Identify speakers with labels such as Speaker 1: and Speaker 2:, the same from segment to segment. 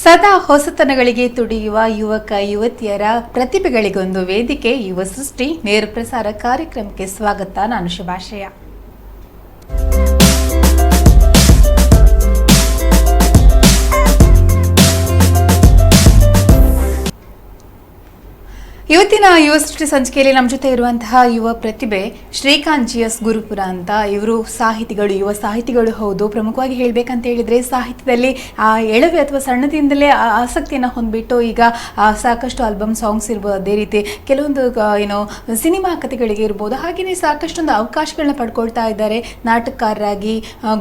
Speaker 1: ಸದಾ ಹೊಸತನಗಳಿಗೆ ತುಡಿಯುವ ಯುವಕ ಯುವತಿಯರ ಪ್ರತಿಭೆಗಳಿಗೊಂದು ವೇದಿಕೆ ಯುವ ಸೃಷ್ಟಿ ನೇರ ಪ್ರಸಾರ ಕಾರ್ಯಕ್ರಮಕ್ಕೆ ಸ್ವಾಗತ. ನಾನು ಶುಭಾಶಯ. ಇವತ್ತಿನ ಯುವ ಸೃಷ್ಟಿ ಸಂಚಿಕೆಯಲ್ಲಿ ನಮ್ಮ ಜೊತೆ ಇರುವಂತಹ ಯುವ ಪ್ರತಿಭೆ ಶ್ರೀಕಾಂತ್ GS ಗುರುಪುರ ಅಂತ. ಇವರು ಸಾಹಿತಿಗಳು, ಯುವ ಸಾಹಿತಿಗಳು ಹೌದು. ಪ್ರಮುಖವಾಗಿ ಹೇಳಬೇಕಂತ ಹೇಳಿದ್ರೆ ಸಾಹಿತ್ಯದಲ್ಲಿ ಎಳವೆ ಅಥವಾ ಸಣ್ಣದಿಂದಲೇ ಆಸಕ್ತಿಯನ್ನು ಹೊಂದ್ಬಿಟ್ಟು ಈಗ ಸಾಕಷ್ಟು ಆಲ್ಬಮ್ ಸಾಂಗ್ಸ್ ಇರ್ಬೋದು, ಅದೇ ರೀತಿ ಕೆಲವೊಂದು ಸಿನಿಮಾ ಕಥೆಗಳಿಗೆ ಇರ್ಬೋದು, ಹಾಗೆಯೇ ಸಾಕಷ್ಟೊಂದು ಅವಕಾಶಗಳನ್ನ ಪಡ್ಕೊಳ್ತಾ ಇದ್ದಾರೆ. ನಾಟಕಕಾರರಾಗಿ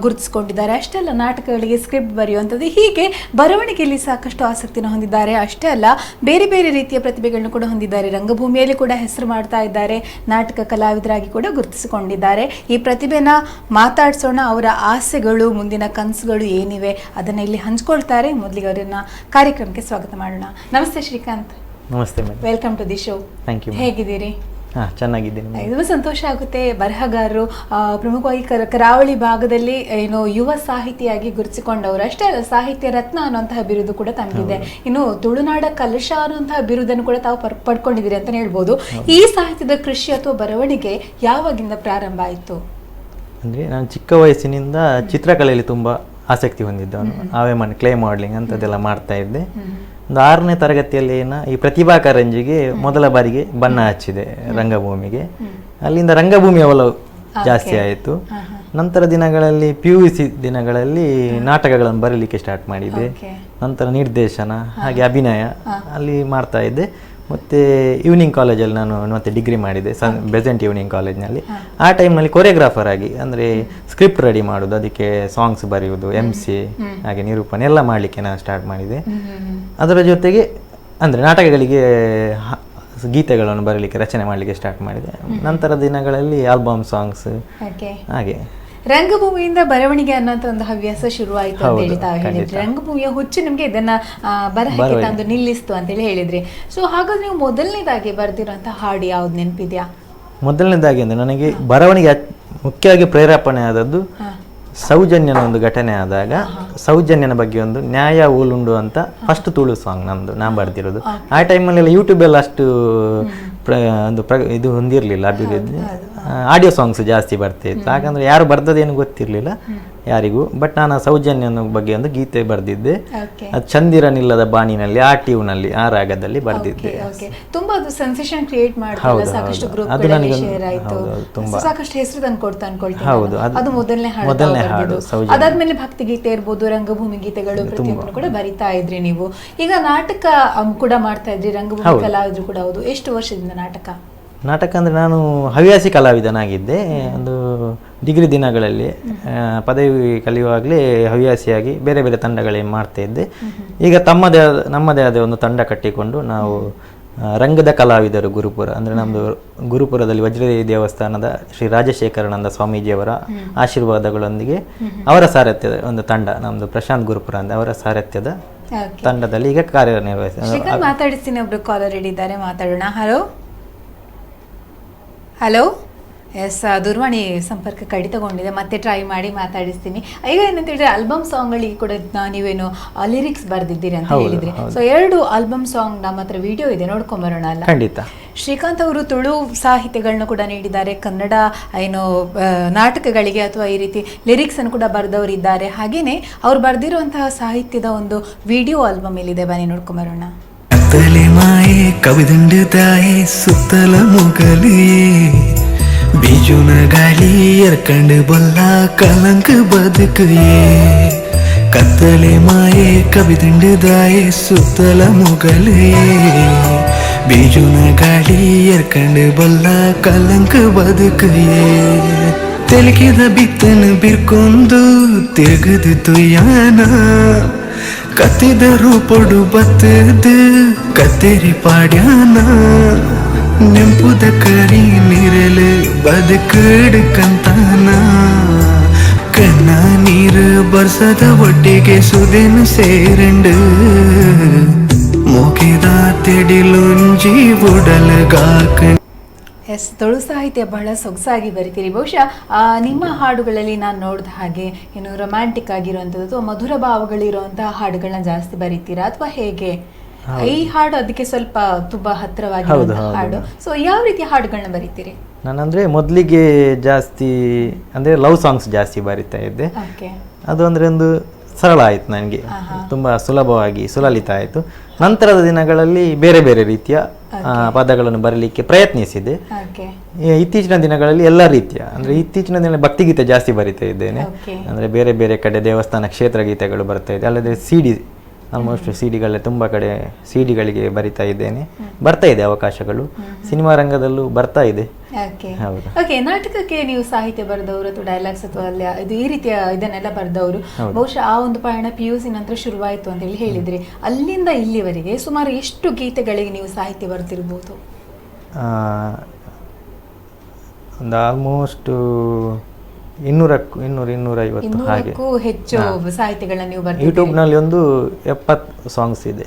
Speaker 1: ಗುರುತಿಸ್ಕೊಂಡಿದ್ದಾರೆ. ಅಷ್ಟೇ ಅಲ್ಲ, ನಾಟಕಗಳಿಗೆ ಸ್ಕ್ರಿಪ್ಟ್ ಬರೆಯುವಂಥದ್ದು, ಹೀಗೆ ಬರವಣಿಗೆಯಲ್ಲಿ ಸಾಕಷ್ಟು ಆಸಕ್ತಿನ ಹೊಂದಿದ್ದಾರೆ. ಅಷ್ಟೇ ಅಲ್ಲ, ಬೇರೆ ಬೇರೆ ರೀತಿಯ ಪ್ರತಿಭೆಗಳನ್ನು ಕೂಡ ಹೊಂದಿದ್ದಾರೆ. ರಂಗಭೂಮಿಯಲ್ಲಿ ಕೂಡ ಹೆಸರು ಮಾಡ್ತಾ ಇದ್ದಾರೆ. ನಾಟಕ ಕಲಾವಿದರಾಗಿ ಕೂಡ ಗುರುತಿಸಿಕೊಂಡಿದ್ದಾರೆ. ಈ ಪ್ರತಿಭೆನ ಮಾತಾಡ್ಸೋಣ. ಅವರ ಆಸೆಗಳು, ಮುಂದಿನ ಕನಸುಗಳು ಏನಿವೆ ಅದನ್ನ ಇಲ್ಲಿ ಹಂಚ್ಕೊಳ್ತಾರೆ. ಮೊದಲಿಗೆ ಅವರನ್ನ ಕಾರ್ಯಕ್ರಮಕ್ಕೆ ಸ್ವಾಗತ ಮಾಡೋಣ. ನಮಸ್ತೆ ಶ್ರೀಕಾಂತ್.
Speaker 2: ನಮಸ್ತೆ,
Speaker 1: welcome to the show.
Speaker 2: Thank you.
Speaker 1: ಹೇಗಿದ್ದೀರಿ?
Speaker 2: ಚೆನ್ನಾಗಿದ್ದೀನಿ.
Speaker 1: ಇದು ಸಂತೋಷ ಆಗುತ್ತೆ. ಬರಹಗಾರರು, ಪ್ರಮುಖವಾಗಿ ಕರಾವಳಿ ಭಾಗದಲ್ಲಿ ಯುವ ಸಾಹಿತಿಯಾಗಿ ಗುರುತಿಸಿಕೊಂಡವರು. ಅಷ್ಟೇ ಅಲ್ಲ, ಸಾಹಿತ್ಯ ರತ್ನ ಅನ್ನುವಂತಹ ಬಿರುದು ಕೂಡ ತಮಗಿದೆ. ಇನ್ನು ತುಳುನಾಡ ಕಲಶ ಅನ್ನುವಂತಹ ಬಿರುದನ್ನು ಕೂಡ ತಾವು ಪಡ್ಕೊಂಡಿದ್ದೀರಿ ಅಂತ ಹೇಳ್ಬೋದು. ಈ ಸಾಹಿತ್ಯದ ಕೃಷಿ ಅಥವಾ ಬರವಣಿಗೆ ಯಾವಾಗಿಂದ ಪ್ರಾರಂಭ ಆಯಿತು?
Speaker 2: ಅಂದರೆ ನಾನು ಚಿಕ್ಕ ವಯಸ್ಸಿನಿಂದ ಚಿತ್ರಕಲೆಯಲ್ಲಿ ತುಂಬ ಆಸಕ್ತಿ ಹೊಂದಿದ್ದವನು. ಆವೇ ಮನೆ ಕ್ಲೇ ಮಾಡಲಿಂಗ್ ಅಂಥದ್ದೆಲ್ಲ ಮಾಡ್ತಾ ಇದ್ದೆ. ಒಂದು 6ನೇ ತರಗತಿಯಲ್ಲಿ ಈ ಪ್ರತಿಭಾ ಕಾರಂಜಿಗೆ ಮೊದಲ ಬಾರಿಗೆ ಬಣ್ಣ ಹಚ್ಚಿದೆ ರಂಗಭೂಮಿಗೆ. ಅಲ್ಲಿಂದ ರಂಗಭೂಮಿಯ ಒಲವು ಜಾಸ್ತಿ ಆಯಿತು. ನಂತರ ದಿನಗಳಲ್ಲಿ PUC ದಿನಗಳಲ್ಲಿ ನಾಟಕಗಳನ್ನು ಬರೀಲಿಕ್ಕೆ ಸ್ಟಾರ್ಟ್ ಮಾಡಿದೆ. ನಂತರ ನಿರ್ದೇಶನ, ಹಾಗೆ ಅಭಿನಯ ಅಲ್ಲಿ ಮಾಡ್ತಾ ಇದ್ದೆ. ಮತ್ತು ಈವ್ನಿಂಗ್ ಕಾಲೇಜಲ್ಲಿ ನಾನು ಮತ್ತೆ ಡಿಗ್ರಿ ಮಾಡಿದೆ, ಬೆಸೆಂಟ್ ಈವ್ನಿಂಗ್ ಕಾಲೇಜ್ನಲ್ಲಿ. ಆ ಟೈಮ್ನಲ್ಲಿ ಕೊರಿಯೋಗ್ರಾಫರ್ ಆಗಿ, ಅಂದರೆ ಸ್ಕ್ರಿಪ್ಟ್ ರೆಡಿ ಮಾಡೋದು, ಅದಕ್ಕೆ ಸಾಂಗ್ಸ್ ಬರೆಯುವುದು, MC ಹಾಗೆ ನಿರೂಪಣೆ ಎಲ್ಲ ಮಾಡಲಿಕ್ಕೆ ನಾನು ಸ್ಟಾರ್ಟ್ ಮಾಡಿದೆ. ಅದರ ಜೊತೆಗೆ ಅಂದರೆ ನಾಟಕಗಳಿಗೆ ಗೀತೆಗಳನ್ನು ಬರಲಿಕ್ಕೆ, ರಚನೆ ಮಾಡಲಿಕ್ಕೆ ಸ್ಟಾರ್ಟ್ ಮಾಡಿದೆ. ನಂತರ ದಿನಗಳಲ್ಲಿ ಆಲ್ಬಮ್ ಸಾಂಗ್ಸ್ ಹಾಗೆ.
Speaker 1: ರಂಗಭೂಮಿಯಿಂದ ಬರವಣಿಗೆ ಅನ್ನೋಂಥ ಒಂದು ಹವ್ಯಾಸ ಶುರುವಾಯಿತು ಅಂತ ಹೇಳಿ ತಾವು ಹೇಳಿದ್ರಿ. ರಂಗಭೂಮಿಯ ಹುಚ್ಚು ನಿಮಗೆ ಇದನ್ನ ಬರಹಕ್ಕೆ ತಂದು ನಿಲ್ಲಿಸ್ತು ಅಂತೇಳಿ ಹೇಳಿದ್ರಿ. ಸೊ ಹಾಗಾದ್ರೆ ನೀವು ಮೊದಲನೇದಾಗಿ ಬರೆದಿರುವಂತಹ ಹಾಡು ಯಾವ್ದು ನೆನಪಿದ್ಯಾ?
Speaker 2: ಮೊದಲನೇದಾಗಿ ಅಂದರೆ ನನಗೆ ಬರವಣಿಗೆ ಮುಖ್ಯವಾಗಿ ಪ್ರೇರೇಪಣೆ ಆದದ್ದು ಸೌಜನ್ಯನ ಒಂದು ಘಟನೆ ಆದಾಗ, ಸೌಜನ್ಯನ ಬಗ್ಗೆ ಒಂದು ನ್ಯಾಯ ಊಲುಂಡು ಅಂತ ಫಸ್ಟ್ ತುಳು ಸಾಂಗ್ ನಾನು ಬರೆದಿರೋದು. ಆ ಟೈಮಲ್ಲೆಲ್ಲ ಯೂಟ್ಯೂಬೆಲ್ಲ ಅಷ್ಟು ಇದು ಹೊಂದಿರಲಿಲ್ಲ ಅಭಿವೃದ್ಧಿ. ಆಡಿಯೋ ಸಾಂಗ್ಸ್ ಜಾಸ್ತಿ ಬರ್ತಿತ್ತು. ಯಾಕಂದರೆ ಯಾರು ಬರ್ದದೇನು ಗೊತ್ತಿರಲಿಲ್ಲ ಯಾರಿಗೂ. ಬಟ್ ನಾನು ಸೌಜನ್ಯನ ಬಗ್ಗೆ ಒಂದು ಗೀತೆ ಬರೆದಿದ್ದೆ. ಅದು ಚಂದಿರನಿಲ್ಲದ ಬಾಣಿನಲ್ಲಿ, ಆ ಟ್ಯೂನಲ್ಲಿ, ಆ ರಾಗದಲ್ಲಿ ಬರೆದಿದ್ದೆ.
Speaker 1: ತುಂಬಾ ಅದು ಸೆನ್ಸೇಷನ್ ಕ್ರಿಯೇಟ್ ಮಾಡಿದ್ರು, ಸಾಕಷ್ಟು ಗ್ರೂಪ್ಗಳಲ್ಲಿ ಶೇರ್ ಆಯಿತು, ಸಾಕಷ್ಟು ಹೆಸರು ತಂದ್ಕೊಡ್ತಾ ಅನ್ಕೊಳ್ತೀನಿ.
Speaker 2: ಹೌದು,
Speaker 1: ಅದು ಮೊದಲನೇ ಹಾಡು. ಅದಾದ್ಮೇಲೆ ಭಕ್ತಿ ಗೀತೆ ಇರ್ಬೋದು, ರಂಗಭೂಮಿ ಗೀತೆಗಳು, ಪ್ರತಿಯೊಂದನ್ನು ಕೂಡ ಬರಿತಾ ಇದ್ರಿ ನೀವು. ಈಗ ನಾಟಕ ಕೂಡ ಮಾಡ್ತಾ ಇದ್ರಿ, ರಂಗಭೂಮಿ ಕಲಾವಿದ್ರು ಕೂಡ ಹೌದು. ಎಷ್ಟು ವರ್ಷದಿಂದ
Speaker 2: ನಾಟಕ ಅಂದರೆ ನಾನು ಹವ್ಯಾಸಿ ಕಲಾವಿದನಾಗಿದ್ದೆ. ಒಂದು ಡಿಗ್ರಿ ದಿನಗಳಲ್ಲಿ ಪದವಿ ಕಲಿಯುವಾಗಲೇ ಹವ್ಯಾಸಿಯಾಗಿ ಬೇರೆ ಬೇರೆ ತಂಡಗಳೇ ಮಾಡ್ತಾ ಇದ್ದೆ. ಈಗ ನಮ್ಮದೇ ಆದ ಒಂದು ತಂಡ ಕಟ್ಟಿಕೊಂಡು ನಾವು ರಂಗದ ಕಲಾವಿದರು ಗುರುಪುರ, ಅಂದರೆ ನಮ್ಮದು ಗುರುಪುರದಲ್ಲಿ ವಜ್ರದೇವಿ ದೇವಸ್ಥಾನದ ಶ್ರೀ ರಾಜಶೇಖರಾನಂದ ಸ್ವಾಮೀಜಿಯವರ ಆಶೀರ್ವಾದಗಳೊಂದಿಗೆ ಅವರ ಸಾರಥ್ಯದ ಒಂದು ತಂಡ, ನಮ್ಮದು ಪ್ರಶಾಂತ್ ಗುರುಪುರ ಅಂತ, ಅವರ ಸಾರಥ್ಯದ ತಂಡದಲ್ಲಿ ಈಗ ಕಾರ್ಯನಿರ್ವಹಿಸ್ತಾರೆ.
Speaker 1: ಮಾತಾಡಿಸ್ತೀನಿ, ಒಬ್ರು ಕಾಲರ್ ಇದ್ದಾರೆ, ಮಾತಾಡೋಣ. ಹಲೋ. ಎಸ್, ದೂರವಾಣಿ ಸಂಪರ್ಕ ಕಡಿತಗೊಂಡಿದೆ, ಮತ್ತೆ ಟ್ರೈ ಮಾಡಿ ಮಾತಾಡಿಸ್ತೀನಿ. ಈಗ ಏನಂತ ಹೇಳಿದ್ರೆ, ಆಲ್ಬಮ್ ಸಾಂಗ್ಗಳಿಗೆ ಕೂಡ ನೀವೇನು ಲಿರಿಕ್ಸ್ ಬರೆದಿದ್ದೀರಿ ಅಂತ ಹೇಳಿದ್ರಿ. ಸೊ 2 ಆಲ್ಬಮ್ ಸಾಂಗ್ ನಮ್ಮ ಹತ್ರ ವಿಡಿಯೋ ಇದೆ, ನೋಡ್ಕೊಂಬರೋಣ ಅಲ್ಲ?
Speaker 2: ಖಂಡಿತ.
Speaker 1: ಶ್ರೀಕಾಂತ್ ಅವರು ತುಳು ಸಾಹಿತ್ಯಗಳನ್ನ ಕೂಡ ನೀಡಿದ್ದಾರೆ, ಕನ್ನಡ ನಾಟಕಗಳಿಗೆ ಅಥವಾ ಈ ರೀತಿ ಲಿರಿಕ್ಸ್ ಅನ್ನು ಕೂಡ ಬರೆದವರಿದ್ದಾರೆ. ಹಾಗೇನೆ ಅವ್ರು ಬರೆದಿರುವಂತಹ ಸಾಹಿತ್ಯದ ಒಂದು ವಿಡಿಯೋ ಆಲ್ಬಮ್ ಇಲ್ಲಿದೆ, ಬನ್ನಿ ನೋಡ್ಕೊಂಬರೋಣ.
Speaker 3: ಕವಿದಂಡು ತಾಯಿ ಸುತ್ತಲ ಮುಗಲಿ ಬೀಜುನ ಗಾಳಿ ಎರ್ಕಂಡು ಬಲ್ಲ ಕಲಂಕ ಬದುಕೇ ಕತ್ತಲೆ ಮಾಯೆ ಕವಿದಂಡು ದಾಯಿ ಸುತ್ತಲ ಮುಗಲೇ ಬೀಜುನ ಗಾಳಿ ಎರ್ಕಂಡು ಬಲ್ಲ ಕಲಂಕ ಬದುಕೇ ತೆಲಕಿದ ಬಿತ್ತನ ಬಿರ್ಕೊಂದು ತಿರುಗದು ತುಯ್ಯಾನ ಕತ್ತಿದ ರೂಪಡು ಬತ್ತದು ಕತ್ತೇರಿ ಪಾಡ್ಯಾನ ನೆಂಪುದ ಕರಿ ನೀರಲು ಬದುಕಡು ಕಂತಾನ ಕಣ್ಣ ನೀರು ಬರ್ಸದ ಒಟ್ಟಿಗೆ ಸುದೇನು ಸೇರಂಡು ಮುಗಿದ ತೆಡಿಲುಂಜಿ ಉಡಲಗಾಕ.
Speaker 1: ಎಸ್, ತುಳು ಸಾಹಿತ್ಯ ಬಹಳ ಸೊಗಸಾಗಿ ಬರಿತೀರಿ. ಬಹುಶಃ ನಿಮ್ಮ ಹಾಡುಗಳಲ್ಲಿ ನಾನು ನೋಡಿದ ಹಾಗೆ ಏನು ರೊಮ್ಯಾಂಟಿಕ್ ಆಗಿರುವಂಥದ್ದು ಅಥವಾ ಮಧುರ ಭಾವಗಳಿರುವಂತಹ ಹಾಡುಗಳನ್ನ ಜಾಸ್ತಿ ಬರಿತೀರಾ ಅಥವಾ ಹೇಗೆ? ಈ ಹಾಡು ಅದಕ್ಕೆ ಸ್ವಲ್ಪ ತುಂಬಾ ಹತ್ತಿರವಾಗಿರುವಂತಹ ಹಾಡು. ಸೊ ಯಾವ ರೀತಿಯ ಹಾಡುಗಳನ್ನ ಬರಿತೀರಿ?
Speaker 2: ನಾನಂದ್ರೆ ಮೊದಲಿಗೆ ಜಾಸ್ತಿ ಅಂದ್ರೆ ಲವ್ ಸಾಂಗ್ಸ್ ಜಾಸ್ತಿ ಬರಿತಾ ಇದ್ದೆ.
Speaker 1: ಓಕೆ.
Speaker 2: ಅದು ಅಂದ್ರೆ ಒಂದು ಸರಳ ಆಯ್ತು ನನಗೆ, ತುಂಬಾ ಸುಲಭವಾಗಿ ಸುಲಲಿತ ಆಯಿತು. ನಂತರದ ದಿನಗಳಲ್ಲಿ ಬೇರೆ ಬೇರೆ ರೀತಿಯ ಪದಗಳನ್ನು ಬರಲಿಕ್ಕೆ ಪ್ರಯತ್ನಿಸಿದೆ.
Speaker 1: ಓಕೆ.
Speaker 2: ಇತ್ತೀಚಿನ ದಿನಗಳಲ್ಲಿ ಎಲ್ಲ ರೀತಿಯ ಅಂದ್ರೆ ಇತ್ತೀಚಿನ ದಿನಗಳಲ್ಲಿ ಭಕ್ತಿಗೀತೆ ಜಾಸ್ತಿ ಬರಿತಾ ಇದ್ದೇನೆ. ಅಂದ್ರೆ ಬೇರೆ ಬೇರೆ ಕಡೆ ದೇವಸ್ಥಾನ ಕ್ಷೇತ್ರ ಗೀತೆಗಳು ಬರ್ತಾ ಇದೆ. ಅಲ್ಲದೆ ಸಿಡಿ ಆಲ್ಮೋಸ್ಟ್ ಸಿಡಿಗಳೇ ತುಂಬ ಕಡೆ ಸಿಡಿಗಳಿಗೆ ಬರಿತಾ ಇದ್ದೇನೆ. ಬರ್ತಾ ಇದೆ ಅವಕಾಶಗಳು, ಸಿನಿಮಾ ರಂಗದಲ್ಲೂ ಬರ್ತಾ ಇದೆ.
Speaker 1: ಓಕೆ. ನಾಟಕಕ್ಕೆ ನೀವು ಸಾಹಿತ್ಯ ಬರೆದವರು ಅಥವಾ ಡೈಲಾಗ್ಸ್ ಅಥವಾ ಇದು ಈ ರೀತಿಯ ಇದನ್ನೆಲ್ಲ ಬರೆದವರು. ಬಹುಶಃ ಆ ಒಂದು ಪಯಣ PUC ನಂತರ ಶುರುವಾಯಿತು ಅಂತ ಹೇಳಿ ಹೇಳಿದ್ರಿ. ಅಲ್ಲಿಂದ ಇಲ್ಲಿವರೆಗೆ ಸುಮಾರು ಎಷ್ಟು ಗೀತೆಗಳಿಗೆ ನೀವು ಸಾಹಿತ್ಯ ಬರೆದಿರ್ಬೋದು?
Speaker 2: ಒಂದು ಆಲ್ಮೋಸ್ಟ್ 200-250 ಹಾಗೆ
Speaker 1: ಹೆಚ್ಚು ಸಾಹಿತ್ಯಗಳನ್ನ ನೀವು ಬರ್ತೀರಿ.
Speaker 2: ಯೂಟ್ಯೂಬ್ ನಲ್ಲಿ ಒಂದು 70 ಸಾಂಗ್ಸ್ ಇದೆ.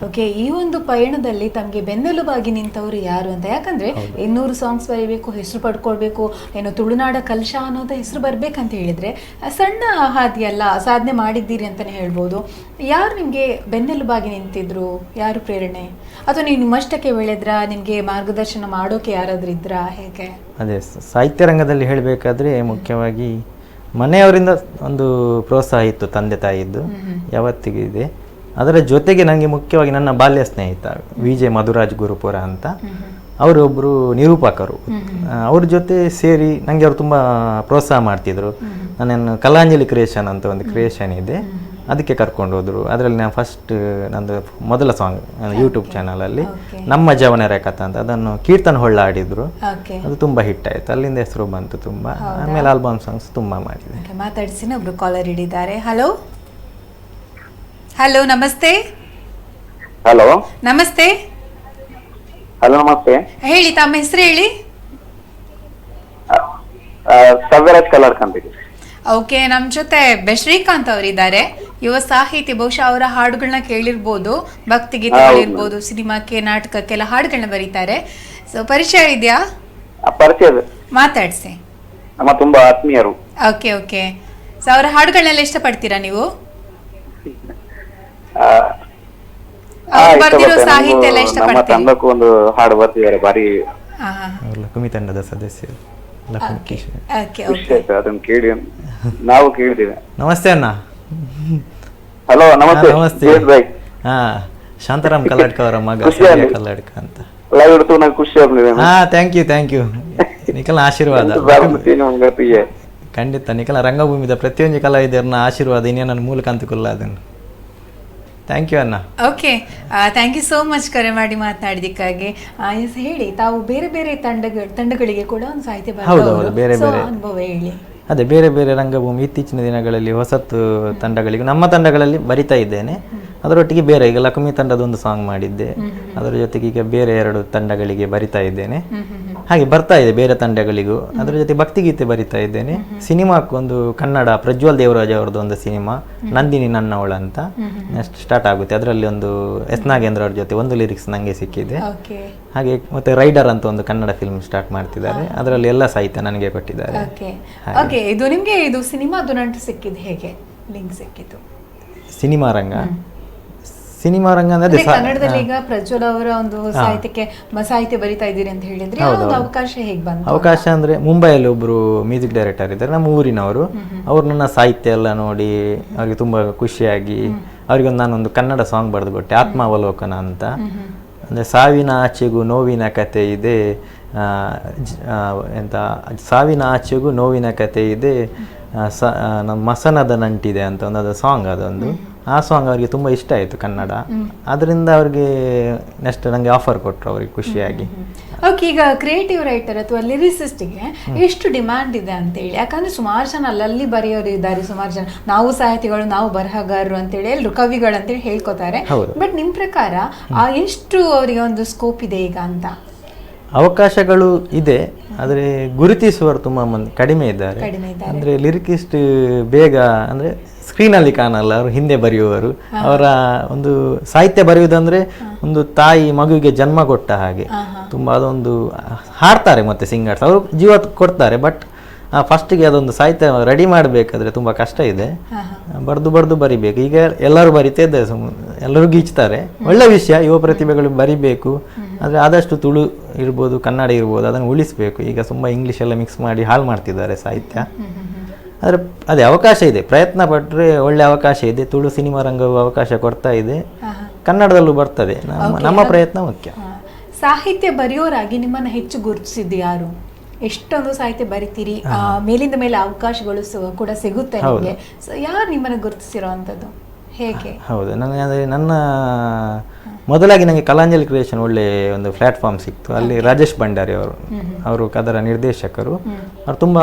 Speaker 1: ಓಕೆ. ಈ ಒಂದು ಪಯಣದಲ್ಲಿ ತಮಗೆ ಬೆನ್ನೆಲುಬಾಗಿ ನಿಂತವರು ಯಾರು ಅಂತ? ಯಾಕಂದ್ರೆ 200 ಸಾಂಗ್ಸ್ ಬರೀಬೇಕು, ಹೆಸರು ಪಡ್ಕೊಳ್ಬೇಕು, ಏನು ತುಳುನಾಡ ಕಲಶ ಅನ್ನೋದು ಹೆಸರು ಬರ್ಬೇಕಂತ ಹೇಳಿದ್ರೆ ಸಣ್ಣ ಹಾದಿಯಲ್ಲ, ಸಾಧನೆ ಮಾಡಿದ್ದೀರಿ ಅಂತಾನೆ ಹೇಳ್ಬೋದು. ಯಾರು ನಿಮ್ಗೆ ಬೆನ್ನೆಲುಬಾಗಿ ನಿಂತಿದ್ರು? ಯಾರು ಪ್ರೇರಣೆ? ಅಥವಾ ನೀವು ನಿಮ್ಮಷ್ಟಕ್ಕೆ ಬೆಳೆದ್ರ? ನಿಮ್ಗೆ ಮಾರ್ಗದರ್ಶನ ಮಾಡೋಕೆ ಯಾರಾದ್ರೂ ಇದ್ರಾ? ಹೇಗೆ?
Speaker 2: ಅದೇ ಸಾಹಿತ್ಯ ರಂಗದಲ್ಲಿ ಹೇಳಬೇಕಾದ್ರೆ ಮುಖ್ಯವಾಗಿ ಮನೆಯವರಿಂದ ಒಂದು ಪ್ರೋತ್ಸಾಹ ಇತ್ತು, ತಂದೆ ತಾಯಿದ್ದು ಯಾವತ್ತಿಗೂ ಇದೆ. ಅದರ ಜೊತೆಗೆ ನನಗೆ ಮುಖ್ಯವಾಗಿ ನನ್ನ ಬಾಲ್ಯ ಸ್ನೇಹಿತ VJ ಮಧುರಾಜ್ ಗುರುಪುರ ಅಂತ, ಅವರೊಬ್ಬರು ನಿರೂಪಕರು. ಅವ್ರ ಜೊತೆ ಸೇರಿ ನನಗೆ ಅವರು ತುಂಬ ಪ್ರೋತ್ಸಾಹ ಮಾಡ್ತಿದ್ರು. ನನ್ನನ್ನು ಕಲಾಂಜಲಿ ಕ್ರಿಯೇಷನ್ ಅಂತ ಒಂದು ಕ್ರಿಯೇಷನ್ ಇದೆ, ಅದಕ್ಕೆ ಕರ್ಕೊಂಡು ಹೋದ್ರು. ಅದರಲ್ಲಿ ನಾನು ಫಸ್ಟ್ ನಂದು ಮೊದಲ ಸಾಂಗ್ ಯೂಟ್ಯೂಬ್ ಚಾನಲಲ್ಲಿ ನಮ್ಮ ಜವನರ ಕಥಾ ಅಂತ, ಅದನ್ನು ಕೀರ್ತನ್ ಹೊಳ್ಳ ಆಡಿದ್ರು. ಅದು ತುಂಬ ಹಿಟ್ ಆಯ್ತು, ಅಲ್ಲಿಂದ ಹೆಸರು ಬಂತು ತುಂಬ. ಆಮೇಲೆ ಆಲ್ಬಮ್ ಸಾಂಗ್ಸ್ ತುಂಬ ಮಾಡಿದೆ.
Speaker 1: ಮಾತಾಡಿಸಿನ ಒಬ್ರು ಕಾಲರ್ ಹಿಡಿದ್ದಾರೆ. ಹಲೋ ಹಲೋ, ನಮಸ್ತೆ.
Speaker 4: ಹಲೋ
Speaker 1: ನಮಸ್ತೆ.
Speaker 4: ಹಲೋ ನಮಸ್ತೆ.
Speaker 1: ಹೇಳಿ, ತಮ್ಮ ಹೆಸರು ಹೇಳಿ.
Speaker 4: ಸವ್ಯರಾಜ್ ಕಲಾರ್ಕ್ ಅಂತ.
Speaker 1: ಓಕೆ. ನಮ್ಮ ಜೊತೆ ಶ್ರೀಕಾಂತ್ ಅವರಿದ್ದಾರೆ, ಯುವ ಸಾಹಿತಿ. ಬಹುಶಃ ಅವರ ಹಾಡುಗಳನ್ನ ಕೇಳಿರ್ಬೋದು, ಭಕ್ತಿ ಗೀತೆಗಳಿರ್ಬೋದು, ಸಿನಿಮಾಕ್ಕೆ ನಾಟಕಕ್ಕೆಲ್ಲ ಹಾಡುಗಳನ್ನ ಬರೀತಾರೆ. ಸೊ ಪರಿಚಯ ಇದೆಯಾ?
Speaker 4: ಪರಿಚಯ
Speaker 1: ಮಾತಾಡ್ಸಿ.
Speaker 4: ನಮ್ಮ ತುಂಬಾ ಆತ್ಮೀಯರು.
Speaker 1: Okay okay. ಸೊ ಅವರ ಹಾಡುಗಳನ್ನೆಲ್ಲ ಇಷ್ಟಪಡ್ತೀರಾ ನೀವು? ಬರ್ದಿರೋ ಸಾಹಿತ್ಯ ಎಲ್ಲ ಇಷ್ಟಪಡ್ತೀರಾ?
Speaker 4: ತಂಡಕ್ಕೂ ಒಂದು ಹಾಡು ಬರ್ತಿದ್ದಾರೆ, ಬಾರಿ
Speaker 2: ಲಕ್ಷ್ಮಿ ತಂಡದ ಸದಸ್ಯರು.
Speaker 4: ಅದನ್ನ ಕೇಳಿ ನಾವು ಕೇಳಿದ್ದೇವೆ.
Speaker 2: ನಮಸ್ತೆ ಅಣ್ಣ.
Speaker 4: ಹಲೋ ನಮಸ್ತೆ.
Speaker 2: ನಮಸ್ತೆ. ಹಾ, ಶಾಂತಾರಾಮ್ ಕಲ್ಲಡ್ಕ ಅವರ ಮಗ ಕಲ್ಲಡ್ಕ ಅಂತ.
Speaker 4: ಲೈವ್ ಇಡ್ತು, ನಂಗೆ ಖುಷಿ ಆಗ್ತದೆ.
Speaker 2: ಹಾ, ಥ್ಯಾಂಕ್ ಯು ನಿಖಲ್ ಆಶೀರ್ವಾದ. ಖಂಡಿತ ನಿಖಲ ರಂಗಭೂಮಿದ ಪ್ರತಿಯೊಂದು ಕಲಾವಿದರನ್ನ ಆಶೀರ್ವಾದ ಇನ್ನೇ ನನ್ನ ಮೂಲಕ ಅಂತಕಲ್ಲ ಅದನ್ನು. ಥ್ಯಾಂಕ್ ಯು ಅಣ್ಣ.
Speaker 1: Okay, thank you so much ಕರೆ ಮಾಡಿ ಮಾತನಾಡಿದ್ದಕ್ಕಾಗಿ. ಹೇಳಿ, ತಾವು ಬೇರೆ ಬೇರೆ ತಂಡಗಳಿಗೆ ಕೂಡ ಒಂದು ಸಾಹಿತ್ಯ ಅನುಭವ ಹೇಳಿ.
Speaker 2: ಅದೇ ಬೇರೆ ಬೇರೆ ರಂಗಭೂಮಿ ಇತ್ತೀಚಿನ ದಿನಗಳಲ್ಲಿ ಹೊಸತು ತಂಡಗಳಿಗೆ, ನಮ್ಮ ತಂಡಗಳಲ್ಲಿ ಬರಿತಾ ಇದ್ದೇನೆ. ಅದರೊಟ್ಟಿಗೆ ಬೇರೆ ಈಗ ಲಕ್ಷ್ಮಿ ತಂಡದ ಒಂದು ಸಾಂಗ್ ಮಾಡಿದ್ದೆ, ಅದರ ಜೊತೆಗೆ ಈಗ ಬೇರೆ 2 ತಂಡಗಳಿಗೆ ಬರಿತಾ ಇದ್ದೇನೆ. ಹಾಗೆ ಬರ್ತಾ ಇದೆ ಬೇರೆ ತಂಡಗಳಿಗೂ. ಅದರ ಜೊತೆ ಭಕ್ತಿಗೀತೆ ಬರಿತಾ ಇದ್ದೇನೆ. ಸಿನಿಮಾಕ್ಕೊಂದು ಕನ್ನಡ ಪ್ರಜ್ವಲ್ ದೇವರಾಜ್ ಅವರದ್ದು ಒಂದು ಸಿನಿಮಾ ನಂದಿನಿ ನನ್ನವಳ ಅಂತ ನೆಕ್ಸ್ಟ್ ಸ್ಟಾರ್ಟ್ ಆಗುತ್ತೆ. ಅದರಲ್ಲಿ ಒಂದು ಎಸ್ ನಾಗೇಂದ್ರ ಅವ್ರ ಜೊತೆ ಒಂದು ಲಿರಿಕ್ಸ್ ನಂಗೆ ಸಿಕ್ಕಿದೆ. ಹಾಗೆ ಮತ್ತೆ ರೈಡರ್ ಅಂತ ಒಂದು ಕನ್ನಡ ಫಿಲ್ಮ್ ಸ್ಟಾರ್ಟ್ ಮಾಡ್ತಿದ್ದಾರೆ, ಅದರಲ್ಲಿ ಎಲ್ಲ ಸಾಹಿತ್ಯ ನನಗೆ ಕೊಟ್ಟಿದ್ದಾರೆ.
Speaker 1: ಇದು ನಿಮ್ಗೆ ಇದು ಸಿನಿಮಾದು ನಂಟು ಸಿಕ್ಕಿದ್ದು ಹೇಗೆ? ಲಿಂಕ್ ಸಿಕ್ಕಿದ್ದು
Speaker 2: ಸಿನಿಮಾ ರಂಗ ಅಂದ್ರೆ
Speaker 1: ಕನ್ನಡದಲ್ಲಿ ಈಗ ಪ್ರಜ್ವಲ್ ಅವರ ಒಂದು ಸಾಹಿತ್ಯ ಬರಿತಾ ಇದ್ದೀರಿ ಅಂತ ಹೇಳಿದ್ರೆ ಅವಕಾಶ ಹೇಗೆ ಬಂತು?
Speaker 2: ಅವಕಾಶ ಅಂದ್ರೆ ಮುಂಬೈಯಲ್ಲಿ ಒಬ್ರು ಮ್ಯೂಸಿಕ್ ಡೈರೆಕ್ಟರ್ ಇದ್ದಾರೆ, ನಮ್ಮ ಊರಿನವರು. ಅವ್ರು ನನ್ನ ಸಾಹಿತ್ಯ ಎಲ್ಲ ನೋಡಿ ಅವ್ರಿಗೆ ತುಂಬಾ ಖುಷಿಯಾಗಿ ಅವ್ರಿಗೊಂದು ನಾನೊಂದು ಕನ್ನಡ ಸಾಂಗ್ ಬರೆದು ಕೊಟ್ಟೆ, ಆತ್ಮಾವಲೋಕನ ಅಂತ. ಅಂದ್ರೆ ಸಾವಿನ ಆಚೆಗೂ ನೋವಿನ ಕತೆ ಇದೆ, ಎಂತ ಸಾವಿನ ಆಚೆಗೂ ನೋವಿನ ಕತೆ ಇದೆ, ನಮ್ಮ ಮಸನದ ನಂಟಿದೆ ಅಂತ ಒಂದು ಸಾಂಗ್. ಅದೊಂದು ಆ ಸಾಂಗ್ ಅವರಿಗೆ ತುಂಬ ಇಷ್ಟ ಆಯಿತು ಕನ್ನಡ. ಅದರಿಂದ ಅವ್ರಿಗೆ ನೆಕ್ಸ್ಟ್ ನನಗೆ ಆಫರ್ ಕೊಟ್ಟರು, ಅವ್ರಿಗೆ ಖುಷಿಯಾಗಿ.
Speaker 1: ಓಕೆ, ಈಗ ಕ್ರಿಯೇಟಿವ್ ರೈಟರ್ ಅಥವಾ ಲಿರಿಸಿಸ್ಟ್ಗೆ ಎಷ್ಟು ಡಿಮ್ಯಾಂಡ್ ಇದೆ ಅಂತೇಳಿ? ಯಾಕಂದ್ರೆ ಸುಮಾರು ಜನ ಅಲ್ಲಲ್ಲಿ ಬರೆಯೋರು ಇದ್ದಾರೆ, ಸುಮಾರು ಜನ ನಾವು ಸಾಹಿತಿಗಳು, ನಾವು ಬರಹಗಾರರು ಅಂತೇಳಿ ಎಲ್ಲರೂ ಕವಿಗಳು ಅಂತೇಳಿ ಹೇಳ್ಕೊತಾರೆ. ಬಟ್ ನಿಮ್ಮ ಪ್ರಕಾರ ಎಷ್ಟು ಅವರಿಗೆ ಒಂದು ಸ್ಕೋಪ್ ಇದೆ ಈಗ ಅಂತ?
Speaker 2: ಅವಕಾಶಗಳು ಇದೆ, ಆದರೆ ಗುರುತಿಸುವವರು ತುಂಬ ಮಂದಿ ಕಡಿಮೆ ಇದ್ದಾರೆ. ಅಂದರೆ ಲಿರಿಕಿಸ್ಟ್ ಬೇಗ ಅಂದರೆ ಸ್ಕ್ರೀನಲ್ಲಿ ಕಾಣಲ್ಲ, ಅವರು ಹಿಂದೆ ಬರೆಯುವವರು. ಅವರ ಒಂದು ಸಾಹಿತ್ಯ ಬರೆಯುವುದಂದ್ರೆ ಒಂದು ತಾಯಿ ಮಗುವಿಗೆ ಜನ್ಮ ಕೊಟ್ಟ ಹಾಗೆ. ತುಂಬ ಅದೊಂದು ಹಾಡ್ತಾರೆ ಮತ್ತು ಸಿಂಗರ್ಸ್ ಅವರು ಜೀವ ಕೊಡ್ತಾರೆ. ಬಟ್ ಫಸ್ಟಿಗೆ ಅದೊಂದು ಸಾಹಿತ್ಯ ರೆಡಿ ಮಾಡಬೇಕಾದ್ರೆ ತುಂಬ ಕಷ್ಟ ಇದೆ. ಬರೆದು ಬರಿಬೇಕು. ಈಗ ಎಲ್ಲರೂ ಬರಿತಾ ಇದ್ದಾರೆ, ಎಲ್ಲರೂ ಗೀಚ್ತಾರೆ. ಒಳ್ಳೆ ವಿಷಯ, ಯುವ ಪ್ರತಿಭೆಗಳು ಬರಿಬೇಕು. ಆದರೆ ಆದಷ್ಟು ತುಳು ಇರ್ಬೋದು, ಕನ್ನಡ ಇರ್ಬೋದು, ಅದನ್ನು ಉಳಿಸಬೇಕು. ಈಗ ತುಂಬ ಇಂಗ್ಲೀಷ್ ಎಲ್ಲ ಮಿಕ್ಸ್ ಮಾಡಿ ಹಾಳು ಮಾಡ್ತಿದ್ದಾರೆ ಸಾಹಿತ್ಯ. ಆದರೆ ಅದೇ ಅವಕಾಶ ಇದೆ, ಪ್ರಯತ್ನ ಪಟ್ಟರೆ ಒಳ್ಳೆ ಅವಕಾಶ ಇದೆ. ತುಳು ಸಿನಿಮಾ ರಂಗವು ಅವಕಾಶ ಕೊಡ್ತಾ ಇದೆ, ಕನ್ನಡದಲ್ಲೂ ಬರ್ತದೆ. ನಮ್ಮ ಪ್ರಯತ್ನ ಮುಖ್ಯ.
Speaker 1: ಸಾಹಿತ್ಯ ಬರೆಯೋರಾಗಿ ನಿಮ್ಮನ್ನು ಹೆಚ್ಚು ಗುರುತಿಸಿದ್ದು ಯಾರು? ಎಷ್ಟೊಂದು ಸಾಹಿತ್ಯ ಬರಿತೀರಿ, ಮೇಲಿಂದ ಮೇಲೆ ಅವಕಾಶಗಳು ಕೂಡ ಸಿಗುತ್ತೆ ನಿಮಗೆ. ಯಾರು ನಿಮ್ಮನ್ನು ಗುರುತಿಸಿರೋ ಅಂಥದ್ದು, ಹೇಗೆ?
Speaker 2: ಹೌದು, ನನಗೆ ಅಂದರೆ ನನ್ನ ಮೊದಲಾಗಿ ನನಗೆ ಕಲಾಂಜಲಿ ಕ್ರಿಯೇಷನ್ ಒಳ್ಳೆ ಒಂದು ಪ್ಲ್ಯಾಟ್ಫಾರ್ಮ್ ಸಿಕ್ತು. ಅಲ್ಲಿ ರಾಜೇಶ್ ಭಂಡಾರಿ ಅವರು ಅದರ ನಿರ್ದೇಶಕರು. ಅವರು ತುಂಬ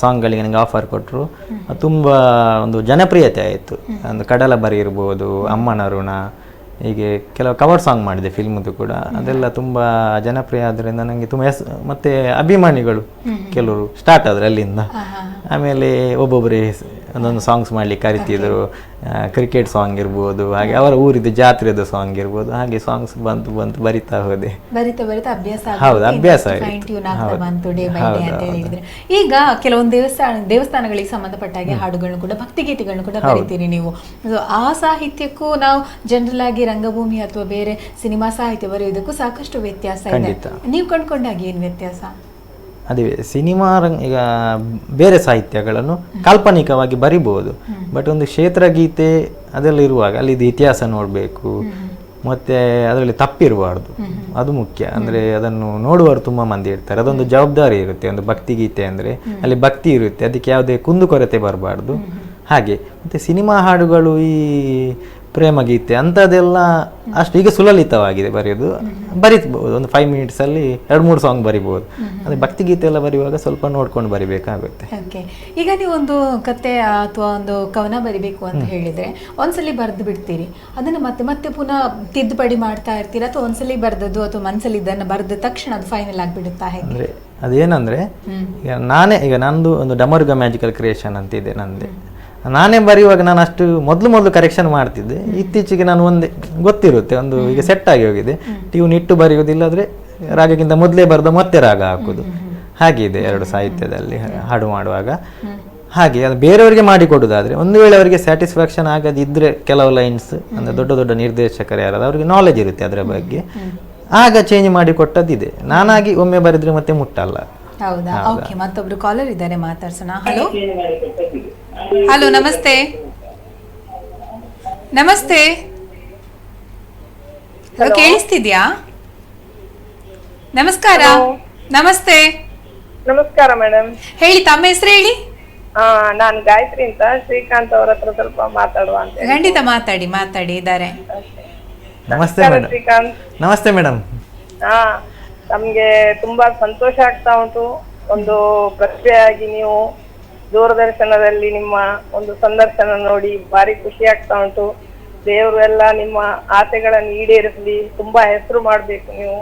Speaker 2: ಸಾಂಗ್ಗಳಿಗೆ ನನಗೆ ಆಫರ್ ಕೊಟ್ಟರು. ತುಂಬ ಒಂದು ಜನಪ್ರಿಯತೆ ಆಯಿತು. ಒಂದು ಕಡಲ ಬರಿ ಇರ್ಬೋದು, ಅಮ್ಮನ ಋಣ, ಹೀಗೆ ಕೆಲವು ಕವರ್ ಸಾಂಗ್ ಮಾಡಿದೆ ಫಿಲ್ಮ್ದು ಕೂಡ. ಅದೆಲ್ಲ ತುಂಬ ಜನಪ್ರಿಯ ಆದ್ದರಿಂದ ನನಗೆ ತುಂಬ ಮತ್ತು ಅಭಿಮಾನಿಗಳು ಕೆಲವರು ಸ್ಟಾರ್ಟ್ ಆದರು ಅಲ್ಲಿಂದ. ಆಮೇಲೆ ಒಬ್ಬೊಬ್ಬರೇ ಒಂದೊಂದು ಸಾಂಗ್ಸ್ ಮಾಡಲಿಕ್ಕೆ ಕರಿತಿದ್ರು. ಕ್ರಿಕೆಟ್ ಸಾಂಗ್ ಇರ್ಬೋದು, ಹಾಗೆ ಅವರ ಊರಿದ್ದು ಜಾತ್ರೆದು ಸಾಂಗ್ ಇರ್ಬೋದು, ಹಾಗೆ ಸಾಂಗ್ಸ್ ಬಂತು ಬರಿತಾ ಹೋದೆ.
Speaker 1: ಅಭ್ಯಾಸ.
Speaker 2: ಹೌದು, ಅಭ್ಯಾಸ.
Speaker 1: ಈಗ ಕೆಲವೊಂದು ದೇವಸ್ಥಾನಗಳಿಗೆ ಸಂಬಂಧಪಟ್ಟ ಹಾಗೆ ಹಾಡುಗಳನ್ನು ಕೂಡ, ಭಕ್ತಿಗೀತೆಗಳನ್ನು ಕೂಡ ಬರೀತೀರಿ ನೀವು. ಆ ಸಾಹಿತ್ಯಕ್ಕೂ ನಾವು ಜನರಲ್ ಆಗಿ ರಂಗಭೂಮಿ ಅಥವಾ ಬೇರೆ ಸಿನಿಮಾ ಸಾಹಿತ್ಯ ಬರೆಯೋದಕ್ಕೂ ಸಾಕಷ್ಟು ವ್ಯತ್ಯಾಸ ಇದೆ. ನೀವು ಕಂಡುಕೊಂಡಾಗ ಏನು ವ್ಯತ್ಯಾಸ?
Speaker 2: ಅದೇ ಸಿನಿಮಾ ಈಗ ಬೇರೆ ಸಾಹಿತ್ಯಗಳನ್ನು ಕಾಲ್ಪನಿಕವಾಗಿ ಬರಿಬೋದು. ಬಟ್ ಒಂದು ಕ್ಷೇತ್ರಗೀತೆ ಅದೆಲ್ಲ ಇರುವಾಗ ಅಲ್ಲಿದ್ದು ಇತಿಹಾಸ ನೋಡಬೇಕು, ಮತ್ತು ಅದರಲ್ಲಿ ತಪ್ಪಿರಬಾರ್ದು, ಅದು ಮುಖ್ಯ. ಅಂದರೆ ಅದನ್ನು ನೋಡುವವರು ತುಂಬ ಮಂದಿ ಇರ್ತಾರೆ. ಅದೊಂದು ಜವಾಬ್ದಾರಿ ಇರುತ್ತೆ. ಒಂದು ಭಕ್ತಿಗೀತೆ ಅಂದರೆ ಅಲ್ಲಿ ಭಕ್ತಿ ಇರುತ್ತೆ, ಅದಕ್ಕೆ ಯಾವುದೇ ಕುಂದುಕೊರತೆ ಬರಬಾರ್ದು. ಹಾಗೆ ಮತ್ತು ಸಿನಿಮಾ ಹಾಡುಗಳು, ಈ ಪ್ರೇಮ ಗೀತೆ ಅಂಥದ್ದೆಲ್ಲ ಅಷ್ಟು ಈಗ ಸುಲಲಿತವಾಗಿದೆ ಬರೆಯೋದು. ಬರಿಬೋದು, ಒಂದು 5 ಮಿನಿಟ್ಸಲ್ಲಿ 2-3 ಸಾಂಗ್ ಬರಿಬೋದು. ಅದೇ ಭಕ್ತಿಗೀತೆ ಎಲ್ಲ ಬರೆಯುವಾಗ ಸ್ವಲ್ಪ ನೋಡ್ಕೊಂಡು ಬರಿಬೇಕಾಗುತ್ತೆ.
Speaker 1: ಓಕೆ, ಈಗ ನೀವು ಒಂದು ಕತೆ ಅಥವಾ ಒಂದು ಕವನ ಬರಿಬೇಕು ಅಂತ ಹೇಳಿದರೆ ಒಂದ್ಸಲಿ ಬರೆದು ಬಿಡ್ತೀರಿ, ಅದನ್ನು ಮತ್ತೆ ಪುನಃ ತಿದ್ದುಪಡಿ ಮಾಡ್ತಾ ಇರ್ತೀರಾ, ಅಥವಾ ಒಂದ್ಸಲಿ ಬರೆದದ್ದು ಅಥವಾ ಮನಸ್ಸಲ್ಲಿ ಇದನ್ನು ಬರೆದ ತಕ್ಷಣ ಅದು ಫೈನಲ್ ಆಗಿಬಿಡುತ್ತಾ? ಹೇಗೆ?
Speaker 2: ಅದೇನಂದರೆ ಈಗ ನಂದು ಒಂದು ಡಮರುಗ ಮ್ಯಾಜಿಕಲ್ ಕ್ರಿಯೇಷನ್ ಅಂತಿದೆ ನಂದೇ. ನಾನೇ ಬರೆಯುವಾಗ ನಾನು ಅಷ್ಟು ಮೊದಲು ಕರೆಕ್ಷನ್ ಮಾಡ್ತಿದ್ದೆ. ಇತ್ತೀಚೆಗೆ ನಾನು ಒಂದೇ ಗೊತ್ತಿರುತ್ತೆ, ಒಂದು ಈಗ ಸೆಟ್ ಆಗಿ ಹೋಗಿದೆ. ಟ್ಯೂನ್ ಇಟ್ಟು ಬರೆಯುವುದಿಲ್ಲಾದರೆ ರಾಗಕ್ಕಿಂತ ಮೊದಲೇ ಬರೆದು ಮತ್ತೆ ರಾಗ ಹಾಕೋದು, ಹಾಗಿದೆ ಎರಡು ಸಾಹಿತ್ಯದಲ್ಲಿ ಹಾಡು ಮಾಡುವಾಗ. ಹಾಗೆ ಅದು ಬೇರೆಯವರಿಗೆ ಮಾಡಿಕೊಡೋದಾದರೆ, ಒಂದು ವೇಳೆ ಅವರಿಗೆ ಸ್ಯಾಟಿಸ್ಫ್ಯಾಕ್ಷನ್ ಆಗದಿದ್ದರೆ ಕೆಲವು ಲೈನ್ಸ್ ಅಂದರೆ ದೊಡ್ಡ ನಿರ್ದೇಶಕರು ಯಾರಾದ್ರು ಅವರಿಗೆ ನಾಲೆಜ್ ಇರುತ್ತೆ ಅದರ ಬಗ್ಗೆ, ಆಗ ಚೇಂಜ್ ಮಾಡಿ ಕೊಟ್ಟದ್ದಿದೆ. ನಾನಾಗಿ ಒಮ್ಮೆ ಬರೆದ್ರೆ ಮತ್ತೆ ಮುಟ್ಟಲ್ಲ.
Speaker 1: ಹೌದಾ? ಓಕೆ, ಮತ್ತೊಬ್ರು ಕಾಲರ್ ಇದ್ದಾರೆ, ಮಾತಾಡ್ಸೋಣ. ಹಲೋ, ನಮಸ್ತೆ. ಕೇಳಿಸ್ತಿದ್ಯಾ? ನಮಸ್ಕಾರ.
Speaker 5: ನಮಸ್ಕಾರ ಮೇಡಮ್.
Speaker 1: ಹೇಳಿ, ತಮ್ಮ ಹೆಸರು ಹೇಳಿ.
Speaker 5: ನಾನು ಗಾಯತ್ರಿ ಅಂತ, ಶ್ರೀಕಾಂತ್ ಅವ್ರ ಹತ್ರ ಸ್ವಲ್ಪ ಮಾತಾಡುವ ಅಂತ.
Speaker 1: ಖಂಡಿತ ಮಾತಾಡಿ ಇದ್ದಾರೆ.
Speaker 2: ನಮಸ್ತೆ ಮೇಡಮ್.
Speaker 5: ಶ್ರೀಕಾಂತ್,
Speaker 2: ನಮಸ್ತೆ ಮೇಡಮ್.
Speaker 5: ನಮ್ಗೆ ತುಂಬಾ ಸಂತೋಷ ಆಗ್ತಾ ಉಂಟು. ಒಂದು ಪ್ರತಿಭೆಯಾಗಿ ನೀವು ದೂರದರ್ಶನದಲ್ಲಿ ನಿಮ್ಮ ಒಂದು ಸಂದರ್ಶನ ನೋಡಿ ಭಾರಿ ಖುಷಿ ಆಗ್ತಾ ಉಂಟು. ದೇವರು ಎಲ್ಲ ನಿಮ್ಮ ಆಸೆಗಳನ್ನು ಈಡೇರಿಸಲಿ, ತುಂಬಾ ಹೆಸರು ಮಾಡ್ಬೇಕು, ನೀವು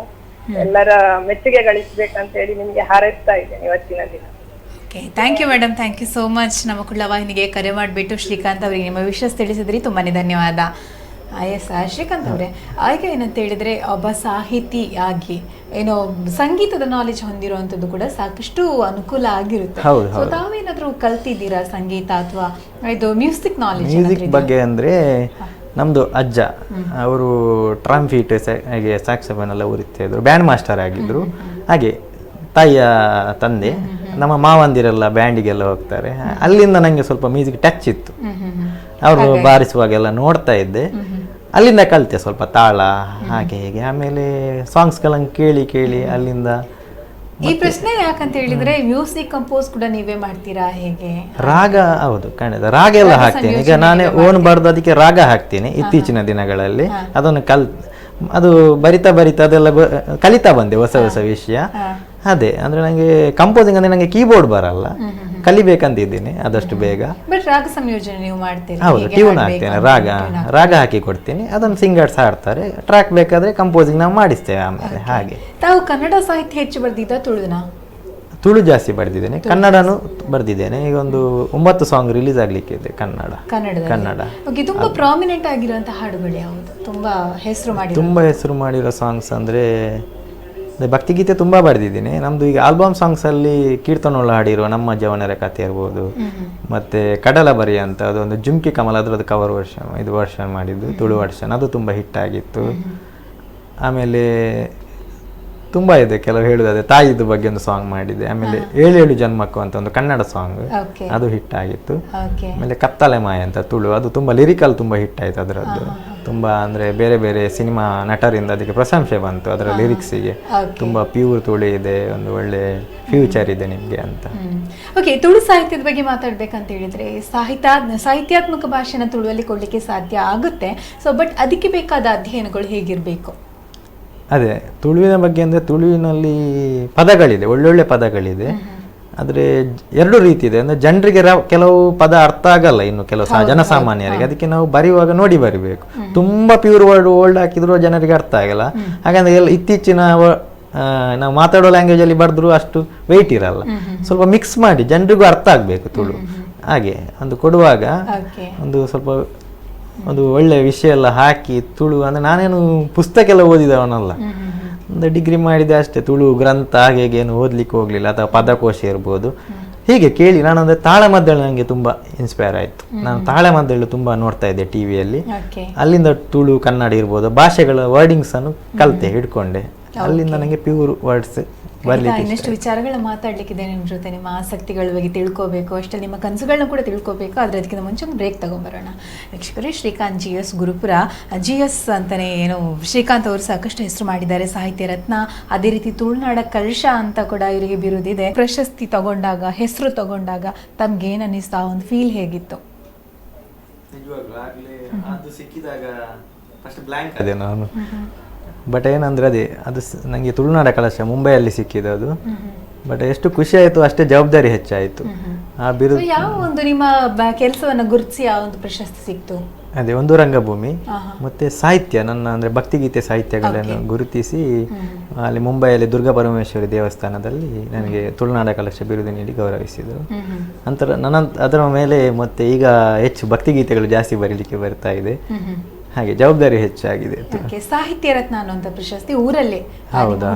Speaker 5: ಎಲ್ಲರ ಮೆಚ್ಚುಗೆ ಗಳಿಸ್ಬೇಕಂತ ಹೇಳಿ ನಿಮ್ಗೆ ಹಾರೈಸ್ತಾ ಇದ್ದೇನೆ ಇವತ್ತಿನ ದಿನ.
Speaker 1: Okay, thank you madam, thank you so much. ನಮ್ಮ ಕುಳ್ಳವಾಹಿನಿಗೆ ಕರೆ ಮಾಡಿಬಿಟ್ಟು ಶ್ರೀಕಾಂತ್ ಅವರಿಗೆ ನಿಮ್ಮ ವಿಷಯ ತಿಳಿಸಿದ್ರಿ, ತುಂಬಾ ಧನ್ಯವಾದ. ಎಸ್ ಶ್ರೀಕಾಂತ್ ಅವರೇ, ಈಗ ಏನಂತ ಹೇಳಿದರೆ ಒಬ್ಬ ಸಾಹಿತಿ ಆಗಿ ಏನೋ ಸಂಗೀತದ ನಾಲೆಜ್ ಹೊಂದಿರುವಂಥದ್ದು ಕೂಡ ಸಾಕಷ್ಟು ಅನುಕೂಲ ಆಗಿರುತ್ತೆ. ಸೊ ತಾವೇನಾದರೂ ಕಲ್ತಿದ್ದೀರಾ ಸಂಗೀತ ಅಥವಾ ಇದು ಮ್ಯೂಸಿಕ್ ನಾಲೆಜ್?
Speaker 2: ಮ್ಯೂಸಿಕ್ ಬಗ್ಗೆ ಅಂದರೆ ನಮ್ಮದು ಅಜ್ಜ ಅವರು ಟ್ರಂಫೀಟ್ ಹಾಗೆ ಸ್ಯಾಕ್ಸೋಫೋನ್ ಎಲ್ಲ ಉರಿತಾ ಇದ್ರು, ಬ್ಯಾಂಡ್ ಮಾಸ್ಟರ್ ಆಗಿದ್ದರು. ಹಾಗೆ ತಾಯಿಯ ತಂದೆ ನಮ್ಮ ಮಾವಂದಿರೆಲ್ಲ ಬ್ಯಾಂಡಿಗೆಲ್ಲ ಹೋಗ್ತಾರೆ. ಅಲ್ಲಿಂದ ನನಗೆ ಸ್ವಲ್ಪ ಮ್ಯೂಸಿಕ್ ಟಚ್ ಇತ್ತು. ಅವರು ಬಾರಿಸುವಾಗೆಲ್ಲ ನೋಡ್ತಾ ಇದ್ದೆ, ಅಲ್ಲಿಂದ ಕಲಿತೆ ಸ್ವಲ್ಪ ತಾಳ ಹಾಗೆ ಹೀಗೆ. ಆಮೇಲೆ ಸಾಂಗ್ಸ್ಗಳನ್ನು ಕೇಳಿ ಅಲ್ಲಿಂದ.
Speaker 1: ಈ ಪ್ರಶ್ನೆ ಯಾಕಂತ ಹೇಳಿದ್ರೆ ಮ್ಯೂಸಿಕ್ ಕಂಪೋಸ್ ಕೂಡ ನೀವೇ ಮಾಡ್ತೀರಾ ಹೇಗೆ?
Speaker 2: ರಾಗ, ಹೌದು ಖಂಡಿತ, ರಾಗ ಎಲ್ಲ ಹಾಕ್ತೇನೆ. ಈಗ ನಾನೇ ಓನ್ ಬರ್ದು ಅದಕ್ಕೆ ರಾಗ ಹಾಕ್ತೇನೆ ಇತ್ತೀಚಿನ ದಿನಗಳಲ್ಲಿ. ಅದನ್ನು ಅದು ಬರಿತಾ ಅದೆಲ್ಲ ಕಲಿತಾ ಬಂದೆ, ಹೊಸ ವಿಷಯ. ಅದೇ ಅಂದ್ರೆ ನಂಗೆ ಕಂಪೋಸಿಂಗ್ ಅಂದ್ರೆ ನಂಗೆ ಕೀಬೋರ್ಡ್ ಬರಲ್ಲ, ಕಲಿಬೇಕಂತಿದ್ದೀನಿ ಆದಷ್ಟು ಬೇಗ.
Speaker 1: ಬಟ್ ರಾಗ ಸಂಯೋಜನೆ ನೀವು ಮಾಡ್ತೀರಿ?
Speaker 2: ಹೌದು, ಟ್ಯೂನ್ ಹಾಕ್ತೇನೆ, ರಾಗ ಹಾಕಿ ಕೊಡ್ತೀನಿ, ಅದನ್ನು ಸಿಂಗರ್ಸ್ ಹಾಡ್ತಾರೆ. ಟ್ರ್ಯಾಕ್ ಬೇಕಾದ್ರೆ ಕಂಪೋಸಿಂಗ್ ನಾವು ಮಾಡಿಸ್ತೇವೆ ಆಮೇಲೆ. ಹಾಗೆ.
Speaker 1: ತಾವು ಕನ್ನಡ ಸಾಹಿತ್ಯ ಹೆಚ್ಚು ಬರ್ದಿದ್ದ
Speaker 2: ತುಳು ಜಾಸ್ತಿ ಬರೆದಿದ್ದೇನೆ, ಕನ್ನಡನೂ ಬರೆದಿದ್ದೇನೆ. ಈಗ ಒಂದು 9 ಸಾಂಗ್ ರಿಲೀಸ್ ಆಗ್ಲಿಕ್ಕೆ ಇದೆ ಕನ್ನಡ.
Speaker 1: ತುಂಬಾ ಪ್ರಾಮಿನೆಂಟ್ ಆಗಿರುವಂತಹ ಹಾಡುಗಳು ಯಾವುದು? ತುಂಬಾ ಹೆಸರು ಮಾಡಿರೋ
Speaker 2: ಸಾಂಗ್ಸ್ ಅಂದ್ರೆ ಅದೇ ಭಕ್ತಿಗೀತೆ ತುಂಬ ಬರೆದಿದ್ದೀನಿ. ನಮ್ಮದು ಈಗ ಆಲ್ಬಮ್ ಸಾಂಗ್ಸಲ್ಲಿ ಕೀರ್ತನೋಳ ಹಾಡಿರುವ ನಮ್ಮ ಜವನರ ಕಥೆ ಇರ್ಬೋದು, ಮತ್ತು ಕಡಲ ಬರಿ ಅಂತ ಅದೊಂದು ಜುಮ್ಕಿ ಕಮಲ್ ಅದರದ್ದು ಕವರ್ ವರ್ಷನ್, ಇದು ವರ್ಷನ್ ಮಾಡಿದ್ದು ತುಳು ವರ್ಷನ್, ಅದು ತುಂಬ ಹಿಟ್ ಆಗಿತ್ತು. ಆಮೇಲೆ ತುಂಬ ಇದೆ, ಕೆಲವು ಹೇಳುವುದಾದ್ರೆ ತಾಯಿದು ಬಗ್ಗೆ ಒಂದು ಸಾಂಗ್ ಮಾಡಿದೆ. ಆಮೇಲೆ ಏಳೇಳು ಜನ್ಮಕ್ಕೂ ಅಂತ ಒಂದು ಕನ್ನಡ ಸಾಂಗ್,
Speaker 1: ಓಕೆ
Speaker 2: ಅದು ಹಿಟ್ ಆಗಿತ್ತು.
Speaker 1: ಓಕೆ
Speaker 2: ಆಮೇಲೆ ಕತ್ತಲೆ ಮಾಯ ಅಂತ ತುಳು, ಅದು ತುಂಬ ಲಿರಿಕಲ್ ತುಂಬ ಹಿಟ್ ಆಯಿತು ಅದರದ್ದು. ತುಂಬ ಅಂದರೆ ಬೇರೆ ಬೇರೆ ಸಿನಿಮಾ ನಟರಿಂದ ಅದಕ್ಕೆ ಪ್ರಶಂಸೆ ಬಂತು ಅದರ ಲಿರಿಕ್ಸಿಗೆ. ತುಂಬ ಪ್ಯೂರ್ ತುಳು ಇದೆ, ಒಂದು ಒಳ್ಳೆ ಫ್ಯೂಚರ್ ಇದೆ ನಿಮಗೆ ಅಂತ.
Speaker 1: ಓಕೆ, ತುಳು ಸಾಹಿತ್ಯದ ಬಗ್ಗೆ ಮಾತಾಡ್ಬೇಕಂತ ಹೇಳಿದ್ರೆ ಸಾಹಿತ್ಯಾತ್ಮಕ ಭಾಷೆನ ತುಳುವಲ್ಲಿ ಕೊಡ್ಲಿಕ್ಕೆ ಸಾಧ್ಯ ಆಗುತ್ತೆ. ಸೊ ಬಟ್ ಅದಕ್ಕೆ ಬೇಕಾದ ಅಧ್ಯಯನಗಳು ಹೇಗಿರಬೇಕು?
Speaker 2: ಅದೇ ತುಳುವಿನ ಬಗ್ಗೆ ಅಂದರೆ ತುಳುವಿನಲ್ಲಿ ಪದಗಳಿದೆ, ಒಳ್ಳೊಳ್ಳೆ ಪದಗಳಿದೆ. ಆದರೆ ಎರಡು ರೀತಿ ಇದೆ. ಅಂದರೆ ಜನರಿಗೆ ಕೆಲವು ಪದ ಅರ್ಥ ಆಗಲ್ಲ, ಇನ್ನು ಕೆಲವು ಜನಸಾಮಾನ್ಯರಿಗೆ. ಅದಕ್ಕೆ ನಾವು ಬರೆಯುವಾಗ ನೋಡಿ ಬರಿಬೇಕು. ತುಂಬ ಪ್ಯೂರ್ ವರ್ಡ್ ಓಲ್ಡ್ ಹಾಕಿದ್ರು ಜನರಿಗೆ ಅರ್ಥ ಆಗಲ್ಲ. ಹಾಗಂದ್ರೆ ಇತ್ತೀಚಿನ ನಾವು ಮಾತಾಡೋ ಲ್ಯಾಂಗ್ವೇಜಲ್ಲಿ ಬರೆದ್ರು ಅಷ್ಟು ವೆಯ್ಟ್ ಇರಲ್ಲ. ಸ್ವಲ್ಪ ಮಿಕ್ಸ್ ಮಾಡಿ ಜನರಿಗೂ ಅರ್ಥ ಆಗಬೇಕು ತುಳು. ಹಾಗೆ ಒಂದು ಕೊಡುವಾಗ ಒಂದು ಸ್ವಲ್ಪ ಒಂದು ಒಳ್ಳೆ ವಿಷಯ ಎಲ್ಲ ಹಾಕಿ ತುಳು ಅಂದರೆ ನಾನೇನು ಪುಸ್ತಕ ಎಲ್ಲ ಓದಿದವನಲ್ಲ, ಒಂದು ಡಿಗ್ರಿ ಮಾಡಿದೆ ಅಷ್ಟೇ. ತುಳು ಗ್ರಂಥ ಹಾಗೆ ಏನು ಓದ್ಲಿಕ್ಕೆ ಹೋಗಲಿಲ್ಲ, ಅಥವಾ ಪದಕೋಶ ಇರ್ಬೋದು. ಹೀಗೆ ಕೇಳಿ ನಾನು ಅಂದರೆ ತಾಳಮದ್ದಳೆ ನನಗೆ ತುಂಬ ಇನ್ಸ್ಪೈರ್ ಆಯಿತು. ನಾನು ತಾಳಮದ್ದಳೆ ತುಂಬ ನೋಡ್ತಾ ಇದ್ದೆ ಟಿ ವಿಯಲ್ಲಿ. ಅಲ್ಲಿಂದ ತುಳು ಕನ್ನಡ ಇರ್ಬೋದು ಭಾಷೆಗಳ ವರ್ಡಿಂಗ್ಸನ್ನು ಕಲಿತೆ, ಹಿಡ್ಕೊಂಡೆ. ಅಲ್ಲಿಂದ ನನಗೆ ಪ್ಯೂರ್ ವರ್ಡ್ಸ್ ಬರಲಿಕ್ಕೆ.
Speaker 1: ಇನ್ನಷ್ಟು ವಿಚಾರಗಳನ್ನ ಮಾತಾಡ್ಲಿಕ್ಕಿದೆ ನಿಮ್ಮ ಜೊತೆ. ನಿಮ್ಮ ಆಸಕ್ತಿಗಳ ಬಗ್ಗೆ ತಿಳ್ಕೋಬೇಕು, ಅಷ್ಟೇ ನಿಮ್ಮ ಕನಸುಗಳನ್ನ ಕೂಡ ತಿಳ್ಕೋಬೇಕು. ಆದರೆ ಅದಕ್ಕಿಂತ ಮುಂಚೆ ಒಂದು ಬ್ರೇಕ್ ತಗೊಂಬರೋಣ. ವೀಕ್ಷಕರೇ, ಶ್ರೀಕಾಂತ್ GS ಗುರುಪುರ, GS ಅಂತಲೇ ಏನು ಶ್ರೀಕಾಂತ್ ಅವರು ಸಾಕಷ್ಟು ಹೆಸರು ಮಾಡಿದ್ದಾರೆ, ಸಾಹಿತ್ಯ ರತ್ನ. ಅದೇ ರೀತಿ ತುಳುನಾಡ ಕಲಶ ಅಂತ ಕೂಡ ಇವರಿಗೆ ಬಿರುದಿದೆ. ಪ್ರಶಸ್ತಿ ತಗೊಂಡಾಗ, ಹೆಸರು ತಗೊಂಡಾಗ ತಮ್ಗೇನು ಅನ್ನಿಸ್ತಾ, ಒಂದು ಫೀಲ್ ಹೇಗಿತ್ತು?
Speaker 2: ಅದೇ ನಾನು ಬಟ್ ಏನಂದ್ರೆ ಅದು ನನಗೆ ತುಳುನಾಡ ಕಲಶ ಮುಂಬೈಯಲ್ಲಿ ಸಿಕ್ಕಿದೆ ಅದು. ಬಟ್ ಎಷ್ಟು ಖುಷಿ ಆಯಿತು ಅಷ್ಟೇ ಜವಾಬ್ದಾರಿ ಹೆಚ್ಚಾಯಿತು. ಆ ಬಿರುದು
Speaker 1: ಯಾವ ಒಂದು ನಿಮ್ಮ ಕೆಲಸವನ್ನು ಗುರುತಿಸಿ ಆ ಒಂದು ಪ್ರಶಸ್ತಿ ಸಿಕ್ತು?
Speaker 2: ಅದೇ ಒಂದು ರಂಗಭೂಮಿ ಮತ್ತೆ ಸಾಹಿತ್ಯ, ನನ್ನ ಅಂದರೆ ಭಕ್ತಿಗೀತೆ ಸಾಹಿತ್ಯಗಳನ್ನು ಗುರುತಿಸಿ ಅಲ್ಲಿ ಮುಂಬೈಯಲ್ಲಿ ದುರ್ಗಾ ಪರಮೇಶ್ವರಿ ದೇವಸ್ಥಾನದಲ್ಲಿ ನನಗೆ ತುಳುನಾಡ ಕಲಶ ಬಿರುದು ನೀಡಿ ಗೌರವಿಸಿದರು. ನಂತರ ಅದರ ಮೇಲೆ ಮತ್ತೆ ಈಗ ಹೆಚ್ಚು ಭಕ್ತಿಗೀತೆಗಳು ಜಾಸ್ತಿ ಬರೀಲಿಕ್ಕೆ ಬರ್ತಾ ಇದೆ. ಹಾಗೆ ಜವಾಬ್ದಾರಿ ಹೆಚ್ಚಾಗಿದೆ.
Speaker 1: ಸಾಹಿತ್ಯ ರತ್ನ ಅನ್ನುವಂಥ ಪ್ರಶಸ್ತಿ ಊರಲ್ಲೇ?
Speaker 2: ಹೌದಾ,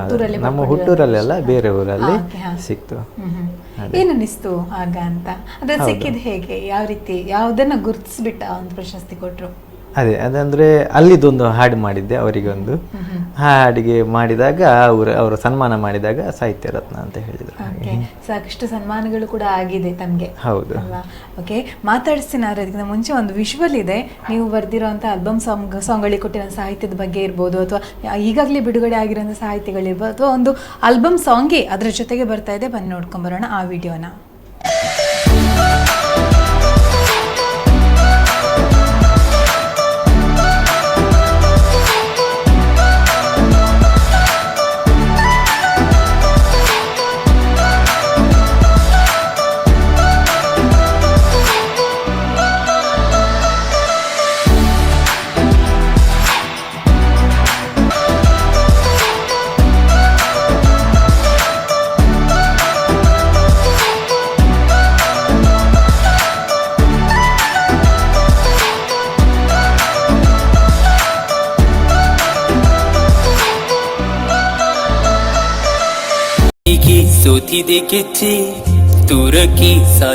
Speaker 2: ನಮ್ಮ ಹುಟ್ಟೂರಲ್ಲೆಲ್ಲ ಬೇರೆ ಊರಲ್ಲಿ ಸಿಕ್ತು.
Speaker 1: ಏನನ್ನಿಸ್ತು ಆಗ ಅಂತ? ಅದ್ರ ಸಿಕ್ಕಿದ್ ಹೇಗೆ, ಯಾವ ರೀತಿ, ಯಾವುದನ್ನ ಗುರುತಿಸ್ಬಿಟ್ಟ ಒಂದು ಪ್ರಶಸ್ತಿ ಕೊಟ್ರು?
Speaker 2: ಅದಂದ್ರೆ ಅಲ್ಲಿದೊಂದು ಹಾಡು ಮಾಡಿದ್ದೆ ಅವರಿಗೊಂದು. ಹಾಡಿಗೆ ಮಾಡಿದಾಗ ಅವರು ಸನ್ಮಾನ ಮಾಡಿದಾಗ ಸಾಹಿತ್ಯ ರತ್ನ ಅಂತ ಹೇಳಿದ್ರು.
Speaker 1: ಸಾಕಷ್ಟು ಸನ್ಮಾನಗಳು ಕೂಡ ಆಗಿದೆ ತಮಗೆ.
Speaker 2: ಹೌದು.
Speaker 1: ಓಕೆ, ಮಾತಾಡಿಸ್ತೀನಿ. ಅದಕ್ಕಿಂತ ಮುಂಚೆ ಒಂದು ವಿಷುವಲ್ ಇದೆ. ನೀವು ಬರ್ದಿರೋಂಥ ಆಲ್ಬಮ್ ಸಾಂಗ್ಗಳಿಗೆ ಕೊಟ್ಟಿರೋ ಸಾಹಿತ್ಯದ ಬಗ್ಗೆ ಇರ್ಬೋದು, ಅಥವಾ ಈಗಾಗಲೇ ಬಿಡುಗಡೆ ಆಗಿರೋಂಥ ಸಾಹಿತ್ಯಗಳಿರ್ಬೋದು, ಅಥವಾ ಒಂದು ಆಲ್ಬಮ್ ಸಾಂಗೇ ಅದರ ಜೊತೆಗೆ ಬರ್ತಾ ಇದೆ. ಬನ್ನಿ ನೋಡ್ಕೊಂಬರೋಣ ಆ ವಿಡಿಯೋನ.
Speaker 6: सोती देखी तुरकी सा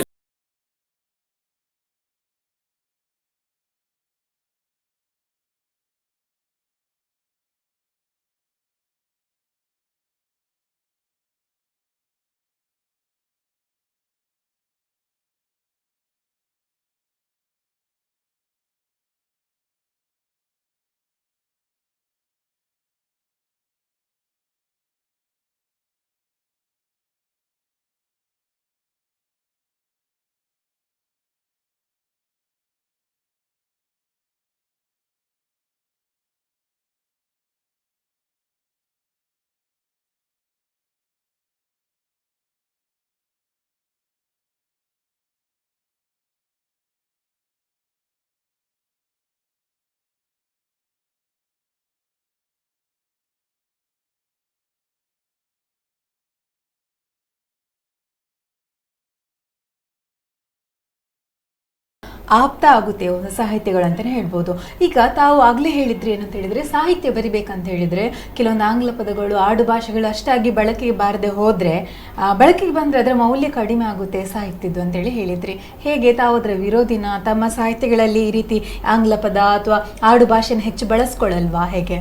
Speaker 1: ಆಪ್ತ ಆಗುತ್ತೆ ಹೊಸ ಸಾಹಿತ್ಯಗಳು ಅಂತಲೇ ಹೇಳ್ಬೋದು. ಈಗ ತಾವು ಆಗಲೇ ಹೇಳಿದ್ರಿ ಏನಂತ ಹೇಳಿದರೆ, ಸಾಹಿತ್ಯ ಬರಿಬೇಕಂತ ಹೇಳಿದರೆ ಕೆಲವೊಂದು ಆಂಗ್ಲ ಪದಗಳು ಆಡು ಭಾಷೆಗಳು ಅಷ್ಟಾಗಿ ಬಳಕೆಗೆ ಬಾರದೆ ಹೋದರೆ, ಬಳಕೆಗೆ ಬಂದರೆ ಅದರ ಮೌಲ್ಯ ಕಡಿಮೆ ಆಗುತ್ತೆ ಸಾಹಿತ್ಯದ್ದು ಅಂತೇಳಿ ಹೇಳಿದ್ರಿ. ಹೇಗೆ ತಾವು ಅದರ ವಿರೋಧಿನ? ತಮ್ಮ ಸಾಹಿತ್ಯಗಳಲ್ಲಿ ಈ ರೀತಿ ಆಂಗ್ಲ ಪದ ಅಥವಾ ಆಡು ಭಾಷೆನ ಹೆಚ್ಚು ಬಳಸ್ಕೊಳ್ಳಲ್ವಾ, ಹೇಗೆ?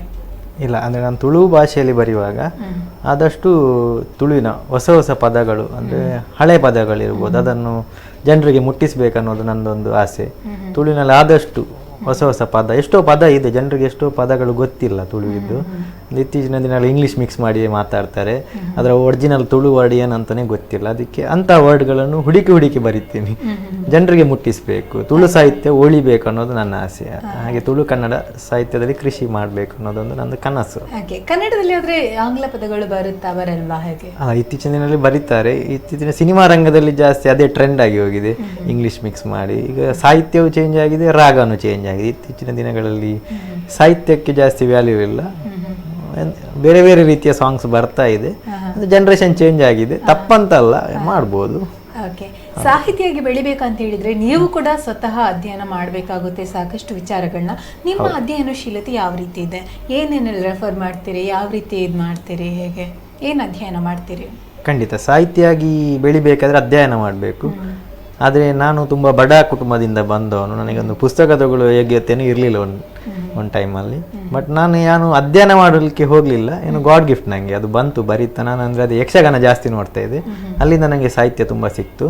Speaker 2: ಇಲ್ಲ, ಅಂದರೆ ನಾನು ತುಳು ಭಾಷೆಯಲ್ಲಿ ಬರೆಯುವಾಗ ಆದಷ್ಟು ತುಳುವಿನ ಹೊಸ ಹೊಸ ಪದಗಳು, ಅಂದರೆ ಹಳೆ ಪದಗಳಿರ್ಬೋದು, ಅದನ್ನು ಜನರಿಗೆ ಮುಟ್ಟಿಸ್ಬೇಕನ್ನೋದು ನನ್ನದೊಂದು ಆಸೆ. ತುಳುವಿನಲ್ಲಿ ಆದಷ್ಟು ಹೊಸ ಹೊಸ ಪದ, ಎಷ್ಟೋ ಪದ ಇದೆ, ಜನರಿಗೆ ಎಷ್ಟೋ ಪದಗಳು ಗೊತ್ತಿಲ್ಲ ತುಳುವಿದ್ದು. ಇತ್ತೀಚಿನ ದಿನಗಳಲ್ಲಿ ಇಂಗ್ಲೀಷ್ ಮಿಕ್ಸ್ ಮಾಡಿ ಮಾತಾಡ್ತಾರೆ, ಅದರ ಒರಿಜಿನಲ್ ತುಳು ವರ್ಡ್ ಏನಂತಾನೆ ಗೊತ್ತಿಲ್ಲ. ಅದಕ್ಕೆ ಅಂಥ ವರ್ಡ್ಗಳನ್ನು ಹುಡುಕಿ ಬರಿತೀನಿ, ಜನರಿಗೆ ಮುಟ್ಟಿಸಬೇಕು, ತುಳು ಸಾಹಿತ್ಯ ಉಳಿಬೇಕು ಅನ್ನೋದು ನನ್ನ ಆಸೆ. ಹಾಗೆ ತುಳು ಕನ್ನಡ ಸಾಹಿತ್ಯದಲ್ಲಿ ಕೃಷಿ ಮಾಡಬೇಕು ಅನ್ನೋದೊಂದು ನನ್ನ ಕನಸು.
Speaker 1: ಕನ್ನಡದಲ್ಲಿ ಆದರೆ ಆಂಗ್ಲ ಪದಗಳು ಬರಲ್ವಾ, ಹೇಗೆ?
Speaker 2: ಇತ್ತೀಚಿನ ದಿನಗಳಲ್ಲಿ ಬರೀತಾರೆ. ಇತ್ತೀಚಿನ ಸಿನಿಮಾ ರಂಗದಲ್ಲಿ ಜಾಸ್ತಿ ಅದೇ ಟ್ರೆಂಡ್ ಆಗಿ ಹೋಗಿದೆ, ಇಂಗ್ಲೀಷ್ ಮಿಕ್ಸ್ ಮಾಡಿ. ಈಗ ಸಾಹಿತ್ಯವು ಚೇಂಜ್ ಆಗಿದೆ, ರಾಗನೂ ಚೇಂಜ್ ಆಗಿದೆ. ಇತ್ತೀಚಿನ ದಿನಗಳಲ್ಲಿ ಸಾಹಿತ್ಯಕ್ಕೆ ಜಾಸ್ತಿ ವ್ಯಾಲ್ಯೂ ಇಲ್ಲ, ಬೇರೆ ಬೇರೆ ರೀತಿಯ ಸಾಂಗ್ಸ್ ಬರ್ತಾ ಇದೆ. ಜನರೇಷನ್ ಚೇಂಜ್ ಆಗಿದೆ, ತಪ್ಪಂತಲ್ಲ, ಮಾಡ್ಬೋದು.
Speaker 1: ಓಕೆ, ಸಾಹಿತಿಯಾಗಿ ಬೆಳಿಬೇಕಂತ ಹೇಳಿದ್ರೆ ನೀವು ಕೂಡ ಸ್ವತಃ ಅಧ್ಯಯನ ಮಾಡಬೇಕಾಗುತ್ತೆ ಸಾಕಷ್ಟು ವಿಚಾರಗಳನ್ನ. ನಿಮ್ಮ ಅಧ್ಯಯನಶೀಲತೆ ಯಾವ ರೀತಿ ಇದೆ? ಏನೇನೆಲ್ಲ ರೆಫರ್ ಮಾಡ್ತೀರಿ? ಯಾವ ರೀತಿ ಇದು ಮಾಡ್ತೀರಿ? ಹೇಗೆ ಏನು ಅಧ್ಯಯನ ಮಾಡ್ತೀರಿ?
Speaker 2: ಖಂಡಿತ ಸಾಹಿತಿಯಾಗಿ ಬೆಳಿಬೇಕಾದ್ರೆ ಅಧ್ಯಯನ ಮಾಡಬೇಕು. ಆದರೆ ನಾನು ತುಂಬ ಬಡ ಕುಟುಂಬದಿಂದ ಬಂದವನು, ನನಗೊಂದು ಪುಸ್ತಕ ತಗೊಳ್ಳುವ ಯೋಗ್ಯತೆಯೂ ಇರಲಿಲ್ಲ ಒಂದು ಟೈಮಲ್ಲಿ. ಬಟ್ ನಾನು ಅಧ್ಯಯನ ಮಾಡಲಿಕ್ಕೆ ಹೋಗಲಿಲ್ಲ, ಏನು ಗಾಡ್ ಗಿಫ್ಟ್ ನನಗೆ ಅದು ಬಂತು, ಬರೀತಾ ನಾನು. ಅಂದರೆ ಅದು ಯಕ್ಷಗಾನ ಜಾಸ್ತಿ ನೋಡ್ತಾ ಇದ್ದೆ, ಅಲ್ಲಿಂದ ನನಗೆ ಸಾಹಿತ್ಯ ತುಂಬ ಸಿಕ್ತು.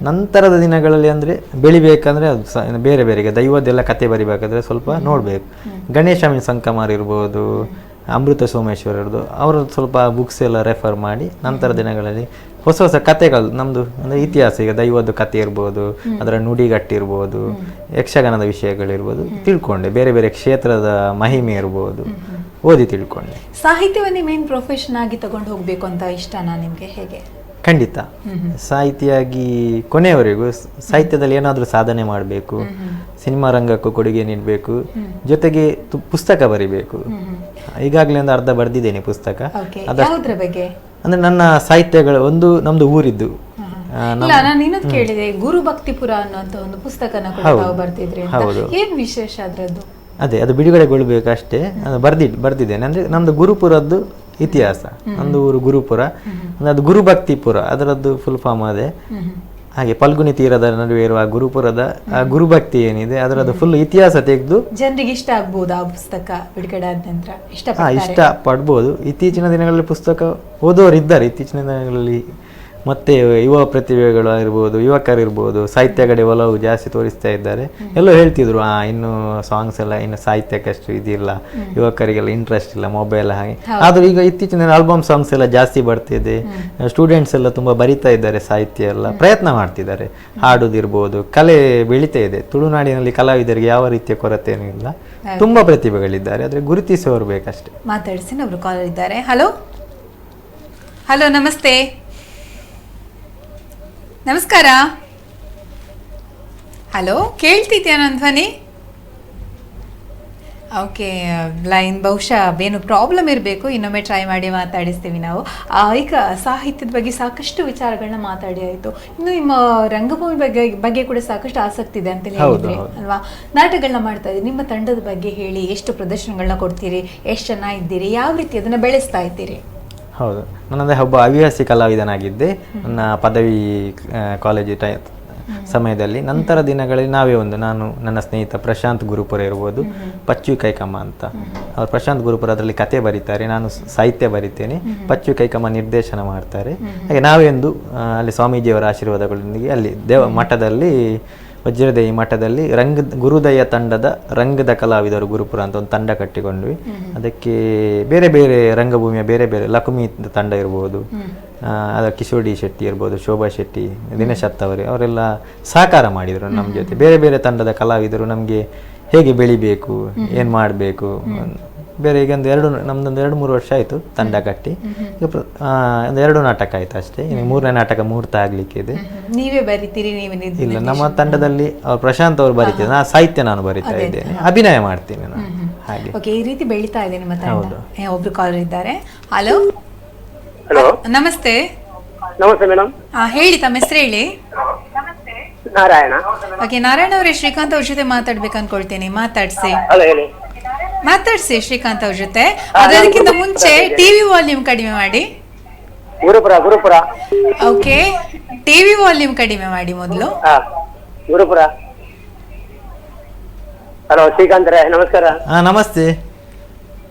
Speaker 2: ನಂತರದ ದಿನಗಳಲ್ಲಿ ಅಂದರೆ ಬೆಳಿಬೇಕಂದ್ರೆ ಅದು ಬೇರೆ ಬೇರೆ, ಈಗ ದೈವದ್ದೆಲ್ಲ ಕತೆ ಬರಿಬೇಕಾದ್ರೆ ಸ್ವಲ್ಪ ನೋಡಬೇಕು. ಗಣೇಶ ಸಂಕಮಾರ್ ಇರ್ಬೋದು, ಅಮೃತ ಸೋಮೇಶ್ವರರದು, ಅವರು ಸ್ವಲ್ಪ ಬುಕ್ಸ್ ಎಲ್ಲ ರೆಫರ್ ಮಾಡಿ ನಂತರ ದಿನಗಳಲ್ಲಿ ಹೊಸ ಹೊಸ ಕತೆಗಳು, ನಮ್ಮದು ಅಂದರೆ ಇತಿಹಾಸ, ಈಗ ದೈವದ ಕತೆ ಇರ್ಬೋದು, ಅದರ ನುಡಿಗಟ್ಟಿರ್ಬೋದು, ಯಕ್ಷಗಾನದ ವಿಷಯಗಳಿರ್ಬೋದು ತಿಳ್ಕೊಂಡೆ. ಬೇರೆ ಬೇರೆ ಕ್ಷೇತ್ರದ ಮಹಿಮೆ ಇರ್ಬೋದು, ಓದಿ ತಿಳ್ಕೊಂಡೆ.
Speaker 1: ಸಾಹಿತ್ಯವನ್ನೇ ಮೇನ್ ಪ್ರೊಫೆಷನ್ ಆಗಿ ತಗೊಂಡು ಹೋಗಬೇಕು ಅಂತ ಇಷ್ಟನಾ ನಿಮಗೆ, ಹೇಗೆ?
Speaker 2: ಖಂಡಿತ ಸಾಹಿತಿಯಾಗಿ ಕೊನೆಯವರೆಗೂ ಸಾಹಿತ್ಯದಲ್ಲಿ ಏನಾದರೂ ಸಾಧನೆ ಮಾಡಬೇಕು, ಸಿನಿಮಾ ರಂಗಕ್ಕೂ ಕೊಡುಗೆ ನೀಡಬೇಕು, ಜೊತೆಗೆ ಪುಸ್ತಕ ಬರಿಬೇಕು. ಈಗಾಗಲೇ ಒಂದು ಅರ್ಧ ಬರೆದಿದ್ದೇನೆ ಪುಸ್ತಕ.
Speaker 1: ಯಾವುದ್ರ ಬಗ್ಗೆ?
Speaker 2: ಅಂದ್ರೆ ನನ್ನ ಸಾಹಿತ್ಯಗಳು ಒಂದು ನಮ್ದು ಊರಿದ್ದು.
Speaker 1: ನಾನು ಇನ್ನೊಂದು ಕೇಳಿದೆ, ಗುರು ಭಕ್ತಿಪುರ ಅನ್ನುವಂತ ಒಂದು ಪುಸ್ತಕನ ಕೂಡ ತಾವು ಬರ್ತಿದ್ರಿ ಅಂತ. ಏನ್ ವಿಶೇಷ ಅದ್ರದ್ದು?
Speaker 2: ಅದೇ ಅದು ಬಿಡುಗಡೆಗೊಳ್ಬೇಕು ಅಷ್ಟೇ, ಅದು ಬರ್ದಿದ್ದೇನೆ. ಅಂದ್ರೆ ನಮ್ದು ಗುರುಪುರದ್ದು ಇತಿಹಾಸ, ನಮ್ದು ಊರು ಗುರುಪುರ, ಅದು ಗುರುಭಕ್ತಿಪುರ, ಅದರದ್ದು ಫುಲ್ ಫಾರ್ಮ್ ಅದೇ. ಹಾಗೆ ಫಲ್ಗುನಿ ತೀರದ ನಡುವೆ ಇರುವ ಗುರುಪುರದ ಆ ಗುರುಭಕ್ತಿ ಏನಿದೆ ಅದರದ್ದು ಫುಲ್ ಇತಿಹಾಸ ತೆಗೆದು
Speaker 1: ಜನರಿಗೆ ಇಷ್ಟ ಆಗ್ಬೋದು. ಆ ಪುಸ್ತಕ ಬಿಡುಗಡೆ ಆದ ನಂತರ
Speaker 2: ಇಷ್ಟ ಪಡ್ಬೋದು. ಇತ್ತೀಚಿನ ದಿನಗಳಲ್ಲಿ ಪುಸ್ತಕ ಓದೋರು ಇದ್ದಾರೆ. ಇತ್ತೀಚಿನ ದಿನಗಳಲ್ಲಿ ಮತ್ತೆ ಯುವ ಪ್ರತಿಭೆಗಳು ಇರ್ಬೋದು, ಯುವಕರಿರ್ಬೋದು, ಸಾಹಿತ್ಯ ಕಡೆ ಒಲವು ಜಾಸ್ತಿ ತೋರಿಸ್ತಾ ಇದ್ದಾರೆ. ಎಲ್ಲೋ ಹೇಳ್ತಿದ್ರು ಇನ್ನು ಸಾಂಗ್ಸ್ ಎಲ್ಲ ಇನ್ನು ಸಾಹಿತ್ಯಕ್ಕೆ ಅಷ್ಟು ಇದಿಲ್ಲ, ಯುವಕರಿಗೆಲ್ಲ ಇಂಟ್ರೆಸ್ಟ್ ಇಲ್ಲ, ಮೊಬೈಲ್ ಹಾಗೆ. ಆದ್ರೂ ಈಗ ಇತ್ತೀಚಿನ ಆಲ್ಬಮ್ ಸಾಂಗ್ಸ್ ಎಲ್ಲ ಜಾಸ್ತಿ ಬರ್ತಿದೆ. ಸ್ಟೂಡೆಂಟ್ಸ್ ಎಲ್ಲ ತುಂಬಾ ಬರಿತಾ ಇದ್ದಾರೆ, ಸಾಹಿತ್ಯ ಎಲ್ಲ ಪ್ರಯತ್ನ ಮಾಡ್ತಿದ್ದಾರೆ. ಹಾಡುದಿರ್ಬೋದು, ಕಲೆ ಬೆಳೀತಾ ಇದೆ. ತುಳುನಾಡಿನಲ್ಲಿ ಕಲಾವಿದರಿಗೆ ಯಾವ ರೀತಿಯ ಕೊರತೆ ಏನೂ ಇಲ್ಲ, ತುಂಬಾ ಪ್ರತಿಭೆಗಳಿದ್ದಾರೆ. ಆದ್ರೆ ಗುರುತಿಸಿ ಹೊರಬೇಕಷ್ಟೇ.
Speaker 1: ಮಾತಾಡಿಸಿ ಅವರು ಕಾಲ್ ಇದ್ದಾರೆ. ಹಲೋ ಹಲೋ, ನಮಸ್ತೆ. ನಮಸ್ಕಾರ. ಹಲೋ, ಕೇಳ್ತಿದ್ಯಾ ನನ್ನ ಧ್ವನಿ? ಓಕೆ, ಲೈನ್ ಬಹುಶಃ ಏನು ಪ್ರಾಬ್ಲಮ್ ಇರಬೇಕು, ಇನ್ನೊಮ್ಮೆ ಟ್ರೈ ಮಾಡಿ ಮಾತಾಡಿಸ್ತೀವಿ ನಾವು. ಈಗ ಸಾಹಿತ್ಯದ ಬಗ್ಗೆ ಸಾಕಷ್ಟು ವಿಚಾರಗಳನ್ನ ಮಾತಾಡಿ ಆಯಿತು. ಇನ್ನು ನಿಮ್ಮ ರಂಗಭೂಮಿ ಬಗ್ಗೆ ಕೂಡ ಸಾಕಷ್ಟು ಆಸಕ್ತಿ ಇದೆ ಅಂತ ಹೇಳಿದ್ರಿ ಅಲ್ವಾ? ನಾಟಕಗಳನ್ನ ಮಾಡ್ತಾ ಇದ್ದೀರಿ. ನಿಮ್ಮ ತಂಡದ ಬಗ್ಗೆ ಹೇಳಿ, ಎಷ್ಟು ಪ್ರದರ್ಶನಗಳನ್ನ ಕೊಡ್ತೀರಿ, ಎಷ್ಟು ಜನ ಇದ್ದೀರಿ, ಯಾವ ರೀತಿ ಅದನ್ನು ಬೆಳೆಸ್ತಾ ಇದ್ದೀರಿ?
Speaker 2: ಹೌದು, ನನ್ನದೇ ಒಬ್ಬ ಹವ್ಯಾಸಿ ಕಲಾವಿದನಾಗಿದ್ದೆ ನನ್ನ ಪದವಿ ಕಾಲೇಜು ಸಮಯದಲ್ಲಿ. ನಂತರ ದಿನಗಳಲ್ಲಿ ನಾನು ನನ್ನ ಸ್ನೇಹಿತ ಪ್ರಶಾಂತ್ ಗುರುಪುರ ಇರ್ಬೋದು, ಪಚ್ಚು ಕೈಕಮ್ಮ ಅಂತ, ಅವ್ರು ಪ್ರಶಾಂತ್ ಗುರುಪುರ ಅದರಲ್ಲಿ ಕತೆ ಬರೀತಾರೆ, ನಾನು ಸಾಹಿತ್ಯ ಬರಿತೇನೆ, ಪಚ್ಚು ಕೈಕಮ್ಮ ನಿರ್ದೇಶನ ಮಾಡ್ತಾರೆ. ಹಾಗೆ ನಾವೆಂದು ಅಲ್ಲಿ ಸ್ವಾಮೀಜಿಯವರ ಆಶೀರ್ವಾದಗಳೊಂದಿಗೆ ಅಲ್ಲಿ ಮಠದಲ್ಲಿ, ವಜ್ರದೇವಿ ಮಠದಲ್ಲಿ ಗುರುದಯ ತಂಡದ ರಂಗದ ಕಲಾವಿದರು ಗುರುಪುರ ಅಂತ ಒಂದು ತಂಡ ಕಟ್ಟಿಕೊಂಡ್ವಿ. ಅದಕ್ಕೆ ಬೇರೆ ಬೇರೆ ರಂಗಭೂಮಿಯ ಬೇರೆ ಬೇರೆ ಲಕ್ಷ್ಮಿ ತಂಡ ಇರ್ಬೋದು, ಅದ ಕಿಶೋರ್ ಡಿ ಶೆಟ್ಟಿ ಇರ್ಬೋದು, ಶೋಭಾ ಶೆಟ್ಟಿ, ದಿನೇಶ್ ಅತ್ತವರಿ, ಅವರೆಲ್ಲ ಸಹಕಾರ ಮಾಡಿದರು ನಮ್ಮ ಜೊತೆ. ಬೇರೆ ಬೇರೆ ತಂಡದ ಕಲಾವಿದರು ನಮಗೆ ಹೇಗೆ ಬೆಳಿಬೇಕು, ಏನು ಮಾಡಬೇಕು, ಬೇರೆ ಈಗ ನಮ್ದೊಂದು 2-3 ವರ್ಷ ಆಯಿತು ತಂಡ ಕಟ್ಟಿ. ಈಗ ಒಂದು 2 ನಾಟಕ ಆಯ್ತು ಅಷ್ಟೇ. ಇನ್ನು 3ನೇ ನಾಟಕ ಮುಹೂರ್ತ ಆಗ್ಲಿಕ್ಕೆ ಇದೆ.
Speaker 1: ನೀವೇ ಬರೀತೀರಿ?
Speaker 2: ಇಲ್ಲ, ನಮ್ಮ ತಂಡದಲ್ಲಿ ಪ್ರಶಾಂತ್ ಅವರು ಬರೀತಾರೆ, ಸಾಹಿತ್ಯ ನಾನು ಬರೀತಾ ಇದ್ದೇನೆ, ಅಭಿನಯ ಮಾಡ್ತೀನಿ ನಾನು. ಹಾಗೆ
Speaker 1: ಈ ರೀತಿ ಬೆಳೀತಾ ಇದೆ ನಿಮ್ಮ ತಂಡ. ಒಬ್ರು ಕಾಲರ್ ಇದ್ದಾರೆ. ಹಲೋ
Speaker 7: ಹಲೋ,
Speaker 1: ನಮಸ್ತೆ.
Speaker 7: ನಮಸ್ತೆ ಮೇಡಮ್.
Speaker 1: ಹೇಳಿ, ತಮ್ಮ ಹೆಸರು ಹೇಳಿ.
Speaker 7: ನಾರಾಯಣ.
Speaker 1: ಓಕೆ, ನಾರಾಯಣ ಅವರೇ, ಶ್ರೀಕಾಂತ್ ಅವ್ರ ಜೊತೆ ಮಾತಾಡ್ಬೇಕು ಅನ್ಕೊಳ್ತೀನಿ. ಮಾತಾಡ್ಸಿ
Speaker 7: ಅಲ್ಲ ಹೇಳಿ.
Speaker 1: ಶ್ರೀಕಾಂತ್ ಅವ್ರ ಜೊತೆ. ಅದಕ್ಕಿಂತ ಮುಂಚೆ ಟಿವಿ ವಾಲ್ಯೂಮ್ ಕಡಿಮೆ ಮಾಡಿ.
Speaker 7: ಗುರುಪುರ.
Speaker 1: ಓಕೆ, ಟಿವಿ ವಾಲ್ಯೂಮ್ ಕಡಿಮೆ ಮಾಡಿ ಮೊದಲು.
Speaker 7: ಗುರುಪುರ. ಹಲೋ ಶ್ರೀಕಾಂತ್ ರೇ, ನಮಸ್ಕಾರ.
Speaker 2: ನಮಸ್ತೆ.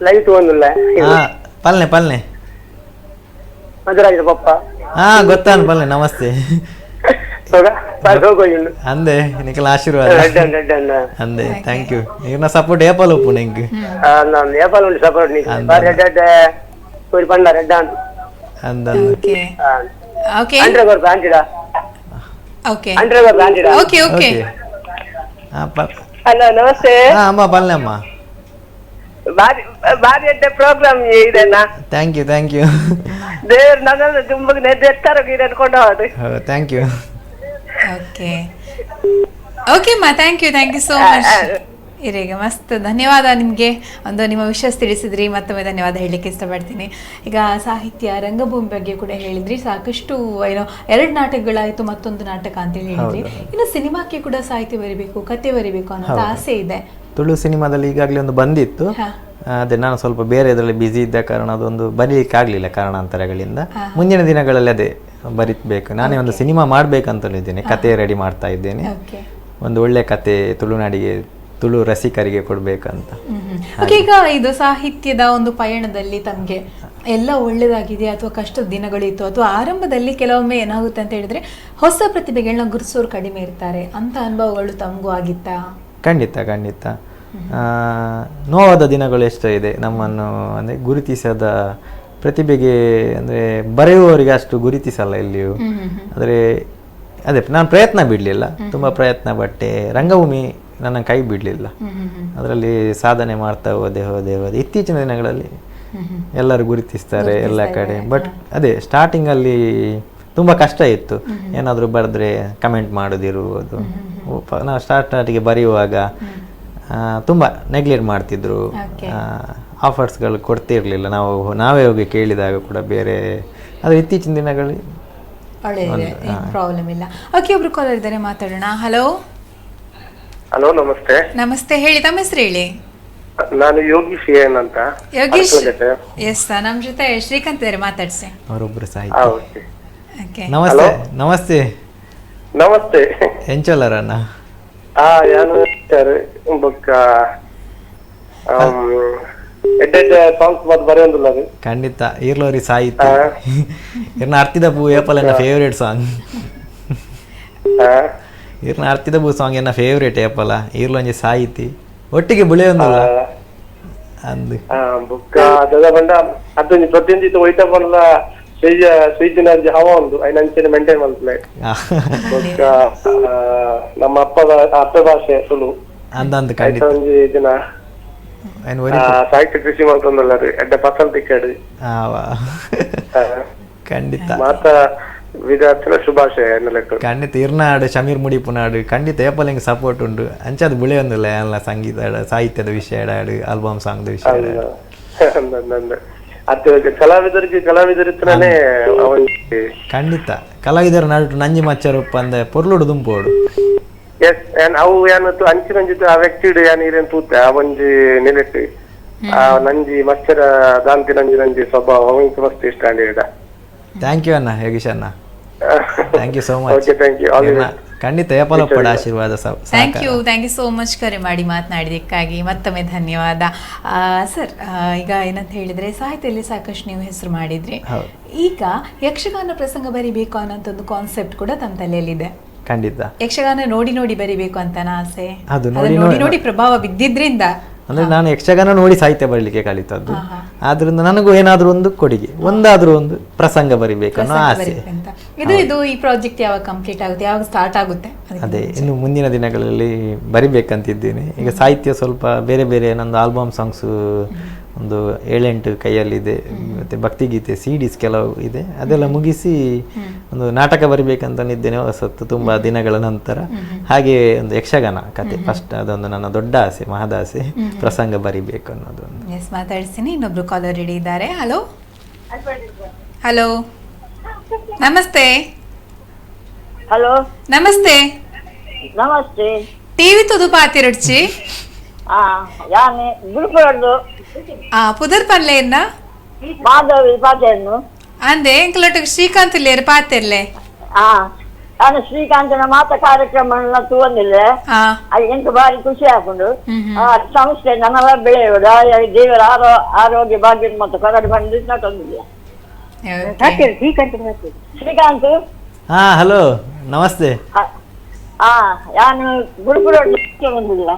Speaker 7: ಲೈಟ್ ಒಂದಿಲ್ಲ.
Speaker 2: ಪಲ್ಲೆ
Speaker 7: ಮಧುರಾಜ ಪಪ್ಪ.
Speaker 2: ಗೊತ್ತಾನು ಪಲ್ಲೆ. ನಮಸ್ತೆ ಅಂದೆ ನಿಖಿಲ ಆಶೀರ್ವಾದ ಅಂದೆ. Thank you. ನೀರ್ನ ಸಪೋರ್ಟ್ ಏಪಲ್ ಉಪ್ಪು ನಿಂಗೆ
Speaker 7: ಏಪಲ್ ಉಂಟು ಸಪೋರ್ಟ್ ಪಂಡ ರೆಡ್ಡ
Speaker 2: ಅಂದ.
Speaker 1: Okay okay.
Speaker 5: ಹಲೋ ನಮಸ್ತೆ.
Speaker 2: ಅಮ್ಮ ಪಲ್ಲೆ ಅಮ್ಮ.
Speaker 5: ಬಾರಿ ಎಡ್ಡೆ ಪ್ರೋಗ್ರಾಮ್ ಇದೆನಾ.
Speaker 2: ಥ್ಯಾಂಕ್ ಯು
Speaker 5: ದೇವ್ರು ನನ್ನನ್ನು ತುಂಬ ಎತ್ತರ ಇಟ್ಕೊಂಡು ಹೋದು.
Speaker 2: Thank you.
Speaker 1: ಓಕೆ ಅಮ್ಮ, ಥ್ಯಾಂಕ್ ಯು ಸೋ ಮಚ್. ಇರೀಗ ಮಸ್ತ್ ಧನ್ಯವಾದ ನಿಮಗೆ. ಒಂದು ನಿಮ್ಮ ವಿಷಯ ತಿಳಿಸಿದ್ರಿ, ಮತ್ತೊಮ್ಮೆ ಧನ್ಯವಾದ ಹೇಳಲಿಕ್ಕೆ ಇಷ್ಟಪಡ್ತೀನಿ. ಈಗ ಸಾಹಿತ್ಯ ರಂಗಭೂಮಿ ಬಗ್ಗೆ ಕೂಡ ಹೇಳಿದ್ರಿ, ಸಾಕಷ್ಟು ಏನೋ 2 ನಾಟಕಗಳಾಯಿತು, ಮತ್ತೊಂದು ನಾಟಕ ಅಂತೇಳಿ ಹೇಳಿದ್ರಿ. ಇನ್ನು ಸಿನಿಮಾಕ್ಕೆ ಕೂಡ ಸಾಹಿತ್ಯ ಬರಿಬೇಕು, ಕತೆ ಬರಿಬೇಕು ಅನ್ನೋ ಆಸೆ ಇದೆ.
Speaker 2: ತುಳು ಸಿನಿಮಾದಲ್ಲಿ ಈಗಾಗಲೇ ಒಂದು ಬಂದಿತ್ತು. ಅದೇ ನಾನು ಸ್ವಲ್ಪ ಬೇರೆ ಇದರಲ್ಲಿ ಬ್ಯುಸಿ ಇದ್ದ ಕಾರಣ ಅದೊಂದು ಬರೀಲಿಕ್ಕೆ ಆಗಲಿಲ್ಲ ಕಾರಣಾಂತರಗಳಿಂದ. ಮುಂದಿನ ದಿನಗಳಲ್ಲಿ ಅದೇ ಬರಿಬೇಕು. ನಾನೇ ಒಂದು ಸಿನಿಮಾ ಮಾಡ್ಬೇಕಂತಲಿದ್ದೇನೆ, ಕತೆ ರೆಡಿ ಮಾಡ್ತಾ ಇದ್ದೇನೆ. ಒಂದು ಒಳ್ಳೆ ಕತೆ ತುಳುನಾಡಿಗೆ, ತುಳು ರಸಿಕರಿಗೆ ಕೊಡ್ಬೇಕಂತ.
Speaker 1: ಈಗ ಇದು ಸಾಹಿತ್ಯದ ಒಂದು ಪಯಣದಲ್ಲಿ ತಮಗೆ ಎಲ್ಲ ಒಳ್ಳೇದಾಗಿದೆ ಅಥವಾ ಕಷ್ಟದ ದಿನಗಳಿತ್ತು, ಅಥವಾ ಆರಂಭದಲ್ಲಿ ಕೆಲವೊಮ್ಮೆ ಏನಾಗುತ್ತೆ ಅಂತ ಹೇಳಿದ್ರೆ ಹೊಸ ಪ್ರತಿಭೆಗಳನ್ನ ಗುರುತಿಸೋರು ಕಡಿಮೆ ಇರ್ತಾರೆ ಅಂತ ಅನುಭವಗಳು ತಮಗೂ ಆಗಿತ್ತಾ?
Speaker 2: ಖಂಡಿತ. ನೋವಾದ ದಿನಗಳು ಎಷ್ಟೋ ಇದೆ. ನಮ್ಮನ್ನು ಅಂದರೆ ಗುರುತಿಸದ ಪ್ರತಿಭೆಗೆ ಅಂದರೆ ಬರೆಯುವವರಿಗೆ ಅಷ್ಟು ಗುರುತಿಸಲ್ಲ ಎಲ್ಲಿಯೂ. ಆದರೆ ಅದೇ ನಾನು ಪ್ರಯತ್ನ ಬಿಡಲಿಲ್ಲ, ತುಂಬ ಪ್ರಯತ್ನ ಪಟ್ಟೆ. ರಂಗಭೂಮಿ ನನ್ನ ಕೈ ಬಿಡಲಿಲ್ಲ, ಅದರಲ್ಲಿ ಸಾಧನೆ ಮಾಡ್ತಾ ಹೋದೆ. ಇತ್ತೀಚಿನ ದಿನಗಳಲ್ಲಿ ಎಲ್ಲರೂ ಗುರುತಿಸ್ತಾರೆ ಎಲ್ಲ ಕಡೆ. ಬಟ್ ಅದೇ ಸ್ಟಾರ್ಟಿಂಗಲ್ಲಿ ತುಂಬ ಕಷ್ಟ ಇತ್ತು. ಏನಾದರೂ ಬರೆದ್ರೆ ಕಮೆಂಟ್ ಮಾಡೋದಿರುವುದು. ನಾವು ಸ್ಟಾರ್ಟಿಗೆ ಬರೆಯುವಾಗ ತುಂಬ ನೆಗ್ಲೆಕ್ಟ್ ಮಾಡ್ತಿದ್ರು, ಆಫರ್ಸ್ಗಳು ಕೊಡ್ತಿರ್ಲಿಲ್ಲ. ನಾವೇ ಹೋಗಿ ಕೇಳಿದಾಗ ಕೂಡ ಬೇರೆ. ಆದರೆ ಇತ್ತೀಚಿನ ದಿನಗಳಲ್ಲಿ
Speaker 1: ಪ್ರಾಬ್ಲಮ್ ಇಲ್ಲ. ಓಕೆ, ಒಬ್ರು ಕಾಲರ್ ಇದ್ದಾರೆ, ಮಾತಾಡೋಣ. ಹಲೋ ನಮಸ್ತೆ. ಹೇಳಿ, ತಮ್ಮ ಹೆಸರು ಹೇಳಿ.
Speaker 7: ನಾನು ಯೋಗೀಶ್ ಅಂತ.
Speaker 1: ಯೋಗೀಶ್, ಎಸ್, ನಮ್ಮ ಜೊತೆ ಶ್ರೀಕಾಂತ್ ಇದ್ದಾರೆ, ಮಾತಾಡ್ಸಿ.
Speaker 2: ಅವರೊಬ್ರು ಸಾಹಿತ್ಯ. ನಮಸ್ತೆ ಎಂಚೋಲರನ್ನ.
Speaker 7: ಯಾನು ಬೊಕ್ಕ ಸಾಂಗ್ಸ್ ಮತ್ತೆ ಬರೆಯೊಂದಿಲ್ಲ ಅದು.
Speaker 2: ಖಂಡಿತ ಇರ್ಲೋರಿ ಸಾಹಿತ್ಯ. ಇರ್ನ ಅರ್ತಿದ ಪೂ ಏಪಲ್ ಎನ್ನ ಫೇವ್ರೇಟ್ ಸಾಂಗ್. ಇರ್ನ ಅರ್ತಿದ ಪೂ ಸಾಂಗ್ ಎನ್ನ ಫೇವ್ರೇಟ್ ಏಪಲ. ಇರ್ಲೊಂಜಿ ಸಾಹಿತಿ ಒಟ್ಟಿಗೆ ಬುಳೆಯೊಂದಿಲ್ಲ ಅಂದು
Speaker 7: ಬೊಕ್ಕ ಅದ ಬಂಡ ಅದೊಂದು ಪ್ರತಿಯೊಂದು ಒಯ್ತ ಬಂದ ಸ್ವೀಜಿನ ಹವ ಒಂದು ಐನಂಚಿನ ಮೇಂಟೈನ್ ಮಾಡ್ತಲೇ. ನಮ್ಮ ಅಪ್ಪ ಭಾಷೆ ತುಳು
Speaker 2: ಅಂದಂದು ಖಂಡಿತ
Speaker 7: ದಿನ ಸಾಹಿತ್ಯ ಕೃಷಿ ಮಾಡ್ಕೊಂಡಲ್ಲ ಎಡ್ಡೆ ಪಸಲ್ ತಿಕ್ಕಡಿ
Speaker 2: ಖಂಡಿತ
Speaker 7: ಮಾತ ವಿದ್ಯಾರ್ಥಿಗಳ ಶುಭಾಶಯ
Speaker 2: ಖಂಡಿತ. ಇರ್ನಾಡು ಶಮೀರ್ ಮುಡಿಪುನಾಡು ಖಂಡಿತ ಏಪಲ್ ಸಪೋರ್ಟ್ ಉಂಟು. ಅಂಚದು ಬುಳೆ ಒಂದಿಲ್ಲ ಎಲ್ಲ ಸಂಗೀತ ಸಾಹಿತ್ಯದ ವಿಷಯ ಆಡು, ಆಲ್ಬಮ್ ಸಾಂಗ್ ವಿಷಯ
Speaker 7: ಕಲಾವಿದರಿತ್ರನೇ
Speaker 2: ಖಂಡಿತ ಕಲಾವಿದರ ನಾಡು ನಂಜಿ ಮಚ್ಚರಪ್ಪ ಅಂದ ಪೊರ್ಲುಡು ದುಂಪೋಡು.
Speaker 7: ಎಸ್ ಅವು ಏನಿತ್ತು ಅಂಚಿನಂಜಿತ್ತು ಆ ವ್ಯಕ್ತಿ ಏನ್ ತೂತ ಒಂಜಿ ನಿಲೆಟ್ಟು ನಂಜಿ ಮಚ್ಚರ ದಾಂತಿ ನಂಜಿ ಸ್ವಭಾವ ಅವನಿಗೆ ಮಸ್ತ್ ಇಷ್ಟ ಅಂಡಿಡ.
Speaker 2: ಥ್ಯಾಂಕ್ ಯು ಅಣ್ಣ ಯೋಗೀಶ್ ಅಣ್ಣ, thank you so much.
Speaker 7: Okay, thank you.
Speaker 2: ಖಂಡಿತ ಏಪಲಪ್ಪಡ ಆಶೀರ್ವಾದ.
Speaker 1: ಥ್ಯಾಂಕ್ ಯು ಸೋ ಮಚ್ ಕರೆ ಮಾಡಿ ಮಾತನಾಡಿದ್ದಕ್ಕಾಗಿ ಮತ್ತೊಮ್ಮೆ ಧನ್ಯವಾದ. ಸರ್, ಈಗ ಏನಂತ ಹೇಳಿದ್ರೆ ಸಾಹಿತ್ಯದಲ್ಲಿ ಸಾಕಷ್ಟು ನೀವು ಹೆಸರು ಮಾಡಿದ್ರಿ. ಈಗ ಯಕ್ಷಗಾನ ಪ್ರಸಂಗ ಬರಿಬೇಕು ಅನ್ನೋಂಥ ಒಂದು ಕಾನ್ಸೆಪ್ಟ್ ಕೂಡ ತಮ್ಮ ತಲೆಯಲ್ಲಿದೆ.
Speaker 2: ಖಂಡಿತ
Speaker 1: ಯಕ್ಷಗಾನ ನೋಡಿ ಬರಿಬೇಕು ಅಂತ ಆಸೆ.
Speaker 2: ಅದು
Speaker 1: ನೋಡಿ ಪ್ರಭಾವ ಬಿದ್ದಿದ್ರಿಂದ
Speaker 2: ಅಂದ್ರೆ ನಾನು ಯಕ್ಷಗಾನ ನೋಡಿ ಸಾಹಿತ್ಯ ಬರಲಿಕ್ಕೆ ಕಲಿತದ್ದು. ಆದ್ರಿಂದ ನನಗೂ ಏನಾದ್ರೂ ಒಂದು ಕೊಡುಗೆ, ಒಂದಾದ್ರೂ ಒಂದು ಪ್ರಸಂಗ ಬರಿಬೇಕು ಅನ್ನೋ ಆಸೆ.
Speaker 1: ಇದು ಈ ಪ್ರಾಜೆಕ್ಟ್ ಯಾವಾಗ ಕಂಪ್ಲೀಟ್ ಆಗುತ್ತೆ, ಯಾವಾಗ ಸ್ಟಾರ್ಟ್ ಆಗುತ್ತೆ?
Speaker 2: ಅದೇ ಇನ್ನು ಮುಂದಿನ ದಿನಗಳಲ್ಲಿ ಬರಿಬೇಕಂತಿದ್ದೇನೆ. ಈಗ ಸಾಹಿತ್ಯ ಸ್ವಲ್ಪ ಬೇರೆ ಬೇರೆ ನಂದು ಆಲ್ಬಮ್ ಸಾಂಗ್ಸ್ ಒಂದು 7-8 ಕೈಯಲ್ಲಿದೆ, ಮತ್ತೆ ಭಕ್ತಿಗೀತೆ CDs ಕೆಲವು ಇದೆ. ಅದೆಲ್ಲ ಮುಗಿಸಿ ಒಂದು ನಾಟಕ ಬರಿಬೇಕಂತನಿದ್ದೇನೆ ಹೊಸತ್ತು ತುಂಬ ದಿನಗಳ ನಂತರ. ಹಾಗೆ ಒಂದು ಯಕ್ಷಗಾನ ಕತೆ ಫಸ್ಟ್, ಅದೊಂದು ನನ್ನ ದೊಡ್ಡ ಆಸೆ, ಮಹದಾಸೆ, ಪ್ರಸಂಗ ಬರಿಬೇಕು ಅನ್ನೋದು.
Speaker 1: ಎಸ್, ಮಾತಾಡ್ತೀನಿ. ಇನ್ನೊಬ್ರು ಕಾಲರ್ ರೆಡಿ ಇದ್ದಾರೆ. ಹಲೋ ನಮಸ್ತೆ.
Speaker 5: ಹಲೋ
Speaker 1: ನಮಸ್ತೆ.
Speaker 8: ನಮಸ್ತೆ.
Speaker 1: ಟಿವಿ ತುದು ಪಾತಿರಡ್ಚಿ
Speaker 8: ಹಾ, ಯಾನೆ ಗುರುಪುರದ್ದು
Speaker 1: ಪುದರ್ ಪನ್ಲೆಯನ್ನ
Speaker 8: ಮಾಧವಿ ಪಾತೆಯನ್ನು.
Speaker 1: ಅಂದೆ ಎಂಕ್ಲೊಟ್ಟಿಗೆ ಶ್ರೀಕಾಂತ್ ಇಲ್ಲೇರು ಪಾತಿರ್ಲೆ.
Speaker 8: ಹಾ, ನಾನು ಶ್ರೀಕಾಂತನ ಮಾತ ಕಾರ್ಯಕ್ರಮ ತಗೊಂಡಿಲ್ಲ. ಅದು ಎಂಟು ಬಾರಿ ಖುಷಿ ಹಾಕೊಂಡು ಸಂಸ್ಥೆ ನನ್ನೆಲ್ಲ ಬೆಳೆಯುವುದು ದೇವರ ಆರೋಗ್ಯ ಭಾಗ್ಯ ಮತ್ತು ಕೊರಡು ಬಂದು ತಂದಿಲ್ಲ. ಶ್ರೀಕಾಂತ್.
Speaker 2: ಹಾ ಹಲೋ ನಮಸ್ತೆ.
Speaker 8: ಹಾ, ನಾನು ಗುರುಪುರ ಬಂದಿಲ್ಲ.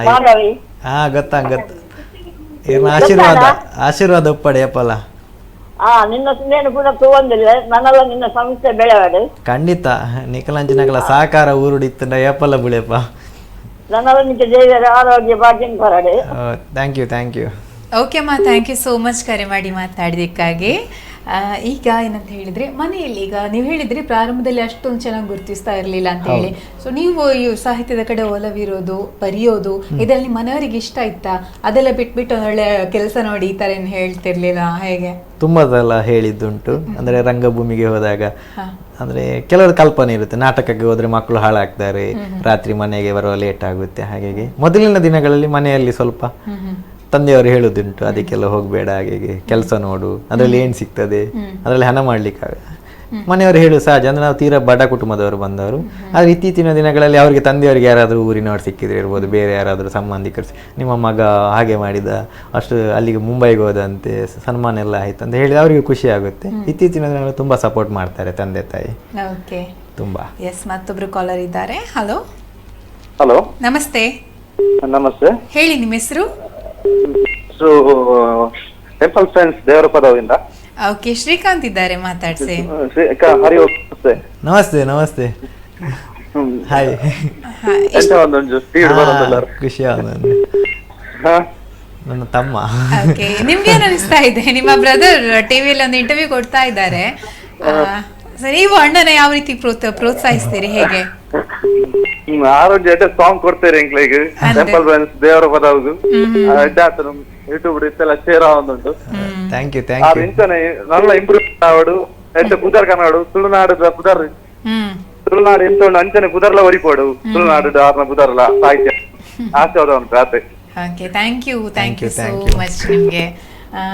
Speaker 8: ಮಾಧವಿ.
Speaker 2: ಹಾ ಗೊತ್ತಾ ಏನು ಆಶೀರ್ವಾದ ಒಪ್ಪಡೆಯಪ್ಪಲ್ಲ.
Speaker 8: ಹಾ, ನಿನ್ನ ಸುಂದೇನು ಕೂಡ ತಗೊಂಡಿಲ್ಲ. ನನ್ನೆಲ್ಲ ನಿನ್ನ ಸಂಸ್ಥೆ ಬೆಳೆವಾಡು
Speaker 2: ಖಂಡಿತ ನಿಖಲಂಚಿನಗಳ ಸಹಕಾರ ಊರುಡಿತ್ತ ಏಪಲ್ಲ ಬಿಳೆಪ್ಪ.
Speaker 8: ನನ್ನೆಲ್ಲ ನಿಜ ದೇವರ ಆರೋಗ್ಯ ಭಾಗ್ಯ ಕೊರಡು.
Speaker 2: Thank you.
Speaker 1: ಓಕೆ ಅಮ್ಮ, ಥ್ಯಾಂಕ್ ಯು ಸೋ ಮಚ್ ಕರೆ ಮಾಡಿ ಮಾತಾಡಿದ್ದಕ್ಕಾಗಿ. ಈಗ ಏನಂತ ಹೇಳಿದ್ರೆ, ಮನೆಯಲ್ಲಿ ಈಗ ನೀವು ಹೇಳಿದ್ರಿ ಪ್ರಾರಂಭದಲ್ಲಿ ಅಷ್ಟೊಂದು ಚೆನ್ನಾಗಿ ಗುರುತಿಸ್ತಾ ಇರಲಿಲ್ಲ ಅಂತ ಹೇಳಿ. ಸೊ ನೀವು ಈ ಸಾಹಿತ್ಯದ ಕಡೆ ಒಲವಿರೋದು, ಬರೆಯೋದು ಇದರಲ್ಲಿ ಮನೆಯವರಿಗೆ ಇಷ್ಟ ಇತ್ತಾ? ಅದೆಲ್ಲ ಬಿಟ್ಬಿಟ್ಟು ಒಳ್ಳೆ ಕೆಲಸ ನೋಡಿ ಈ ಥರ ಏನು ಹೇಳ್ತಿರ್ಲಿಲ್ಲ ಹೇಗೆ?
Speaker 2: ತುಂಬದೆಲ್ಲ ಹೇಳಿದ್ದುಂಟು. ಅಂದರೆ ರಂಗಭೂಮಿಗೆ ಹೋದಾಗ ಅಂದರೆ ಕೆಲವರು ಕಲ್ಪನೆ ಇರುತ್ತೆ, ನಾಟಕಕ್ಕೆ ಹೋದರೆ ಮಕ್ಕಳು ಹಾಳಾಗ್ತಾರೆ, ರಾತ್ರಿ ಮನೆಗೆ ಬರುವ ಲೇಟ್ ಆಗುತ್ತೆ. ಹಾಗಾಗಿ ಮೊದಲಿನ ದಿನಗಳಲ್ಲಿ ಮನೆಯಲ್ಲಿ ಸ್ವಲ್ಪ ತಂದೆಯವರು ಹೇಳುದುಂಟು, ಅದಕ್ಕೆಲ್ಲ ಹೋಗಬೇಡ, ಹಾಗೆ ಕೆಲಸ ನೋಡು, ಅದರಲ್ಲಿ ಏನು ಸಿಗ್ತದೆ, ಅದರಲ್ಲಿ ಹಣ ಮಾಡ್ಲಿಕ್ಕಾಗ. ಮನೆಯವರು ಹೇಳು ಸಹಜ, ಅಂದರೆ ನಾವು ತೀರಾ ಬಡ ಕುಟುಂಬದವರು ಬಂದವರು. ಆದರೆ ಇತ್ತೀಚಿನ ದಿನಗಳಲ್ಲಿ ಅವರಿಗೆ ತಂದೆಯವರಿಗೆ ಯಾರಾದರೂ ಊರಿನವ್ರು ಸಿಕ್ಕಿದ್ರೆ ಇರ್ಬೋದು, ಬೇರೆ ಯಾರಾದರೂ ಸಂಬಂಧಿಕರು, ನಿಮ್ಮ ಮಗ ಹಾಗೆ ಮಾಡಿದ, ಅಷ್ಟು ಅಲ್ಲಿಗೆ ಮುಂಬೈಗೆ ಹೋದಂತೆ, ಸನ್ಮಾನ ಎಲ್ಲ ಆಯ್ತು ಅಂತ ಹೇಳಿ ಅವರಿಗೆ ಖುಷಿ ಆಗುತ್ತೆ. ಇತ್ತೀಚಿನ ದಿನಗಳಲ್ಲಿ ತುಂಬ ಸಪೋರ್ಟ್ ಮಾಡ್ತಾರೆ ತಂದೆ ತಾಯಿ.
Speaker 1: ಓಕೆ,
Speaker 2: ತುಂಬ.
Speaker 1: ಎಸ್, ಮತ್ತೊಬ್ರು ಕಾಲರ್ ಇದ್ದಾರೆ. ಹಲೋ
Speaker 4: ಹಲೋ,
Speaker 1: ನಮಸ್ತೆ.
Speaker 4: ನಮಸ್ತೆ.
Speaker 1: ಹೇಳಿ ನಿಮ್ಮ ಹೆಸರು?
Speaker 4: ಟೆಂಪಲ್ ಫ್ರೆಂಡ್ಸ್ ದೇವರ ಪದವಿಂದ.
Speaker 1: ಓಕೆ, ಶ್ರೀಕಾಂತ್ ಇದ್ದಾರೆ, ಮಾತಾಡ್ಸಿ.
Speaker 4: ಹರಿ ಓಂ.
Speaker 2: ನಮಸ್ತೆ. ಹಾಯ್. ಖುಷಿ ನನ್ನ ತಮ್ಮ.
Speaker 1: ಓಕೆ, ನಿಮ್ಗೆ ಏನ್ ಅನಿಸ್ತಾ ಇದೆ? ನಿಮ್ಮ ಬ್ರದರ್ ಟಿವಿಯಲ್ಲಿ ಒಂದು ಇಂಟರ್ವ್ಯೂ ಕೊಡ್ತಾ ಇದ್ದಾರೆ. ನೀವು ಅಣ್ಣನ ಯಾವ ರೀತಿ ಪ್ರೋತ್ಸಾಹಿಸ್ತೀರಿ, ಹೇಗೆ?
Speaker 4: ಆರೋಗ್ಯ ಸಾಂಗ್ ಕೊಡ್ತೇವೆ ಎಂಕ್ಲೆಗ್ ಟೆಂಪಲ್ ಫ್ರೆಂಡ್ಸ್ ದೇವರ ಪದವು ಯೂಟ್ಯೂಬ್ ಇತ್ತೆಲ್ಲ ಸೇರ ಒಂದುಂಟು.
Speaker 2: Thank you.
Speaker 4: ಇಂಚನೆ ನಲ್ಲ ಇಂಪ್ರೂವ್ ಆವಡು ಎಂತ ಪುದರ್ ಕನ್ನಡ ತುಳುನಾಡು ಪುದರ್ ತುಳುನಾಡು ಎಂತ ಉಂಡು ಅಂಚನೆ ಪುದರ್ಲ ಒರಿಪೋಡು ತುಳುನಾಡು ಆರ್ನ ಪುದರ್ಲ ಸಾಹಿತ್ಯ ಆಶೀರ್ವಾದ ಉಂಟು ಆತೆ.
Speaker 1: Okay, thank you so much ನಿಮ್ಗೆ.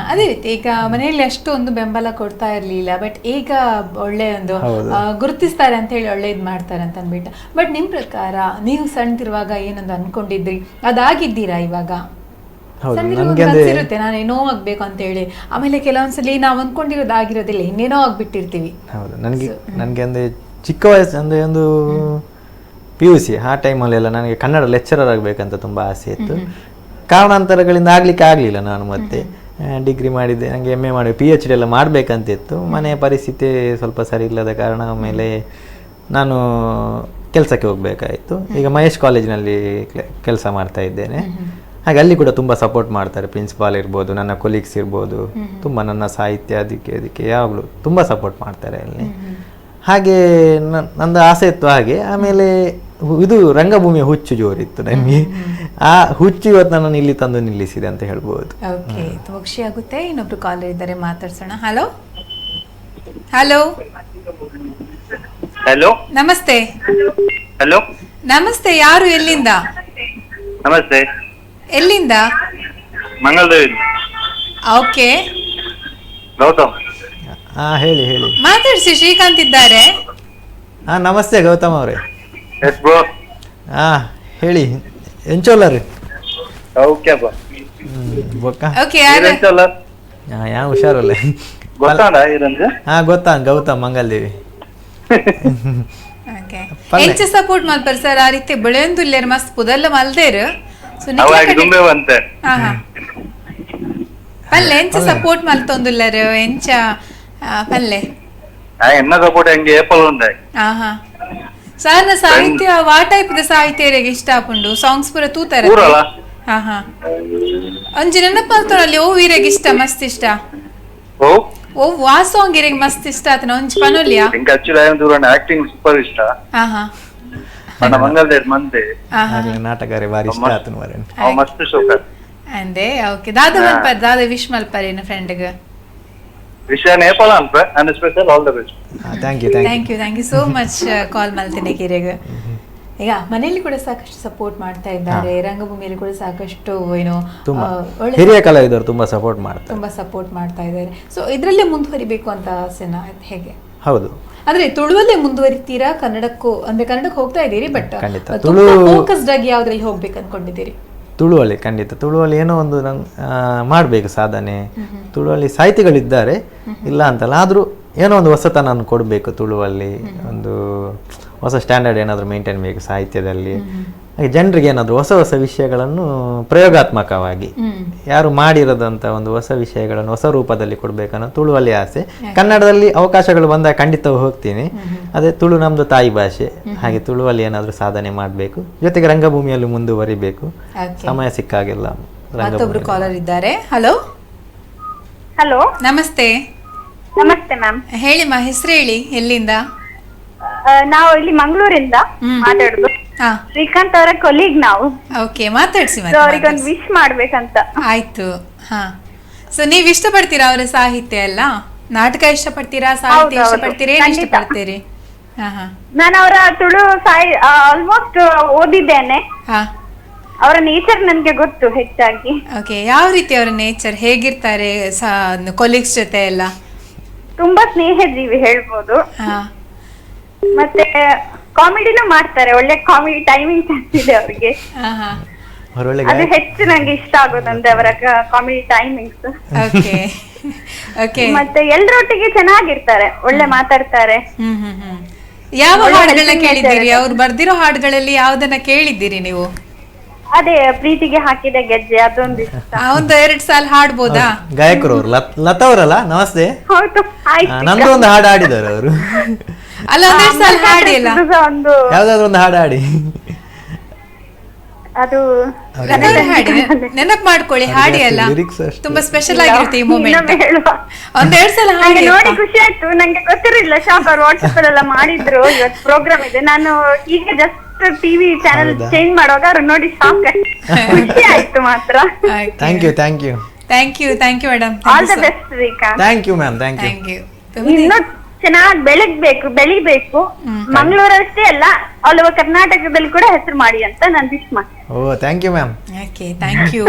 Speaker 1: ಅದೇ ರೀತಿ ಈಗ ಮನೆಯಲ್ಲಿ ಅಷ್ಟೊಂದು ಬೆಂಬಲ ಕೊಡ್ತಾ ಇರ್ಲಿಲ್ಲ, ಬಟ್ ಈಗ ಒಳ್ಳೆ ಒಂದು ಗುರುತಿಸ್ತಾರೆ ಅಂತ ಹೇಳಿ ಒಳ್ಳೆ ಇದು ಮಾಡ್ತಾರೆ ಅಂತ ಅಂದ್ಬಿಟ್ಟು. ಬಟ್ ನಿಮ್ ಪ್ರಕಾರ ನೀವು ಸಣ್ಣದಿರುವಾಗ ಏನೊಂದು ಅನ್ಕೊಂಡಿದ್ರಿ, ಅದಾಗಿದ್ದೀರಾ ಇವಾಗ? ಇರುತ್ತೆ ನಾನು ಏನೋ ಆಗ್ಬೇಕು ಅಂತ ಹೇಳಿ, ಆಮೇಲೆ ಕೆಲವೊಂದ್ಸಲಿ ನಾವು ಅನ್ಕೊಂಡಿರೋದು ಆಗಿರೋದಿಲ್ಲ, ಇನ್ನೇನೋ ಆಗ್ಬಿಟ್ಟಿರ್ತೀವಿ.
Speaker 2: ಹೌದು, ನನಗೆ ಅಂದರೆ ಚಿಕ್ಕ ವಯಸ್ಸು ಅಂದರೆ ಒಂದು PUC ಆ ಟೈಮಲ್ಲೆಲ್ಲ ನನಗೆ ಕನ್ನಡ ಲೆಕ್ಚರರ್ ಆಗಬೇಕಂತ ತುಂಬ ಆಸೆ ಇತ್ತು. ಕಾರಣಾಂತರಗಳಿಂದ ಆಗಲಿಕ್ಕೆ ಆಗಲಿಲ್ಲ. ನಾನು ಮತ್ತೆ ಡಿಗ್ರಿ ಮಾಡಿದ್ದೆ, ನನಗೆ MA ಮಾಡಿ PhD ಎಲ್ಲ ಮಾಡಬೇಕಂತಿತ್ತು. ಮನೆಯ ಪರಿಸ್ಥಿತಿ ಸ್ವಲ್ಪ ಸರಿ ಇಲ್ಲದ ಕಾರಣ ಆಮೇಲೆ ನಾನು ಕೆಲಸಕ್ಕೆ ಹೋಗಬೇಕಾಯಿತು. ಈಗ ಮಹೇಶ್ ಕಾಲೇಜಿನಲ್ಲಿ ಕೆಲಸ ಮಾಡ್ತಾ ಇದ್ದೇನೆ. ಹಾಗೆ ಅಲ್ಲಿ ಕೂಡ ತುಂಬ ಸಪೋರ್ಟ್ ಮಾಡ್ತಾರೆ, ಪ್ರಿನ್ಸಿಪಾಲ್ ಇರ್ಬೋದು, ನನ್ನ ಕೊಲೀಗ್ಸ್ ಇರ್ಬೋದು, ತುಂಬ ನನ್ನ ಸಾಹಿತ್ಯ ಅದಕ್ಕೆ ಯಾವಾಗಲೂ ತುಂಬ ಸಪೋರ್ಟ್ ಮಾಡ್ತಾರೆ ಅಲ್ಲಿ. ಹಾಗೆ ನಂದು ಆಸೆ ಇತ್ತು ಹಾಗೆ. ಆಮೇಲೆ ಇದು ರಂಗಭೂಮಿಯ ಹುಚ್ಚು ಜೋರಿತ್ತು ನನಗೆ. ಆ ಹುಚ್ಚು ಇವತ್ತು ನನ್ನನ್ನು ಇಲ್ಲಿ ತಂದು ನಿಲ್ಲಿಸಿದೆ ಅಂತ ಹೇಳ್ಬೋದು.
Speaker 1: ಓಕೆ, ತುಂಬ ಖುಷಿ ಆಗುತ್ತೆ. ಇನ್ನೊಬ್ರು ಕಾಲರ್ ಇದ್ದಾರೆ, ಮಾತಾಡ್ಸೋಣ. ಹಲೋ ಹಲೋ
Speaker 4: ಹಲೋ,
Speaker 1: ನಮಸ್ತೆ.
Speaker 4: ಹಲೋ
Speaker 1: ನಮಸ್ತೆ, ಯಾರು, ಎಲ್ಲಿಂದ?
Speaker 4: ನಮಸ್ತೆ,
Speaker 1: ಎಲ್ಲಿಂದ?
Speaker 4: ಮಂಗಳದೇವಿ.
Speaker 1: ಓಕೆ,
Speaker 4: ಗೌತಮ್.
Speaker 2: ಹೇಳಿ.
Speaker 1: ಮಾತಾಡ್ಸಿ, ಶ್ರೀಕಾಂತ್ ಇದ್ದಾರೆ.
Speaker 2: ನಮಸ್ತೆ ಗೌತಮ್ ಅವರೇ.
Speaker 4: S bro.
Speaker 2: ಹೇಳಿ, ಎಂಚೋಲ್ಲರು?
Speaker 4: Okay bro.
Speaker 1: ಓಕೆ, ಯಾರು?
Speaker 2: ಯಾ ಹುಷಾರಲ್ಲ. ಗೊತ್ತಾ ಗೌತಮ್ ಮಂಗಲ್ದೇವಿ.
Speaker 1: ಎಂಚ ಸಪೋರ್ಟ್ ಮಲ್ಪರ್ ಸರ್ ಆ ರೀತಿ ಬೆಳೆಯೊಂದುಲ್ಲೇರು ಮಸ್ತ್ ಪುದಲ್ಲ ಮಲ್ದೇರು ಪಲ್ಲೆ ಎಂಚ ಸಪೋರ್ಟ್ ಮಲ್ತೊಂದುಲ್ಲರು ಎಂಚ ಪಲ್ಲೆ
Speaker 4: ಎನ್ನ ಸಪೋರ್ಟ್ ಹೆಂಗೆ ಏಪಲ್ ಉಂಡೆ.
Speaker 1: ಸಾರ್ನ ಸಾಹಿತ್ಯ ವಾ ಟೈಪ್ ಸಾಹಿತ್ಯ ಇಷ್ಟ ಆಪುಂಡು, ಸಾಂಗ್ಸ್ ಪೂರ ತೂತಾರೆ. ಒಂಜಿ ನೆನಪಲ್ತೊಳಲ್ಲಿ ಓ ವೀರೆಗೆ ಇಷ್ಟ ಮಸ್ತ್ ಇಷ್ಟ. ಓ ವಾ ಸಾಂಗ್ ಇರೆಗೆ ಮಸ್ತ್ ಇಷ್ಟ ಆತನ ಒಂಜಿ ಪನೊಲಿಯಾ
Speaker 4: ಆಕ್ಟಿಂಗ್ ಸೂಪರ್ ಇಷ್ಟ. ನನ್ನ ಮಂಗಲ್ದೇವ್ ಮಂದೆ
Speaker 2: ನಾಟಕರೆ ಬಾರಿ ಇಷ್ಟ ಆತನ ಮಾರೆ.
Speaker 4: ಮಸ್ತ್ ಶೋಕ
Speaker 1: ಅಂದೆ. ಓಕೆ, ದಾದ ಮಲ್ಪರ್, ದಾದ ವಿಶ್ ಮಲ್ಪರ್ ಏನ ಫ್ರೆಂಡ್ಗೆ
Speaker 4: ವಿಷಯ ನೇಪಾಳ ಅಂತ and special all the best.
Speaker 2: Thank you so much
Speaker 1: call ಮಲ್ತಿನಿ ಕಿರೆಗೆ. ಈಗ ಮನೆಯಲ್ಲಿ ಕೂಡ ಸಾಕಷ್ಟು ಸಪೋರ್ಟ್ ಮಾಡ್ತಾ ಇದ್ದಾರೆ, ರಂಗಭೂಮಿಯಲ್ಲಿ ಕೂಡ ಸಾಕಷ್ಟು ಏನೋ
Speaker 2: ತುಂಬಾ
Speaker 1: ಒಳ್ಳೆ
Speaker 2: ಹಿರಿಯ ಕಲಾವಿದರು ತುಂಬಾ ಸಪೋರ್ಟ್ ಮಾಡ್ತಾರೆ.
Speaker 1: ತುಂಬಾ ಸಪೋರ್ಟ್ ಮಾಡ್ತಾ ಇದ್ದಾರೆ. ಸೊ ಇದರಲ್ಲೇ ಮುಂದುವರಿಬೇಕು ಅಂತ ಆಸೆನಾ ಹೇಗೆ?
Speaker 2: ಹೌದು,
Speaker 1: ಅಂದ್ರೆ ತುಳುವಲ್ಲೇ ಮುಂದುವರಿತೀರಾ? ಕನ್ನಡಕ್ಕೂ ಅಂದ್ರೆ ಕನ್ನಡಕ್ಕೆ ಹೋಗ್ತಾ ಇದ್ದೀರಿ, ಬಟ್
Speaker 2: ಖಂಡಿತ
Speaker 1: ಫೋಕಸ್ಡ್ ಆಗಿ ಯಾವ್ದ್ರಲ್ಲಿ ಹೋಗ್ಬೇಕು ಅನ್ಕೊಂಡಿದ್ದೀರಿ?
Speaker 2: ತುಳುವಲ್ಲಿ ಖಂಡಿತ ತುಳುವಲ್ಲಿ ಏನೋ ಒಂದು ಮಾಡಬೇಕು ಸಾಧನೆ. ತುಳುವಲ್ಲಿ ಸಾಹಿತಿಗಳಿದ್ದಾರೆ, ಇಲ್ಲ ಅಂತಲ್ಲ, ಆದರೂ ಏನೋ ಒಂದು ಹೊಸತನ ಕೊಡಬೇಕು ತುಳುವಲ್ಲಿ. ಒಂದು ಹೊಸ ಸ್ಟ್ಯಾಂಡರ್ಡ್ ಏನಾದರೂ ಮೇಂಟೈನ್ ಬೇಕು ಸಾಹಿತ್ಯದಲ್ಲಿ. ಹಾಗೆ ಜನರಿಗೆ ಏನಾದರೂ ಹೊಸ ಹೊಸ ವಿಷಯಗಳನ್ನು ಪ್ರಯೋಗಾತ್ಮಕವಾಗಿ ಯಾರು ಮಾಡಿರೋದಂಥ ಒಂದು ಹೊಸ ವಿಷಯಗಳನ್ನು ಹೊಸ ರೂಪದಲ್ಲಿ ಕೊಡಬೇಕನ್ನೋ ತುಳುವಲ್ಲಿ ಆಸೆ. ಕನ್ನಡದಲ್ಲಿ ಅವಕಾಶಗಳು ಬಂದಾಗ ಖಂಡಿತ ಹೋಗ್ತೀನಿ. ಅದೇ ತುಳು ನಮ್ಮದು ತಾಯಿ ಭಾಷೆ, ಹಾಗೆ ತುಳುವಲ್ಲಿ ಏನಾದರೂ ಸಾಧನೆ ಮಾಡಬೇಕು, ಜೊತೆಗೆ ರಂಗಭೂಮಿಯಲ್ಲಿ ಮುಂದುವರಿಬೇಕು. ಸಮಯ ಸಿಕ್ಕಾಗೆಲ್ಲ
Speaker 1: ಮತ್ತೊಬ್ರು ಕಾಲರ್ ಇದ್ದಾರೆ. ಹಲೋ
Speaker 9: ಹಲೋ,
Speaker 1: ನಮಸ್ತೆ.
Speaker 9: ನಮಸ್ತೆ ಮ್ಯಾಮ್.
Speaker 1: ಹೇಳಿ ಮಾ, ಹೆಸರು ಹೇಳಿ, ಎಲ್ಲಿಂದ?
Speaker 9: ನಾವು ಇಲ್ಲಿ ಮಂಗಳೂರಿಂದ ಮಾತಾಡುದು. ಶ್ರೀಕಾಂತ್ ಅವರ ಕೊಲೀಗ್ ನಾವು.
Speaker 1: ಓಕೆ, ಮಾತಾಡ್ಸಿ.
Speaker 9: ಅವ್ರಿಗೊಂದು ವಿಶ್ ಮಾಡ್ಬೇಕಂತ.
Speaker 1: ಆಯ್ತು. ಹಾ, ಸೊ ನೀವ್ ಇಷ್ಟಪಡ್ತೀರಾ ಅವರ ಸಾಹಿತ್ಯ ಎಲ್ಲ? ನಾಟಕ ಇಷ್ಟಪಡ್ತೀರಾ, ಸಾಹಿತ್ಯ ಇಷ್ಟಪಡ್ತೀರಾ, ಏನ್ ಇಷ್ಟಪಡ್ತೀರಿ?
Speaker 9: ನಾನು ಅವರ ತುಳು ಆಲ್ಮೋಸ್ಟ್ ಓದಿದ್ದೇನೆ. ಅವರ ನೇಚರ್ ನನ್ಗೆ ಗೊತ್ತು ಹೆಚ್ಚಾಗಿ.
Speaker 1: ಓಕೆ, ಯಾವ ರೀತಿ ಅವರ ನೇಚರ್ ಹೇಗಿರ್ತಾರೆ ಕೊಲೀಗ್ಸ್ ಜೊತೆ ಎಲ್ಲ?
Speaker 9: ತುಂಬಾ ಸ್ನೇಹಜೀವಿ ಹೇಳ್ಬೋದು. ಮತ್ತೆ ಕಾಮಿಡಿನೂ ಮಾಡ್ತಾರೆ, ಒಳ್ಳೆ ಕಾಮಿಡಿ ಟೈಮಿಂಗ್ ಸೆನ್ಸ್ ಇದೆ ಅವ್ರಿಗೆ. ಅದು ಹೆಚ್ಚು ನಂಗೆ ಇಷ್ಟ ಆಗೋದಂದ್ರೆ ಅವರ ಕಾಮಿಡಿ ಟೈಮಿಂಗ್ಸ್. ಮತ್ತೆ ಎಲ್ರೊಟ್ಟಿಗೆ ಚೆನ್ನಾಗಿರ್ತಾರೆ, ಒಳ್ಳೆ ಮಾತಾಡ್ತಾರೆ.
Speaker 1: ಯಾವ ಹಾಡುಗಳನ್ನ ಕೇಳಿದ್ದೀರಿ? ಅವ್ರು ಬರ್ದಿರೋ ಹಾಡುಗಳಲ್ಲಿ ಯಾವ್ದನ್ನ ಕೇಳಿದ್ದೀರಿ ನೀವು?
Speaker 9: ಅದೇ ಪ್ರೀತಿಗೆ ಹಾಕಿದ ಗೆಜ್ಜೆ, ಅದೊಂದು ಇಷ್ಟ.
Speaker 1: ಒಂದು 2 ಸಾಲ ಹಾಡ್ಬೋದಾ?
Speaker 2: ಗಾಯಕರು ಅವರು ಲತಾ ಅವರಲ್ಲ? ನಮಸ್ತೆ.
Speaker 9: ಹೌದು, ಆಯ್ತು.
Speaker 2: ನಂದು ಒಂದು ಹಾಡು ಹಾಡಿದ್ದಾರೆ ಅವರು.
Speaker 1: ಅಲ್ಲ, 1 ಸಾಲ ಹಾಡಿ ಅಲ್ಲ,
Speaker 2: ಯಾವ್ದಾದ್ರು ಒಂದು ಹಾಡು ಹಾಡಿ.
Speaker 9: ಅದು
Speaker 1: ನೆನಪು ಮಾಡ್ಕೊಳ್ಳಿ, ಹಾಡಿ ಅಲ್ಲ, ತುಂಬಾ ಸ್ಪೆಷಲ್ ಆಗಿರುತ್ತೆ ಈ ಮೂಮೆಂಟ್. 1-2 ಸಲ ಹಾಡಿ.
Speaker 9: ನೋಡಿ ಖುಷಿ ಆಯ್ತು, ನಂಗೆ ಗೊತ್ತಿರಲಿಲ್ಲ. ಶಾಕ್ ಅವ್ರು ವಾಟ್ಸ್ಆಪ್ ಅಲ್ಲೆಲ್ಲ ಮಾಡಿದ್ರು ಇವತ್ತು ಪ್ರೋಗ್ರಾಮ್ ಇದೆ. ನಾನು ಈಗ ಜಸ್ಟ್ ಟಿವಿ ಚಾನೆಲ್ ಚೇಂಜ್ ಮಾಡುವಾಗ ಅವ್ರು ನೋಡಿ ಶಾಕ್ ಖುಷಿ ಆಯ್ತು ಮಾತ್ರ.
Speaker 2: Thank you
Speaker 1: madam.
Speaker 9: All the best Srikanth.
Speaker 2: Thank you ma'am, thank you.
Speaker 9: ಇನ್ನು ಚೆನ್ನಾಗಿ ಬೆಳಿಬೇಕು. ಮಂಗಳೂರಷ್ಟೇ ಅಲ್ಲ, ಆಲ್ ಓವರ್ ಕರ್ನಾಟಕದಲ್ಲಿ ಕೂಡ ಹೆಸರು ಮಾಡಿ ಅಂತ ನಾನು ವಿಶ್ ಮಾಡ್ತೀನಿ.
Speaker 2: Oh, thank you ma'am.
Speaker 1: Okay, thank you.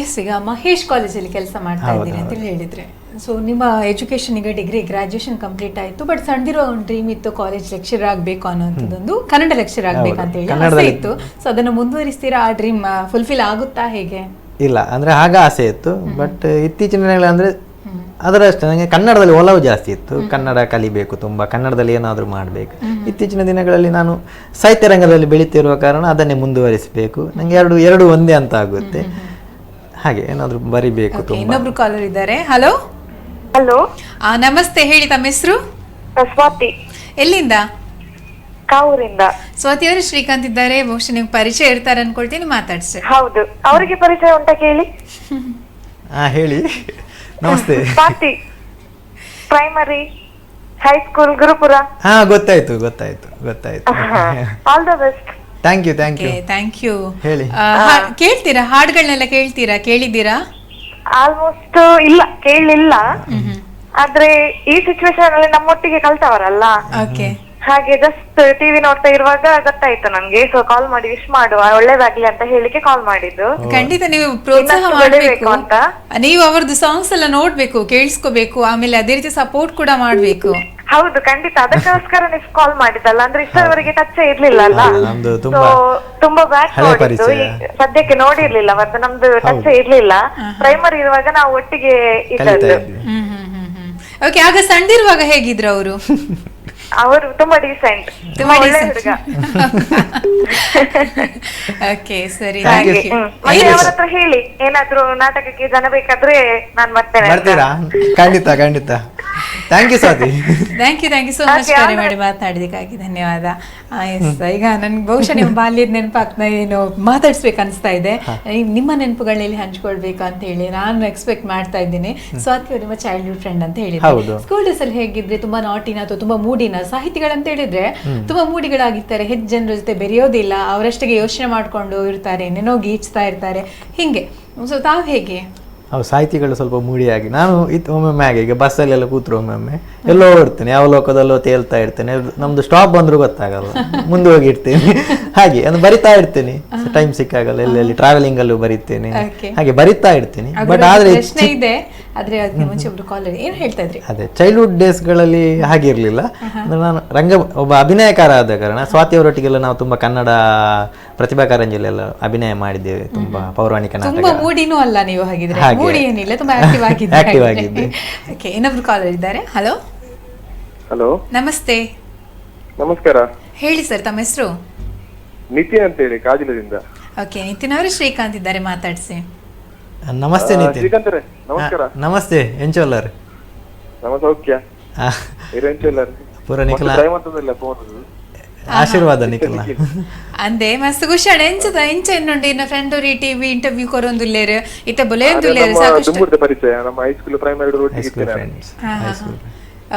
Speaker 1: Yes, ಈಗ ಮಹೇಶ್ ಕಾಲೇಜಲ್ಲಿ ಕೆಲಸ ಮಾಡ್ತಾ ಇದ್ದೀರಿ ಅಂತ ಹೇಳಿದ್ರೆ, ಸೊ ನಿಮ್ಮ ಎಜುಕೇಶನ್ ಈಗ ಡಿಗ್ರಿ ಗ್ರಾಜುಯೇಷನ್ ಕಂಪ್ಲೀಟ್ ಆಯ್ತು, ಬಟ್ ಸಣ್ಣದಿರೋ ಒಂದು ಡ್ರೀಮ್ ಇತ್ತು ಕಾಲೇಜ್ ಲೆಕ್ಚರ್ ಆಗಬೇಕು ಅನ್ನೋಂಥದ್ದೊಂದು, ಕನ್ನಡ ಲೆಕ್ಚರ್ ಆಗಬೇಕು ಅಂತ ಹೇಳಿ ಆಸೆ ಇತ್ತು. ಸೊ ಅದನ್ನು ಮುಂದುವರಿಸ್ತೀರಾ? ಆ ಡ್ರೀಮ್ ಫುಲ್ಫಿಲ್ ಆಗುತ್ತಾ ಹೇಗೆ?
Speaker 2: ಇಲ್ಲ ಅಂದ್ರೆ ಆಗ ಆಸೆ ಇತ್ತು, ಬಟ್ ಇತ್ತೀಚಿನ ದಿನಗಳಂದ್ರೆ ಅದರಷ್ಟೇ ನನಗೆ ಕನ್ನಡದಲ್ಲಿ ಒಲವು ಜಾಸ್ತಿ ಇತ್ತು. ಕನ್ನಡ ಕಲಿಬೇಕು, ತುಂಬ ಕನ್ನಡದಲ್ಲಿ ಏನಾದರೂ ಮಾಡಬೇಕು. ಇತ್ತೀಚಿನ ದಿನಗಳಲ್ಲಿ ನಾನು ಸಾಹಿತ್ಯ ರಂಗದಲ್ಲಿ ಬೆಳೀತಿರುವ ಕಾರಣ ಅದನ್ನೇ ಮುಂದುವರಿಸಬೇಕು. ನನಗೆ ಎರಡು ಒಂದೇ ಅಂತ ಆಗುತ್ತೆ, ಹಾಗೆ ಏನಾದರೂ ಬರಿಬೇಕು.
Speaker 1: ಇನ್ನೊಬ್ರು ಕಾಲರ್ ಇದ್ದಾರೆ. ಹಲೋ
Speaker 9: ಹಲೋ,
Speaker 1: ನಮಸ್ತೆ. ಹೇಳಿ, ತಮ್ಮ ಹೆಸರು?
Speaker 9: ಸ್ವಾತಿ.
Speaker 1: ಎಲ್ಲಿಂದ?
Speaker 9: ಕಾವೂರಿಂದ.
Speaker 1: ಸ್ವಾತಿ ಅವರು ಶ್ರೀಕಾಂತ್ ಇದ್ದಾರೆ, ಬಹುಶಃ ನಿಮ್ಗೆ ಪರಿಚಯ ಇರ್ತಾರೆ ಅನ್ಕೊಳ್ತೀನಿ, ಮಾತಾಡ್ಸಿ.
Speaker 9: ಹೌದು, ಅವರಿಗೆ ಪರಿಚಯ ಉಂಟಾ ಕೇಳಿ?
Speaker 2: ಹೇಳಿ. ನಮಸ್ತೆ.
Speaker 9: Swathi, primary high school Gurupura.
Speaker 2: ಗೊತ್ತಾಯ್ತು.
Speaker 9: All the best.
Speaker 2: Thank you. ಹೇಳಿ.
Speaker 1: ಕೇಳ್ತೀರಾ ಹಾಡುಗಳನ್ನೆಲ್ಲ? ಕೇಳಿದ್ದೀರಾ?
Speaker 9: ಆಲ್ಮೋಸ್ಟ್ ಇಲ್ಲ, ಕೇಳಲಿಲ್ಲ. ಆದ್ರೆ ಈ ಸಿಚುವೇಶನ್ ಅಲ್ಲಿ ನಮ್ಮೊಟ್ಟಿಗೆ ಕಲ್ತವರಲ್ಲ, ಹಾಗೆ ಜಸ್ಟ್ ಟಿವಿ ನೋಡ್ತಾ ಇರುವಾಗ ಗೊತ್ತಾಯ್ತು ನನ್ಗೆ. ಸೊ ಕಾಲ್ ಮಾಡಿ ವಿಶ್ ಮಾಡುವ, ಒಳ್ಳೇದಾಗ್ಲಿ ಅಂತ ಹೇಳಿಕ್ಕೆ ಕಾಲ್ ಮಾಡಿದ್ದು.
Speaker 1: ಖಂಡಿತ ನೀವು ಪ್ರೋತ್ಸಾಹ ಮಾಡಬೇಕು ಅಂತ. ನೀವು ಅವರದ್ದು ಸಾಂಗ್ಸ್ ಎಲ್ಲ ನೋಡ್ಬೇಕು, ಕೇಳಿಸ್ಕೋಬೇಕು, ಆಮೇಲೆ ಅದೇ ರೀತಿ ಸಪೋರ್ಟ್ ಕೂಡ ಮಾಡ್ಬೇಕು.
Speaker 9: ಹೌದು, ಖಂಡಿತ. ಅದಕ್ಕೋಸ್ಕರ ನೀವು ಕಾಲ್ ಮಾಡಿದ್ದಲ್ಲ, ಅಂದ್ರೆ ಇಷ್ಟವರೆಗೆ ಟಚ್ ಇರ್ಲಿಲ್ಲ ಅಲ್ಲ. ತುಂಬಾ ಬ್ಯಾಕ್ ನೋಡಿದ್ದು, ಸದ್ಯಕ್ಕೆ ನೋಡಿರ್ಲಿಲ್ಲ ಅವತ್ತು. ನಮ್ದು ಟಚ್ ಇರ್ಲಿಲ್ಲ. ಪ್ರೈಮರಿ ಇರುವಾಗ ನಾವು ಒಟ್ಟಿಗೆ ಇದ್ದದ್ದು.
Speaker 1: ಓಕೆ, ಆಗ ಸಣ್ಣದಿರುವಾಗ ಹೇಗಿದ್ರು ಅವರು?
Speaker 9: ಅವರು ತುಂಬಾ ಡೀಸೆಂಟ್, ತುಂಬಾ ಒಳ್ಳೆ ಹುಡುಗ.
Speaker 1: ಓಕೆ, ಸರಿ.
Speaker 9: ಅವರ ಹತ್ರ ಹೇಳಿ, ಏನಾದ್ರೂ ನಾಟಕಕ್ಕೆ ಜನ ಬೇಕಾದ್ರೆ ನಾನ್ ಬರ್ತೇನೆ.
Speaker 2: ಖಂಡಿತ. Thank you Swathi.
Speaker 1: Thank you so much ಕರೆ ಮಾಡಿ ಮಾತನಾಡಿದಕ್ಕಾಗಿ ಧನ್ಯವಾದ. ಈಗ ನನ್ಗೆ ಬಹುಶಃ ನಿಮ್ಮ ಬಾಲ್ಯದ ನೆನಪಾಗ್ತಾ ಏನು ಮಾತಾಡ್ಸ್ಬೇಕು ಅನಿಸ್ತಾ ಇದೆ. ನಿಮ್ಮ ನೆನಪುಗಳಲ್ಲಿ ಹಂಚ್ಕೊಳ್ಬೇಕು ಅಂತ ಹೇಳಿ ನಾನು ಎಕ್ಸ್ಪೆಕ್ಟ್ ಮಾಡ್ತಾ ಇದ್ದೀನಿ. ಸ್ವಾತಿ ಅವರು ನಿಮ್ಮ ಚೈಲ್ಡ್ಹುಡ್ ಫ್ರೆಂಡ್ ಅಂತ ಹೇಳಿದ್ರೆ, ಸ್ಕೂಲ್ ಡೇಸ್ ಅಲ್ಲಿ ಹೇಗಿದ್ರೆ? ತುಂಬಾ ನಾಟಿನ ಅಥವಾ ತುಂಬಾ ಮೂಡಿನ? ಸಾಹಿತಿಗಳಂತ ಹೇಳಿದ್ರೆ ತುಂಬಾ ಮೂಡಿಗಳಾಗಿರ್ತಾರೆ, ಹೆಚ್ಚು ಜನರ ಜೊತೆ ಬೆರೆಯೋದಿಲ್ಲ, ಅವರಷ್ಟಿಗೆ ಯೋಚನೆ ಮಾಡ್ಕೊಂಡು ಇರ್ತಾರೆ, ನೆನೋ ಗೀಚ್ತಾ ಇರ್ತಾರೆ, ಹಿಂಗೆ. ಸೊ ತಾವು ಹೇಗೆ?
Speaker 2: ಅವು ಸಾಹಿತಿಗಳು ಸ್ವಲ್ಪ ಮೂಡಿಯಾಗಿ ನಾನು ಒಮ್ಮೊಮ್ಮೆ ಹಾಗೆ ಈಗ ಬಸ್ಸಲ್ಲೆಲ್ಲ ಕೂತ್ರು ಒಮ್ಮೊಮ್ಮೆ ಎಲ್ಲೋ ಓಡ್ತೇನೆ, ಯಾವ ಲೋಕದಲ್ಲೋ ತೇಲ್ತಾ ಇರ್ತೇನೆ, ನಮ್ದು ಸ್ಟಾಪ್ ಬಂದರೂ ಗೊತ್ತಾಗಲ್ಲ, ಮುಂದೆ ಹೋಗಿ ಇರ್ತೇನೆ. ಹಾಗೆ ಅಂದ್ರೆ ಬರಿತಾ ಇರ್ತೇನೆ, ಟೈಮ್ ಸಿಕ್ಕಾಗಲ್ಲ, ಎಲ್ಲೆಲ್ಲಿ ಟ್ರಾವೆಲಿಂಗ್ ಅಲ್ಲೂ ಬರೀತೇನೆ, ಹಾಗೆ ಬರಿತಾ ಇರ್ತೀನಿ. ಬಟ್ ಆದ್ರೆ ಅದೇ ಚೈಲ್ಡ್ಹುಡ್ ಡೇಸ್ಗಳಲ್ಲಿ ಹಾಗಿರ್ಲಿಲ್ಲ. ಅಂದ್ರೆ ನಾನು ಒಬ್ಬ ಅಭಿನಯಕಾರ ಆದ ಕಾರಣ ಸ್ವಾತಿ ಅವರೊಟ್ಟಿಗೆಲ್ಲ ನಾವು ತುಂಬಾ ಕನ್ನಡ ಪ್ರತಿಭಾ ಕಾರಂಜಿಯಲ್ಲೆಲ್ಲ ಅಭಿನಯ ಮಾಡಿದ್ದೇವೆ, ತುಂಬಾ ಪೌರಾಣಿಕ ನಾಟಕ.
Speaker 1: ಅಲ್ಲ ನೀವು ಹಾಗಿದ್ರೆ ಮೂಡಿ ಏನಿಲ್ಲ, ತುಂಬಾ ಆಕ್ಟಿವ್ ಆಗಿದ್ದೆ. ಓಕೆ, ಇನ್ನೊಬ್ರು ಕಾಲರ್ ಇದ್ದಾರೆ. ಹಲೋ
Speaker 4: ಹಲೋ,
Speaker 1: ನಮಸ್ತೆ.
Speaker 4: ನಮಸ್ಕಾರ.
Speaker 1: ಹೇಳಿ ಸರ್, ತಮ್ಮ ಹೆಸರು?
Speaker 4: ನಿತಿನ್ ಅಂತ ಹೇಳಿ, ಕಾಜಿಲದಿಂದ.
Speaker 1: ಓಕೆ, ನಿತಿನ್ ಅವರು ಶ್ರೀಕಾಂತ್ ಇದ್ದಾರೆ, ಮಾತಾಡ್ಸಿ.
Speaker 2: ನಮಸ್ತೆ ನಿತಿನ್.
Speaker 4: ಶ್ರೀಕಾಂತ್ ರೇ ನಮಸ್ಕಾರ.
Speaker 2: ನಮಸ್ತೆ ಎಂಚೋಲ್ಲರ್.
Speaker 4: ನಮ್ಮ ಸೌಖ್ಯ ಎಂಚೋಲ್ಲರ್
Speaker 2: ಪೂರ ನಿಖಲ
Speaker 4: ಫೋನ್
Speaker 2: ಆಶೀರ್ವಾದ ನಿಖಲ
Speaker 1: ಅಂದೆ ಮಸ್ತ್ ಖುಷಿ ಎಂಚ ಎನ್ನುಂಡು ಇನ್ನ ಫ್ರೆಂಡ್ ಟಿವಿ ಇಂಟರ್ವ್ಯೂ ಕೊರೊಂದುಲ್ಲೇರು ಇತ್ತ ಬೊಲೆಂದುಲ್ಲೇರು ಸಾಕಷ್ಟು
Speaker 4: ಪರಿಚಯ ನಮ್ಮ ಹೈಸ್ಕೂಲ್ ಪ್ರೈಮರಿ ಒಟ್ಟಿಗೆ.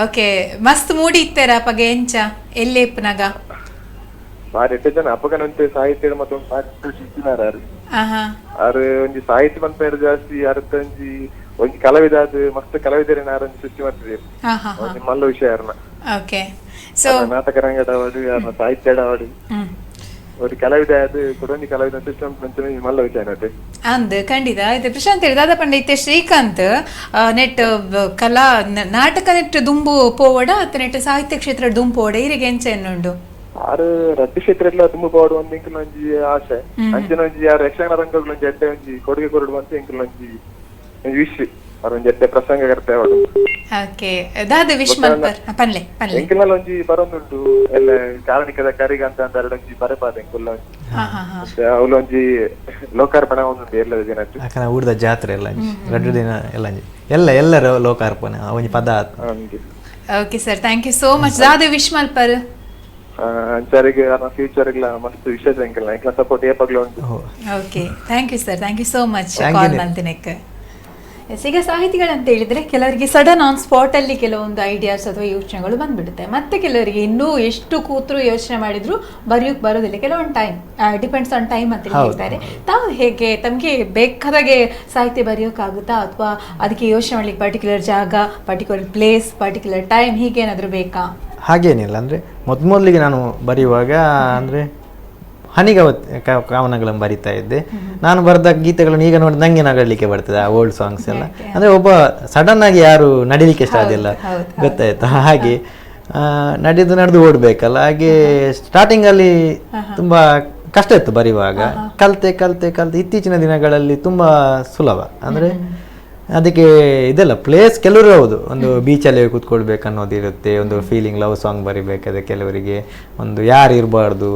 Speaker 1: ಓಕೆ, ಮಸ್ತ್ ಮೂಡಿ ಇತ್ತರ ಪಗೆ ಎಂಚ ಎಲ್ಲೇಪ್ನಾಗ
Speaker 4: ಬಾರಿ ಎಡ್ಡೆ ಜನ ಅಪಗನಂತೆ ಸಾಹಿತ್ಯ ಮತ್ತೊಂದು ಸಾಹಿತ್ಯ ಶಿಕ್ಷಣಾರ ಆರು ಒಂಜಿ ಸಾಹಿತ್ಯ ಬಂತ ಜಾಸ್ತಿ ಅರ್ಥ ಒಂಜಿ ಕಲಾವಿದ ಮಸ್ತ್ ಕಲಾವಿದರ ನಾರೊಂದು ಸೃಷ್ಟಿ ಮಾಡ್ತಿದೆ ಮಲ್ಲ ವಿಷಯ
Speaker 1: ಓಕೆ. ಸೊ
Speaker 4: ನಾಟಕ ರಂಗದ ಅವಾರ್ಡು, ಸಾಹಿತ್ಯ ಅವಾರ್ಡು, ஒரு கலவிதை அது குடோனி கலவிதை சிஸ்டம் பிரச்சனை மல்ல ವಿಚಾರತೆ
Speaker 1: ಅಂದ್ ಖಂಡಿತ ಇದು ಪ್ರಶಾಂತ್ ದಾದ ಪಂಡ ಶ್ರೀಕಾಂತ್ ನೆಟ್ ಕಲಾ ನಾಟಕ ನೆಟ್ ದುಂಬು ಪೋವಡ ಅತ್ತ ನೆಟ್ ಸಾಹಿತ್ಯ ಕ್ಷೇತ್ರ ದುಂಬು ಪೋವಡ ಇರಿಗೆ ಎಂಚ ಎನ್ನುಂಡು
Speaker 4: ಆರು ರದ್ದು ಕ್ಷೇತ್ರ ಎಲ್ಲ ತುಂಬ ಪೋವಡ ಒಂದು ಇಂಕಲ್ ಒಂಜಿ ಆಸೆ ಅಂಚನ ಒಂಜಿ ಯಾರು ಯಕ್ಷಗಾನ ರಂಗಗಳು ಒಂಜಿ ಎಡ್ಡೆ ಒಂಜಿ ಕೊಡುಗೆ ಕೊರಡು ಅಂತ ಇಂಕಲ್ ಒಂಜಿ ವಿಶ್ ಅವ್ರ ಒಂಜಿ ಎಡ್ಡೆ ಪ್ರಸಂಗ ಕರ್ತೆ ಅವಡು.
Speaker 1: ಓಕೆ, ದಾದ ವಿಶ್ ಮಲ್ಪರ್ ಪನ್ಲೆ ಪನ್ಲೆ
Speaker 4: ಇಂಕಲ್ ಒಂಜಿ ಬರೋದುಂಟು ಎಲ್ಲ ಕಾರಣಿಕದ ಕರಿಗ ಅಂತ ಎರಡು ಒಂಜಿ ಬರಪಾದ ಇಂಕಲ್ ಅವಳು ಒಂಜಿ ಲೋಕಾರ್ಪಣೆ ಒಂದುಂಟು ಎಲ್ಲದ ದಿನಕ್ಕೆ
Speaker 2: ಯಾಕಂದ್ರೆ ಊರ್ದ ಜಾತ್ರೆ ಎಲ್ಲ ಎರಡು ದಿನ ಎಲ್ಲ ಎಲ್ಲರ ಲೋಕಾರ್ಪಣೆ ಒಂಜಿ ಪದ.
Speaker 1: Okay sir, thank you so much. ದಾದ ವಿಶ್ ಮಲ್ಪರ್
Speaker 4: ಅಂಚಾರಿಗೆ ಫ್ಯೂಚರ್ಗೆ ಮಸ್ತ್ ವಿಶೇಷ ಇಂಕಲ್ ಸಪೋರ್ಟ್ ಏಪಾಗ್ಲೂ ಉಂಟು.
Speaker 1: Okay, thank you sir, thank you so much call ಮಾಡ್ತೇನೆ. ಈಗ ಸಾಹಿತಿಗಳಂತ ಹೇಳಿದ್ರೆ ಕೆಲವರಿಗೆ ಸಡನ್ ಆನ್ ಸ್ಪಾಟ್ ಅಲ್ಲಿ ಕೆಲವೊಂದು ಐಡಿಯಾಸ್ ಅಥವಾ ಯೋಚನೆಗಳು ಬಂದ್ಬಿಡುತ್ತೆ, ಮತ್ತೆ ಕೆಲವರಿಗೆ ಇನ್ನೂ ಎಷ್ಟು ಕೂತ್ರು ಯೋಚನೆ ಮಾಡಿದ್ರು ಬರೆಯೋಕೆ ಬರೋದಿಲ್ಲ, ಕೆಲವೊಂದು ಟೈಮ್ ಡಿಪೆಂಡ್ಸ್ ಆನ್ ಟೈಮ್ ಅಂತ ಹೇಳ್ತಾರೆ. ತಾವು ಹೇಗೆ ತಮಗೆ ಬೇಕಾದಾಗೆ ಸಾಹಿತ್ಯ ಬರೆಯೋಕ್ಕಾಗುತ್ತಾ ಅಥವಾ ಅದಕ್ಕೆ ಯೋಚನೆ ಮಾಡ್ಲಿಕ್ಕೆ ಪರ್ಟಿಕ್ಯುಲರ್ ಜಾಗ, ಪರ್ಟಿಕ್ಯುಲರ್ ಪ್ಲೇಸ್, ಪರ್ಟಿಕ್ಯುಲರ್ ಟೈಮ್ ಹೀಗೇನಾದರೂ ಬೇಕಾ?
Speaker 2: ಹಾಗೇನಿಲ್ಲ. ಅಂದರೆ ಮೊದಲಿಗೆ ನಾನು ಬರೆಯುವಾಗ ಅಂದರೆ ಹನಿಗವ ಕಾವನಗಳನ್ನು ಬರಿತಾ ಇದ್ದೆ. ನಾನು ಬರೆದ ಗೀತೆಗಳನ್ನು ಈಗ ನೋಡಿ ನಂಗೆ ನಗಡಲಿಕ್ಕೆ ಬರ್ತದೆ, ಆ ಓಲ್ಡ್ ಸಾಂಗ್ಸ್ ಎಲ್ಲ. ಅಂದರೆ ಒಬ್ಬ ಸಡನ್ ಆಗಿ ಯಾರು ನಡಿಲಿಕ್ಕೆ ಇಷ್ಟ ಅದೆಲ್ಲ ಗೊತ್ತಾಯ್ತಾ, ಹಾಗೆ ನಡೆದು ಓಡಬೇಕಲ್ಲ. ಹಾಗೆ ಸ್ಟಾರ್ಟಿಂಗಲ್ಲಿ ತುಂಬ ಕಷ್ಟ ಇತ್ತು ಬರೆಯುವಾಗ, ಕಲಿತೆ ಇತ್ತೀಚಿನ ದಿನಗಳಲ್ಲಿ ತುಂಬ ಸುಲಭ. ಅಂದರೆ ಅದಕ್ಕೆ ಇದೆಲ್ಲ ಪ್ಲೇಸ್ ಕೆಲವರು ಹೌದು, ಒಂದು ಬೀಚಲ್ಲಿ ಕೂತ್ಕೊಳ್ಬೇಕು ಅನ್ನೋದಿರುತ್ತೆ, ಒಂದು ಫೀಲಿಂಗ್ ಲವ್ ಸಾಂಗ್ ಬರಿಬೇಕಾದ್ರೆ ಕೆಲವರಿಗೆ ಒಂದು ಯಾರು ಇರಬಾರ್ದು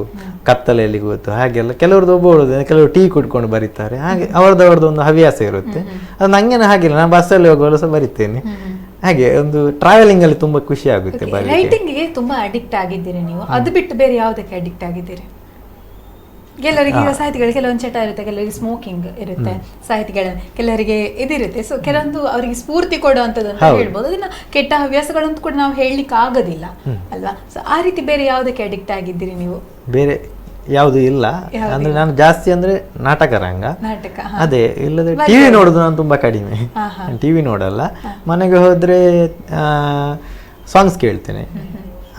Speaker 2: ಕತ್ತಲೆಯಲ್ಲಿ ಕೂತು ಹಾಗೆಲ್ಲ, ಕೆಲವ್ರದ್ದು ಒಬ್ಬ ಕೆಲವರು ಟೀ ಕುಡ್ಕೊಂಡು ಬರೀತಾರೆ, ಹಾಗೆ ಅವ್ರದ್ದು ಒಂದು ಹವ್ಯಾಸ ಇರುತ್ತೆ. ಅದು ನಂಗೇನು ಹಾಗಿಲ್ಲ, ನಾನು ಬಸ್ಸಲ್ಲಿ ಹೋಗುವಾಗ ಸಹ ಬರಿತೇನೆ. ಹಾಗೆ ಒಂದು ಟ್ರಾವೆಲಿಂಗ್ ಅಲ್ಲಿ ತುಂಬಾ ಖುಷಿ ಆಗುತ್ತೆ.
Speaker 1: ರೈಟಿಂಗ್ಗೆ ತುಂಬಾ ಅಡಿಕ್ಟ್ ಆಗಿದ್ದೀರಿ ನೀವು, ಅದು ಬಿಟ್ಟು ಬೇರೆ ಯಾವುದಕ್ಕೆ ಅಡಿಕ್ಟ್ ಆಗಿದ್ದೀರಿ? ಕೆಲವರಿಗೆ ಈಗ ಸಾಹಿತಿಗಳು ಕೆಲವೊಂದು ಚಟ ಇರುತ್ತೆ, ಕೆಲವರಿಗೆ ಸ್ಮೋಕಿಂಗ್ ಇರುತ್ತೆ ಸಾಹಿತಿಗಳ, ಕೆಲವರಿಗೆ ಇದಿರುತ್ತೆ. ಸೊ ಕೆಲವೊಂದು ಅವರಿಗೆ ಸ್ಫೂರ್ತಿ ಕೊಡುವಂಥದ್ದು ಅಂತ ಹೇಳ್ಬೋದು. ಅದನ್ನ ಕೆಟ್ಟ ಹವ್ಯಾಸಗಳಂತ ಕೂಡ ನಾವು ಹೇಳಲಿಕ್ಕೆ ಆಗೋದಿಲ್ಲ ಅಲ್ವಾ? ಸೊ ಆ ರೀತಿ ಬೇರೆ ಯಾವುದಕ್ಕೆ ಅಡಿಕ್ಟ್ ಆಗಿದ್ದೀರಿ ನೀವು?
Speaker 2: ಬೇರೆ ಯಾವುದು ಇಲ್ಲ. ಅಂದ್ರೆ ನಾನು ಜಾಸ್ತಿ ಅಂದ್ರೆ ನಾಟಕ ರಂಗ, ಅದೇ. ಇಲ್ಲದೆ ಟಿವಿ ನೋಡುದು ನಾನು ತುಂಬಾ ಕಡಿಮೆ, ಟಿವಿ ನೋಡಲ್ಲ. ಮನೆಗೆ ಹೋದ್ರೆ ಸಾಂಗ್ಸ್ ಕೇಳ್ತೇನೆ.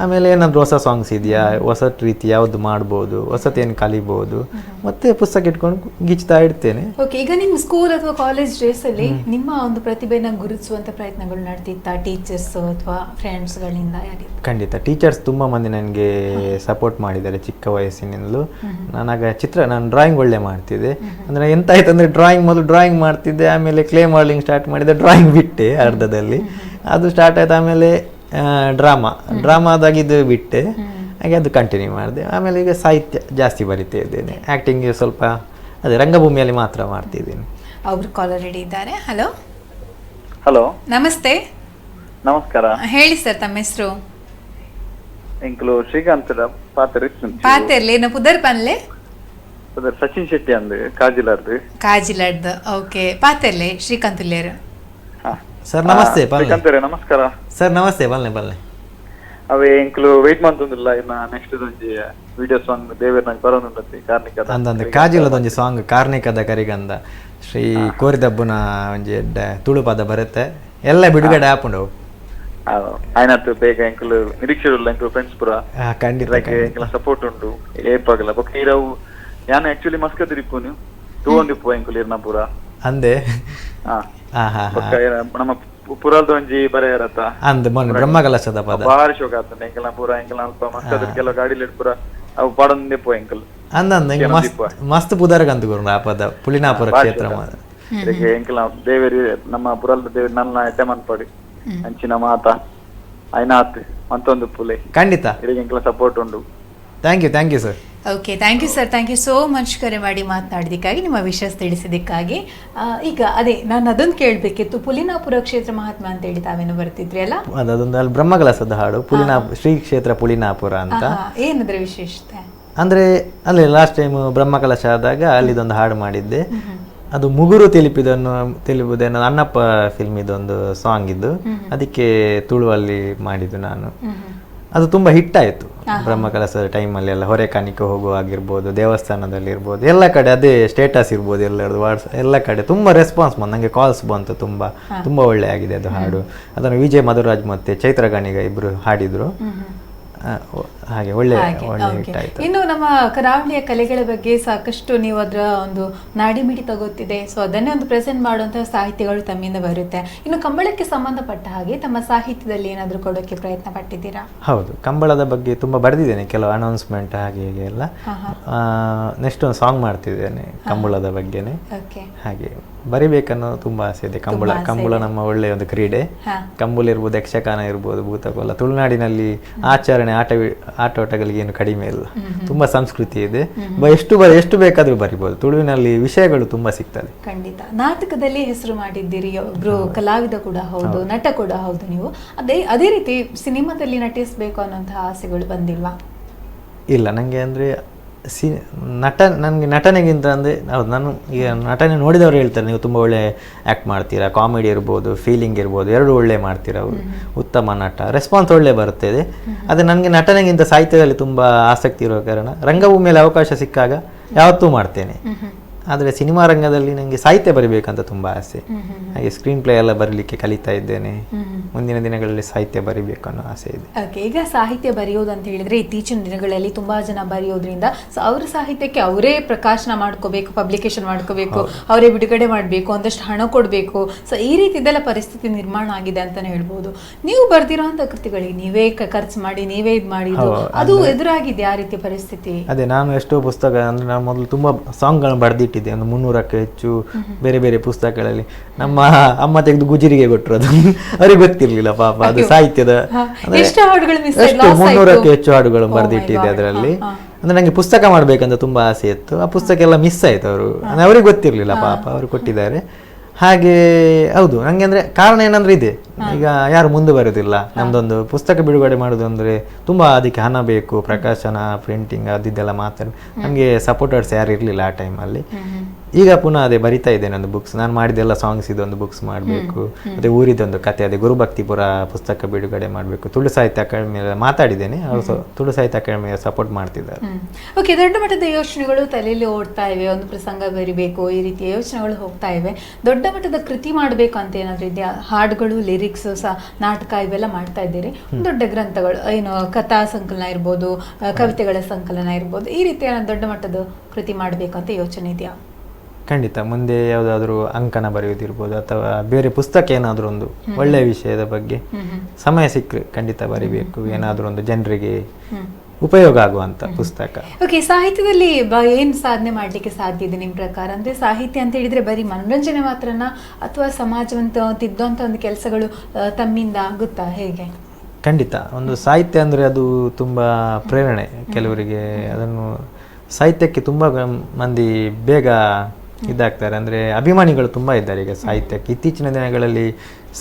Speaker 2: ಆಮೇಲೆ ಏನಾದರೂ ಹೊಸ ಸಾಂಗ್ಸ್ ಇದೆಯಾ, ಹೊಸ ರೀತಿ ಯಾವ್ದು ಮಾಡ್ಬೋದು, ಹೊಸತೇನು ಕಲಿಬೋದು, ಮತ್ತೆ ಪುಸ್ತಕ ಇಟ್ಕೊಂಡು ಗಿಚ್ತಾ ಇಡ್ತೇನೆ.
Speaker 1: ಓಕೆ, ಈಗ ನಿಮ್ಮ ಸ್ಕೂಲ್ ಅಥವಾ ಕಾಲೇಜ್ ಡೇಸ್ ಅಲ್ಲಿ ನಿಮ್ಮ ಒಂದು ಪ್ರತಿಭೆನ ಗುರುತಿಸುವಂತ ಪ್ರಯತ್ನಗಳು ನಡೆದಿತ್ತಾ ಟೀಚರ್ಸ್ ಅಥವಾ ಫ್ರೆಂಡ್ಸ್ಗಳಿಂದ?
Speaker 2: ಖಂಡಿತ ಟೀಚರ್ಸ್ ತುಂಬ ಮಂದಿ ನನಗೆ ಸಪೋರ್ಟ್ ಮಾಡಿದ್ದಾರೆ ಚಿಕ್ಕ ವಯಸ್ಸಿನಿಂದಲೂ. ನಾನು ಡ್ರಾಯಿಂಗ್ ಒಳ್ಳೆ ಮಾಡ್ತಿದ್ದೆ. ಅಂದರೆ ಎಂತ ಆಯ್ತು ಅಂದರೆ ಮೊದಲು ಡ್ರಾಯಿಂಗ್ ಮಾಡ್ತಿದ್ದೆ, ಆಮೇಲೆ ಕ್ಲೇ ಮಾಡಲಿಂಗ್ ಸ್ಟಾರ್ಟ್ ಮಾಡಿದೆ, ಡ್ರಾಯಿಂಗ್ ಬಿಟ್ಟೆ ಅರ್ಧದಲ್ಲಿ. ಅದು ಸ್ಟಾರ್ಟ್ ಆಯ್ತು. ಆಮೇಲೆ ಡ್ರಾಮಾದಾಗಿದ್ದು ಬಿಟ್ಟೆ, ಹಾಗೆ ಅದು ಕಂಟಿನ್ಯೂ ಮಾಡಿದೆ. ಆಮೇಲೆ ಈಗ ಸಾಹಿತ್ಯ ಜಾಸ್ತಿ ಬರಿತಾ ಇದ್ದೇನೆ. ಆ್ಯಕ್ಟಿಂಗ್ ಸ್ವಲ್ಪ ಅದೇ ರಂಗಭೂಮಿಯಲ್ಲಿ ಮಾತ್ರ ಮಾಡ್ತಿದ್ದೀನಿ.
Speaker 1: ಅವರು ಕಾಲರ್ ರೆಡಿ ಇದ್ದಾರೆ. ಹಲೋ
Speaker 4: ಹಲೋ,
Speaker 1: ನಮಸ್ತೆ.
Speaker 4: ನಮಸ್ಕಾರ.
Speaker 1: ಹೇಳಿ ಸರ್, ತಮ್ಮ ಹೆಸರು?
Speaker 4: ಎಂಕ್ಲು ಶ್ರೀಕಾಂತ್
Speaker 1: ಪಾತೆರ್ಲಿ ಏನು ಪುದರ್ ಪನ್ಲೆ
Speaker 4: ಸಚಿನ್ ಶೆಟ್ಟಿ ಅಂದು
Speaker 1: ಕಾಜಿಲಾರ್ದು. ಓಕೆ, ಪಾತೆರ್ಲೆ ಶ್ರೀಕಾಂತ್ ಉಲ್ಲೇರು.
Speaker 2: ಸರ್ ನಮಸ್ತೆ.
Speaker 4: ನಮಸ್ಕಾರ
Speaker 2: ಸರ್ ನಮಸ್ತೆ. ಬಲ್ಲೆ
Speaker 10: ಅವೇ ಎಂಕ್ಲು ವೆಯ್ಟ್ ಮಂತೊಂದುಲ್ಲ ಇನ್ನ ನೆಕ್ಸ್ಟ್ ಒಂಜಿ ವಿಡಿಯೋ ಸಾಂಗ್ ದೇವೇರ್ನಾಗ ಬರೋನುಂಡತಿ ಕಾರ್ಣಿಕದ
Speaker 2: ಅಂದಂದು ಕಾಜಿಲದೊಂಜಿ ಸಾಂಗ್ ಕಾರ್ಣಿಕದ ಕರಿಗಂದ ಶ್ರೀ ಕೋರಿದಬ್ಬುನ ಒಂಜಿ ಎಡ್ಡೆ ತುಳು ಪದ ಬರುತ್ತೆ ಎಲ್ಲ ಬಿಡುಗಡೆ ಆಪುಂಡು
Speaker 10: ಆಯ್ನತ್ತು ಬೇಗ ಎಂಕ್ಲು ನಿರೀಕ್ಷೆ ಉಳ್ಳ ಎಂಕ್ಲು ಫ್ರೆಂಡ್ಸ್ ಪುರ
Speaker 2: ಖಂಡಿತ
Speaker 10: ಎಂಕ್ಲ ಸಪೋರ್ಟ್ ಉಂಡು ಏಪಾಗಲ ಬೊಕ್ಕ ಇರವು ಯಾನ್ ಆಕ್ಚುಲಿ ಮಸ್ಕತ್ ಇಪ್ಪು ನೀವು ತೂವೊಂದಿಪ್ಪು ಎಂಕ್ಲು ಇರ್ನ ಪುರ
Speaker 2: ಅಂದೆ
Speaker 10: ಬೊಕ್ಕ ನಮ್ಮ ಪುರಲ್ದ ಒಂಜಿ ಬರೆಯರತ್ತ
Speaker 2: ಅಂದ್ ಮೊನ್ನೆ ಬ್ರಹ್ಮಕಲಶದ ಪದ
Speaker 10: ಬಾರಿ ಶೋಕ ಆತಂಡ ಎಂಕಲ ಪೂರ ಎಂಕಲ ಅಲ್ಪ ಮಸ್ಕತ್ ಕೆಲವು ಗಾಡಿಲಿ ಪೂರ ಅವು ಪಡೊಂದೆ ಪೋ ಎಂಕಲ್
Speaker 2: ಅಂದಂದ ಮಸ್ತ್ ಪುದರ್ಗಂತ ಗುರು ಆ ಪದ ಪುಲಿನಾಪುರ ಕ್ಷೇತ್ರ
Speaker 10: ಇದಕ್ಕೆ ಎಂಕಲ ದೇವೇರಿ ನಮ್ಮ ಪುರಲ್ದ ದೇವೇರಿ ನನ್ನ ಎಟ್ಟೆ ಪಡಿ ಅಂಚಿನ ಮಾತ ಐನಾತ್ ಮಂತೊಂದು ಪುಲೆ
Speaker 2: ಖಂಡಿತ
Speaker 10: ಇದಕ್ಕೆ ಎಂಕಲ ಸಪೋರ್ಟ್ ಉಂಡು
Speaker 2: thank you sir.
Speaker 1: Okay, thank you sir, thank you so much ಕರೆ ಮಾಡಿ ಮಾತನಾಡಿದ್ದಕ್ಕಾಗಿ, ನಿಮ್ಮ ವಿಷಯ ತಿಳಿಸಿದ್ದಕ್ಕಾಗಿ. ಈಗ ಅದೇ ನಾನು ಅದೊಂದು ಕೇಳಬೇಕಿತ್ತು, ಪುಲಿನಾಪುರ ಕ್ಷೇತ್ರ ಮಹಾತ್ಮ ಅಂತ ಹೇಳಿ ತಾವೇನು ಬರ್ತಿದ್ರಿ ಅಲ್ಲ,
Speaker 2: ಅದೊಂದು ಅಲ್ಲಿ ಬ್ರಹ್ಮಕಲಶದ ಹಾಡು ಶ್ರೀ ಕ್ಷೇತ್ರ ಪುಲಿನಾಪುರ ಅಂತ.
Speaker 1: ಏನಂದ್ರೆ ವಿಶೇಷತೆ
Speaker 2: ಅಂದ್ರೆ ಅಲ್ಲಿ ಲಾಸ್ಟ್ ಟೈಮ್ ಬ್ರಹ್ಮಕಲಶ ಆದಾಗ ಅಲ್ಲಿದೊಂದು ಹಾಡು ಮಾಡಿದ್ದೆ. ಅದು ಮುಗುರು ತಿಳಿಬುದೇನೋ ಅನ್ನಪ್ಪ ಫಿಲ್ಮ್ ಇದೊಂದು ಸಾಂಗ್ ಇದ್ದು, ಅದಕ್ಕೆ ತುಳುವಲ್ಲಿ ಮಾಡಿದ್ದು ನಾನು. ಅದು ತುಂಬ ಹಿಟ್ ಆಯಿತು ಬ್ರಹ್ಮಕಲಶದ ಟೈಮಲ್ಲಿ ಎಲ್ಲ. ಹೊರೆಕಾಣಿಕೆ ಹೋಗುವಾಗಿರ್ಬೋದು, ದೇವಸ್ಥಾನದಲ್ಲಿ ಇರ್ಬೋದು, ಎಲ್ಲ ಕಡೆ ಅದೇ ಸ್ಟೇಟಸ್ ಇರ್ಬೋದು, ಎಲ್ಲರದು ವಾಟ್ಸಪ್ ಎಲ್ಲ ಕಡೆ ತುಂಬ ರೆಸ್ಪಾನ್ಸ್ ಬಂತು. ನನಗೆ ಕಾಲ್ಸ್ ಬಂತು, ತುಂಬ ಒಳ್ಳೆ ಆಗಿದೆ ಅದು ಹಾಡು. ಅದನ್ನು ವಿಜಯ್ ಮಧುರಾಜ್ ಮತ್ತು ಚೈತ್ರ ಗಾಣಿಗ ಇಬ್ಬರು ಹಾಡಿದರು. ಹಾಗೆ ಒಳ್ಳೆ ಹಿಟ್ ಆಯಿತು.
Speaker 1: ಇನ್ನು ನಮ್ಮ ಕರಾವಳಿಯ ಕಲೆಗಳ ಬಗ್ಗೆ ಸಾಕಷ್ಟು ನೀವು ಅದರ ಒಂದು ನಾಡಿಮಿಡಿ ತಗೋತಿದೆ, ಸೊ ಅದನ್ನೇ ಒಂದು ಪ್ರೆಸೆಂಟ್ ಮಾಡುವಂತಹ ಸಾಹಿತ್ಯಗಳು ತಮ್ಮಿಂದ ಬರುತ್ತೆ. ಇನ್ನು ಕಂಬಳಕ್ಕೆ ಸಂಬಂಧಪಟ್ಟ ಹಾಗೆ ತಮ್ಮ ಸಾಹಿತ್ಯದಲ್ಲಿ ಏನಾದರೂ ಕೊಡೋಕೆ ಪ್ರಯತ್ನ ಪಟ್ಟಿದ್ದೀರಾ?
Speaker 2: ಹೌದು, ಕಂಬಳದ ಬಗ್ಗೆ ತುಂಬ ಬರೆದಿದ್ದೇನೆ, ಕೆಲವು ಅನೌನ್ಸ್ಮೆಂಟ್ ಹಾಗೆ ಹೀಗೆ ಎಲ್ಲ. ನೆಕ್ಸ್ಟ್ ಒಂದು ಸಾಂಗ್ ಮಾಡ್ತಿದ್ದೇನೆ ಕಂಬಳದ ಬಗ್ಗೆನೆ. ಹಾಗೆ ಬರಿಬೇಕನ್ನೋ ತುಂಬ ಆಸೆ ಇದೆ. ಕಂಬಳ ನಮ್ಮ ಒಳ್ಳೆಯ ಒಂದು ಕ್ರೀಡೆ. ಕಂಬಳ ಇರ್ಬೋದು, ಯಕ್ಷಗಾನ ಇರ್ಬೋದು, ಭೂತಕೋಲ. ತುಳುನಾಡಿನಲ್ಲಿ ಆಚರಣೆ ಆಟೋಟಗಳಿಗೆ ಏನು ಕಡಿಮೆ ಇಲ್ಲ, ತುಂಬಾ ಸಂಸ್ಕೃತಿ ಇದೆ. ಎಷ್ಟು ಬೇಕಾದ್ರೂ ಬರಿಬೋದು. ತುಳುವಿನಲ್ಲಿ ವಿಷಯಗಳು ತುಂಬಾ ಸಿಗ್ತದೆ.
Speaker 1: ಖಂಡಿತ. ನಾಟಕದಲ್ಲಿ ಹೆಸರು ಮಾಡಿದ್ದೀರಿ, ಒಬ್ರು ಕಲಾವಿದ ಕೂಡ ಹೌದು, ನಟ ಕೂಡ ಹೌದು ನೀವು. ಅದೇ ರೀತಿ ಸಿನಿಮಾದಲ್ಲಿ ನಟಿಸಬೇಕು ಅನ್ನೋಂತಹ ಆಸೆಗಳು ಬಂದಿಲ್ವಾ?
Speaker 2: ಇಲ್ಲ, ನನಗೆ ಅಂದರೆ ನನಗೆ ನಟನೆಗಿಂತ ಅಂದರೆ ಹೌದು, ನಾನು ಈಗ ನಟನೆ ನೋಡಿದವರು ಹೇಳ್ತಾರೆ ನೀವು ತುಂಬ ಒಳ್ಳೆ ಆ್ಯಕ್ಟ್ ಮಾಡ್ತೀರಾ, ಕಾಮಿಡಿ ಇರ್ಬೋದು, ಫೀಲಿಂಗ್ ಇರ್ಬೋದು, ಎರಡು ಒಳ್ಳೆ ಮಾಡ್ತೀರಾ, ಅವರು ಉತ್ತಮ ನಟ, ರೆಸ್ಪಾನ್ಸ್ ಒಳ್ಳೆ ಬರ್ತದೆ. ಆದರೆ ನನಗೆ ನಟನೆಗಿಂತ ಸಾಹಿತ್ಯದಲ್ಲಿ ತುಂಬ ಆಸಕ್ತಿ ಇರೋ ಕಾರಣ ರಂಗಭೂಮಿಯಲ್ಲಿ ಅವಕಾಶ ಸಿಕ್ಕಾಗ ಯಾವತ್ತೂ ಮಾಡ್ತೇನೆ. ಆದರೆ ಸಿನಿಮಾ ರಂಗದಲ್ಲಿ ನನಗೆ ಸಾಹಿತ್ಯ ಬರಿಬೇಕಂತ ತುಂಬ ಆಸೆ. ಹಾಗೆ ಸ್ಕ್ರೀನ್ ಪ್ಲೇ ಎಲ್ಲ ಬರಲಿಕ್ಕೆ ಕಲಿತಾ ಇದ್ದೇನೆ. ಮುಂದಿನ ದಿನಗಳಲ್ಲಿ ಸಾಹಿತ್ಯ ಬರಿಬೇಕು ಅನ್ನೋ ಆಸೆ ಇದೆ.
Speaker 1: ಓಕೆ, ಈಗ ಸಾಹಿತ್ಯ ಬರೆಯೋದು ಅಂತ ಹೇಳಿದ್ರೆ ಇತ್ತೀಚಿನ ದಿನಗಳಲ್ಲಿ ತುಂಬಾ ಜನ ಬರೆಯೋದ್ರಿಂದ ಸೊ ಅವರ ಸಾಹಿತ್ಯಕ್ಕೆ ಅವರೇ ಪ್ರಕಾಶನ ಮಾಡ್ಕೋಬೇಕು, ಪಬ್ಲಿಕೇಶನ್ ಮಾಡ್ಕೋಬೇಕು, ಅವರೇ ಬಿಡುಗಡೆ ಮಾಡಬೇಕು, ಒಂದಷ್ಟು ಹಣ ಕೊಡಬೇಕು. ಸೊ ಈ ರೀತಿದೆಲ್ಲ ಪರಿಸ್ಥಿತಿ ನಿರ್ಮಾಣ ಆಗಿದೆ ಅಂತಾನೆ ಹೇಳ್ಬೋದು. ನೀವು ಬರ್ದಿರೋಂಥ ಕೃತಿಗಳಿಗೆ ನೀವೇ ಖರ್ಚು ಮಾಡಿ ನೀವೇ ಇದು ಮಾಡಿದ್ದು, ಅದು ಎದುರಾಗಿದೆ ಆ ರೀತಿ ಪರಿಸ್ಥಿತಿ?
Speaker 2: ಅದೇ, ನಾನು ಎಷ್ಟೋ ಪುಸ್ತಕ ಅಂದರೆ ನಾನು ಮೊದಲು ತುಂಬ ಸಾಂಗ್ಗಳನ್ನು ಬರೆದಿಟ್ಟಿದ್ದೆ, ಒಂದು 300ಕ್ಕೂ ಹೆಚ್ಚು ಬೇರೆ ಬೇರೆ ಪುಸ್ತಕಗಳಲ್ಲಿ. ನಮ್ಮ ಅಮ್ಮ ತೆಗೆದು ಗುಜರಿಗೆ ಕೊಟ್ಟರು, ಅದು ಅವ್ರಿಗೆ ಗೊತ್ತಿರ್ಲಿಲ್ಲ ಪಾಪ. ಅದು ಸಾಹಿತ್ಯದ 300ಕ್ಕೂ ಹೆಚ್ಚು ಹಾಡುಗಳು ಬರೆದಿಟ್ಟಿದ್ದೆ ಅದರಲ್ಲಿ. ಅಂದ್ರೆ ನಂಗೆ ಪುಸ್ತಕ ಮಾಡ್ಬೇಕಂತ ತುಂಬಾ ಆಸೆ ಇತ್ತು. ಆ ಪುಸ್ತಕ ಎಲ್ಲ ಮಿಸ್ ಆಯ್ತು. ಅವ್ರಿಗೆ ಗೊತ್ತಿರ್ಲಿಲ್ಲ ಪಾಪ, ಅವರು ಕೊಟ್ಟಿದ್ದಾರೆ. ಹಾಗೆ ಹೌದು, ನಂಗೆ ಅಂದ್ರೆ ಕಾರಣ ಏನಂದ್ರೆ ಇದೆ, ಈಗ ಯಾರು ಮುಂದೆ ಬರೋದಿಲ್ಲ. ನಮ್ದೊಂದು ಪುಸ್ತಕ ಬಿಡುಗಡೆ ಮಾಡೋದು ಅಂದ್ರೆ ತುಂಬಾ ಅದಕ್ಕೆ ಹಣ ಬೇಕು, ಪ್ರಕಾಶನ, ಪ್ರಿಂಟಿಂಗ್ ಅದಿದ್ದೆಲ್ಲ ಮಾತಾಡಿ ನಮಗೆ ಸಪೋರ್ಟರ್ಸ್ ಯಾರು ಇರಲಿಲ್ಲ ಆ ಟೈಮಲ್ಲಿ. ಈಗ ಪುನಃ ಅದೇ ಬರಿತಾ ಇದ್ದೇನೆ ಒಂದು ಬುಕ್ಸ್. ನಾನು ಮಾಡಿದೆಲ್ಲ ಸಾಂಗ್ಸ್ ಇದೊಂದು ಬುಕ್ಸ್ ಮಾಡಬೇಕು, ಮತ್ತೆ ಊರಿದೊಂದು ಕತೆ, ಅದೇ ಗುರುಭಕ್ತಿಪುರ ಪುಸ್ತಕ ಬಿಡುಗಡೆ ಮಾಡಬೇಕು. ತುಳು ಸಾಹಿತ್ಯ ಅಕಾಡೆಮಿ ಮಾತಾಡಿದ್ದೇನೆ, ಅವರು ತುಳು ಸಾಹಿತ್ಯ ಅಕಾಡೆಮಿ ಸಪೋರ್ಟ್ ಮಾಡ್ತಿದ್ದಾರೆ.
Speaker 1: ಓಕೆ, ದೊಡ್ಡ ಮಟ್ಟದ ಯೋಚನೆಗಳು ತಲೆಯಲ್ಲಿ ಓಡ್ತಾ ಇವೆ, ಒಂದು ಪ್ರಸಂಗ ಬರಿಬೇಕು, ಈ ರೀತಿಯ ಯೋಚನೆಗಳು ಹೋಗ್ತಾ ಇವೆ. ದೊಡ್ಡ ಮಟ್ಟದ ಕೃತಿ ಮಾಡಬೇಕು ಅಂತ ಏನಾದರೂ ಇದೆಯಾ? ಹಾಡುಗಳು, ಲಿರಿಕ್ಸ್, ನಾಟಕ ಇವೆಲ್ಲ ಮಾಡ್ತಾ ಇದ್ದೀರಿ. ದೊಡ್ಡ ಗ್ರಂಥಗಳು, ಏನು ಕಥಾ ಸಂಕಲನ ಇರ್ಬೋದು, ಕವಿತೆಗಳ ಸಂಕಲನ ಇರ್ಬೋದು, ಈ ರೀತಿಯ ದೊಡ್ಡ ಮಟ್ಟದ ಕೃತಿ ಮಾಡಬೇಕಂತ ಯೋಚನೆ ಇದೆಯಾ?
Speaker 2: ಖಂಡಿತ. ಮುಂದೆ ಯಾವುದಾದ್ರೂ ಅಂಕನ ಬರೆಯೋದಿರ್ಬೋದು, ಅಥವಾ ಬೇರೆ ಪುಸ್ತಕ ಏನಾದರೂ ಒಂದು ಒಳ್ಳೆಯ ವಿಷಯದ ಬಗ್ಗೆ ಸಮಯ ಸಿಕ್ಕರೆ ಖಂಡಿತ ಬರಿಬೇಕು. ಏನಾದರೂ ಒಂದು ಜನರಿಗೆ ಉಪಯೋಗ ಆಗುವಂತ ಪುಸ್ತಕ.
Speaker 1: ಓಕೆ, ಸಾಹಿತ್ಯದಲ್ಲಿ ಏನು ಸಾಧನೆ ಮಾಡಲಿಕ್ಕೆ ಸಾಧ್ಯ ಇದೆ ನಿಮ್ಮ ಪ್ರಕಾರ? ಅಂದರೆ ಸಾಹಿತ್ಯ ಅಂತ ಹೇಳಿದರೆ ಬರೀ ಮನೋರಂಜನೆ ಮಾತ್ರನಾ, ಅಥವಾ ಸಮಾಜವಂತ ತಿದ್ದುವಂಥ ಒಂದು ಕೆಲಸಗಳು ತಮ್ಮಿಂದ ಆಗುತ್ತಾ, ಹೇಗೆ?
Speaker 2: ಖಂಡಿತ. ಒಂದು ಸಾಹಿತ್ಯ ಅಂದರೆ ಅದು ತುಂಬ ಪ್ರೇರಣೆ ಕೆಲವರಿಗೆ. ಅದನ್ನು ಸಾಹಿತ್ಯಕ್ಕೆ ತುಂಬ ಮಂದಿ ಬೇಗ ಇದಾಗ್ತಾರೆ, ಅಂದರೆ ಅಭಿಮಾನಿಗಳು ತುಂಬ ಇದ್ದಾರೆ ಈಗ ಸಾಹಿತ್ಯಕ್ಕೆ. ಇತ್ತೀಚಿನ ದಿನಗಳಲ್ಲಿ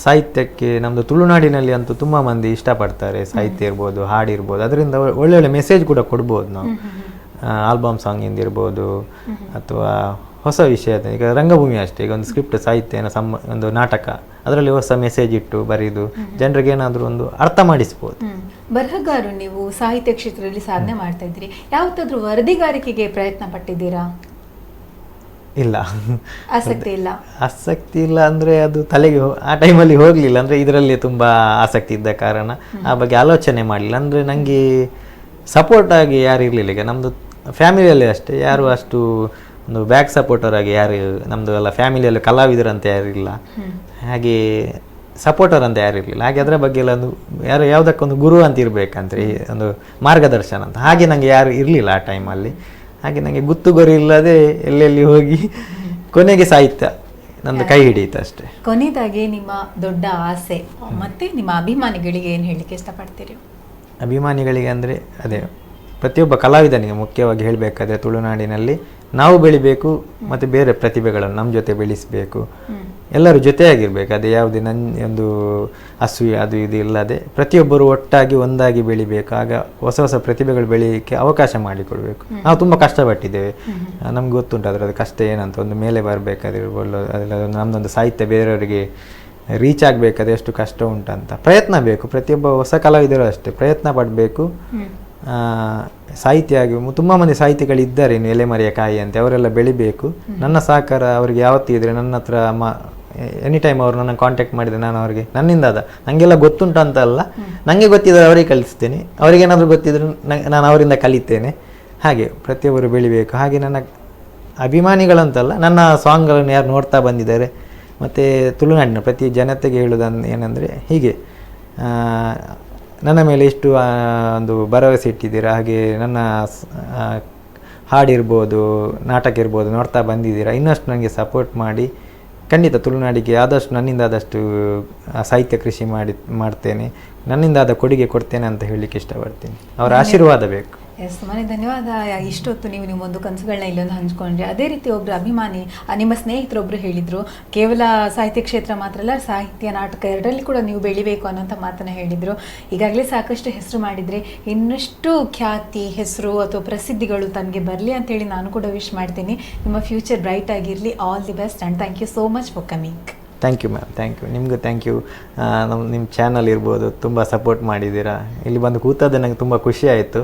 Speaker 2: ಸಾಹಿತ್ಯಕ್ಕೆ ನಮ್ಮದು ತುಳುನಾಡಿನಲ್ಲಿ ಅಂತೂ ತುಂಬ ಮಂದಿ ಇಷ್ಟಪಡ್ತಾರೆ. ಸಾಹಿತ್ಯ ಇರ್ಬೋದು, ಹಾಡಿರ್ಬೋದು, ಅದರಿಂದ ಒಳ್ಳೊಳ್ಳೆ ಮೆಸೇಜ್ ಕೂಡ ಕೊಡ್ಬೋದು ನಾವು. ಆಲ್ಬಮ್ ಸಾಂಗಿಂದ ಇರ್ಬೋದು, ಅಥವಾ ಹೊಸ ವಿಷಯ ಅದು. ಈಗ ರಂಗಭೂಮಿ ಅಷ್ಟೇ, ಈಗ ಒಂದು ಸ್ಕ್ರಿಪ್ಟ್ ಸಾಹಿತ್ಯ ಒಂದು ನಾಟಕ, ಅದರಲ್ಲಿ ಹೊಸ ಮೆಸೇಜ್ ಇಟ್ಟು ಬರೆದು ಜನರಿಗೆ ಏನಾದರೂ ಒಂದು ಅರ್ಥ ಮಾಡಿಸ್ಬೋದು.
Speaker 1: ಬರಹಗಾರರು, ನೀವು ಸಾಹಿತ್ಯ ಕ್ಷೇತ್ರದಲ್ಲಿ ಸಾಧನೆ ಮಾಡ್ತಾ ಇದ್ದೀರಿ, ಯಾವತ್ತಾದ್ರೂ ವರದಿಗಾರಿಕೆಗೆ ಪ್ರಯತ್ನ ಪಟ್ಟಿದ್ದೀರಾ?
Speaker 2: ಇಲ್ಲ,
Speaker 1: ಆಸಕ್ತಿ ಇಲ್ಲ.
Speaker 2: ಆಸಕ್ತಿ ಇಲ್ಲ ಅಂದರೆ ಅದು ತಲೆಗೆ ಆ ಟೈಮಲ್ಲಿ ಹೋಗಲಿಲ್ಲ. ಅಂದರೆ ಇದರಲ್ಲಿ ತುಂಬ ಆಸಕ್ತಿ ಇದ್ದ ಕಾರಣ ಆ ಬಗ್ಗೆ ಆಲೋಚನೆ ಮಾಡಲಿಲ್ಲ. ಅಂದರೆ ನನಗೆ ಸಪೋರ್ಟ್ ಆಗಿ ಯಾರು ಇರಲಿಲ್ಲ. ಈಗ ನಮ್ಮದು ಫ್ಯಾಮಿಲಿಯಲ್ಲಿ ಅಷ್ಟೇ, ಯಾರು ಅಷ್ಟು ಒಂದು ಬ್ಯಾಕ್ ಸಪೋರ್ಟರ್ ಆಗಿ ಯಾರು, ನಮ್ಮದು ಎಲ್ಲ ಫ್ಯಾಮಿಲಿಯಲ್ಲಿ ಕಲಾವಿದರಂತ ಯಾರಿಲ್ಲ, ಹಾಗೆ ಸಪೋರ್ಟರ್ ಅಂತ ಯಾರು ಇರಲಿಲ್ಲ. ಹಾಗೆ ಅದರ ಬಗ್ಗೆ ಎಲ್ಲ ಒಂದು ಯಾವುದಕ್ಕೊಂದು ಗುರು ಅಂತ ಇರಬೇಕಂದ್ರೆ ಒಂದು ಮಾರ್ಗದರ್ಶನ ಅಂತ, ಹಾಗೆ ನನಗೆ ಯಾರು ಇರಲಿಲ್ಲ ಆ ಟೈಮಲ್ಲಿ. ಹಾಗೆ ನನಗೆ ಗುತ್ತು ಗೊರಿ ಇಲ್ಲದೆ ಎಲ್ಲೆಲ್ಲಿ ಹೋಗಿ ಕೊನೆಗೆ ಸಾಹಿತ್ಯ ನಂದು ಕೈ ಹಿಡಿಯಿತು ಅಷ್ಟೇ.
Speaker 1: ಕೊನೆಯದಾಗಿ ನಿಮ್ಮ ದೊಡ್ಡ ಆಸೆ ಮತ್ತೆ ನಿಮ್ಮ ಅಭಿಮಾನಿಗಳಿಗೆ ಏನು ಹೇಳಲಿಕ್ಕೆ ಇಷ್ಟಪಡ್ತೀರಿ?
Speaker 2: ಅಭಿಮಾನಿಗಳಿಗೆ ಅಂದರೆ ಅದೇ, ಪ್ರತಿಯೊಬ್ಬ ಕಲಾವಿದನಿಗೆ ಮುಖ್ಯವಾಗಿ ಹೇಳಬೇಕಾದ್ರೆ ತುಳುನಾಡಿನಲ್ಲಿ ನಾವು ಬೆಳಿಬೇಕು ಮತ್ತು ಬೇರೆ ಪ್ರತಿಭೆಗಳನ್ನು ನಮ್ಮ ಜೊತೆ ಬೆಳೆಸಬೇಕು, ಎಲ್ಲರೂ ಜೊತೆಯಾಗಿರ್ಬೇಕು. ಅದೇ ಯಾವುದೇ ಒಂದು ಅಸೂಯೆ ಅದು ಇದು ಇಲ್ಲದೆ ಪ್ರತಿಯೊಬ್ಬರು ಒಟ್ಟಾಗಿ ಒಂದಾಗಿ ಬೆಳಿಬೇಕು. ಆಗ ಹೊಸ ಹೊಸ ಪ್ರತಿಭೆಗಳು ಬೆಳೆಯಲಿಕ್ಕೆ ಅವಕಾಶ ಮಾಡಿಕೊಡ್ಬೇಕು. ನಾವು ತುಂಬ ಕಷ್ಟಪಟ್ಟಿದ್ದೇವೆ, ನಮ್ಗೆ ಗೊತ್ತುಂಟು ಅದರದ್ದು ಕಷ್ಟ ಏನಂತ. ಒಂದು ಮೇಲೆ ಬರಬೇಕಾದಿರ್ಬೋದು, ಅದೆಲ್ಲ ನಮ್ಮದೊಂದು ಸಾಹಿತ್ಯ ಬೇರೆಯವರಿಗೆ ರೀಚ್ ಆಗಬೇಕಾದ್ರೆ ಎಷ್ಟು ಕಷ್ಟ ಉಂಟಂತ. ಪ್ರಯತ್ನ ಬೇಕು, ಪ್ರತಿಯೊಬ್ಬ ಹೊಸ ಕಲಾವಿದರು ಅಷ್ಟೇ ಪ್ರಯತ್ನ ಪಡಬೇಕು. ಸಾಹಿತ್ಯ ಆಗಿ ತುಂಬ ಮಂದಿ ಸಾಹಿತಿಗಳಿದ್ದಾರೆ ಇನ್ನು ಎಲೆಮರೆಯ ಕಾಯಿ ಅಂತ, ಅವರೆಲ್ಲ ಬೆಳಿಬೇಕು. ನನ್ನ ಸಹಕಾರ ಅವರಿಗೆ ಯಾವತ್ತೂ ಇದ್ದರೆ ನನ್ನ ಹತ್ರ ಎನಿ ಟೈಮ್ ಅವರು ನನ್ನ ಕಾಂಟ್ಯಾಕ್ಟ್ ಮಾಡಿದರೆ ನಾನು ಅವರಿಗೆ ನನ್ನಿಂದ ನನಗೆಲ್ಲ ಗೊತ್ತುಂಟು ಅಂತ ಅಲ್ಲ, ನನಗೆ ಗೊತ್ತಿದ್ದರೆ ಅವರಿಗೆ ಕಲಿಸ್ತೇನೆ, ಅವರಿಗೇನಾದರೂ ಗೊತ್ತಿದ್ರೆ ನಾನು ಅವರಿಂದ ಕಲಿತೇನೆ. ಹಾಗೆ ಪ್ರತಿಯೊಬ್ಬರು ಬೆಳಿಬೇಕು. ಹಾಗೆ ನನ್ನ ಅಭಿಮಾನಿಗಳಂತಲ್ಲ, ನನ್ನ ಸಾಂಗ್ಗಳನ್ನು ಯಾರು ನೋಡ್ತಾ ಬಂದಿದ್ದಾರೆ ಮತ್ತು ತುಳುನಾಡಿನ ಪ್ರತಿ ಜನತೆಗೆ ಹೇಳೋದು ಏನಂದರೆ, ಹೀಗೆ ನನ್ನ ಮೇಲೆ ಎಷ್ಟು ಒಂದು ಭರವಸೆ ಇಟ್ಟಿದ್ದೀರಾ, ಹಾಗೆ ನನ್ನ ಹಾಡಿರ್ಬೋದು, ನಾಟಕ ಇರ್ಬೋದು ನೋಡ್ತಾ ಬಂದಿದ್ದೀರಾ, ಇನ್ನಷ್ಟು ನನಗೆ ಸಪೋರ್ಟ್ ಮಾಡಿ. ಖಂಡಿತ ತುಳುನಾಡಿಗೆ ಆದಷ್ಟು ನನ್ನಿಂದ ಆದಷ್ಟು ಸಾಹಿತ್ಯ ಕೃಷಿ ಮಾಡ್ತೇನೆ, ನನ್ನಿಂದಾದ ಕೊಡುಗೆ ಕೊಡ್ತೇನೆ ಅಂತ ಹೇಳಲಿಕ್ಕೆ ಇಷ್ಟಪಡ್ತೀನಿ. ಅವರ ಆಶೀರ್ವಾದ ಬೇಕು.
Speaker 1: ಎಸ್, ತುಂಬಾ ಧನ್ಯವಾದ. ಇಷ್ಟೊತ್ತು ನೀವು ನಿಮ್ಮೊಂದು ಕನಸುಗಳನ್ನ ಇಲ್ಲೊಂದು ಹಂಚ್ಕೊಂಡ್ರಿ. ಅದೇ ರೀತಿ ಒಬ್ಬರು ಅಭಿಮಾನಿ, ನಿಮ್ಮ ಸ್ನೇಹಿತರೊಬ್ಬರು ಹೇಳಿದರು, ಕೇವಲ ಸಾಹಿತ್ಯ ಕ್ಷೇತ್ರ ಮಾತ್ರ ಅಲ್ಲ, ಸಾಹಿತ್ಯ ನಾಟಕ ಎರಡರಲ್ಲಿ ಕೂಡ ನೀವು ಬೆಳಿಬೇಕು ಅನ್ನೋಂಥ ಮಾತನ್ನು ಹೇಳಿದರು. ಈಗಾಗಲೇ ಸಾಕಷ್ಟು ಹೆಸರು ಮಾಡಿದರೆ, ಇನ್ನಷ್ಟು ಖ್ಯಾತಿ, ಹೆಸರು ಅಥವಾ ಪ್ರಸಿದ್ಧಿಗಳು ತನಗೆ ಬರಲಿ ಅಂತೇಳಿ ನಾನು ಕೂಡ ವಿಶ್ ಮಾಡ್ತೀನಿ. ನಿಮ್ಮ ಫ್ಯೂಚರ್ ಬ್ರೈಟ್ ಆಗಿರಲಿ. All the best and thank you so much for coming.
Speaker 2: Thank you ma'am, thank you. ನಿಮಗೂ ಥ್ಯಾಂಕ್ ಯು. ನಿಮ್ಮ ಚಾನಲ್ ಇರ್ಬೋದು, ತುಂಬ ಸಪೋರ್ಟ್ ಮಾಡಿದ್ದೀರಾ. ಇಲ್ಲಿ ಬಂದು ಕೂತದ್ದು ನನಗೆ ತುಂಬ ಖುಷಿ ಆಯಿತು.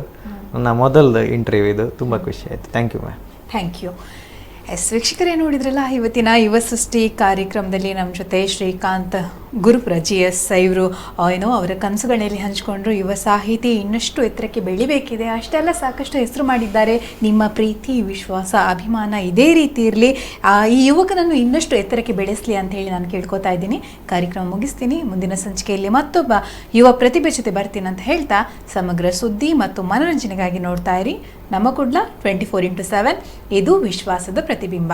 Speaker 2: ನನ್ನ ಮೊದಲ ಇಂಟರ್ವ್ಯೂ ಇದು, ತುಂಬ ಖುಷಿ ಆಯಿತು. Thank you ma'am.
Speaker 1: Thank you. Yes, ವೀಕ್ಷಕರೇ ನೋಡಿದ್ರಲ್ಲ, ಇವತ್ತಿನ ಯುವ ಸೃಷ್ಟಿ ಕಾರ್ಯಕ್ರಮದಲ್ಲಿ ನಮ್ಮ ಜೊತೆ ಶ್ರೀಕಾಂತ್ ಗುರುಪುರ GS ಇವರು ಅವರ ಕನಸುಗಳಲ್ಲಿ ಹಂಚಿಕೊಂಡ್ರು. ಯುವ ಸಾಹಿತಿ ಇನ್ನಷ್ಟು ಎತ್ತರಕ್ಕೆ ಬೆಳಿಬೇಕಿದೆ, ಅಷ್ಟೆಲ್ಲ ಸಾಕಷ್ಟು ಹೆಸರು ಮಾಡಿದ್ದಾರೆ. ನಿಮ್ಮ ಪ್ರೀತಿ, ವಿಶ್ವಾಸ, ಅಭಿಮಾನ ಇದೇ ರೀತಿ ಇರಲಿ, ಈ ಯುವಕನನ್ನು ಇನ್ನಷ್ಟು ಎತ್ತರಕ್ಕೆ ಬೆಳೆಸಲಿ ಅಂತ ಹೇಳಿ ನಾನು ಕೇಳ್ಕೊತಾ ಇದ್ದೀನಿ. ಕಾರ್ಯಕ್ರಮ ಮುಗಿಸ್ತೀನಿ. ಮುಂದಿನ ಸಂಚಿಕೆಯಲ್ಲಿ ಮತ್ತೊಬ್ಬ ಯುವ ಪ್ರತಿಭೆ ಜೊತೆ ಬರ್ತೀನಿ ಅಂತ ಹೇಳ್ತಾ, ಸಮಗ್ರ ಸುದ್ದಿ ಮತ್ತು ಮನೋರಂಜನೆಗಾಗಿ ನೋಡ್ತಾ ಇರಿ ನಮ್ಮ ಕುಡ್ಲ 24x7. ಇದು ವಿಶ್ವಾಸದ ಪ್ರತಿಬಿಂಬ.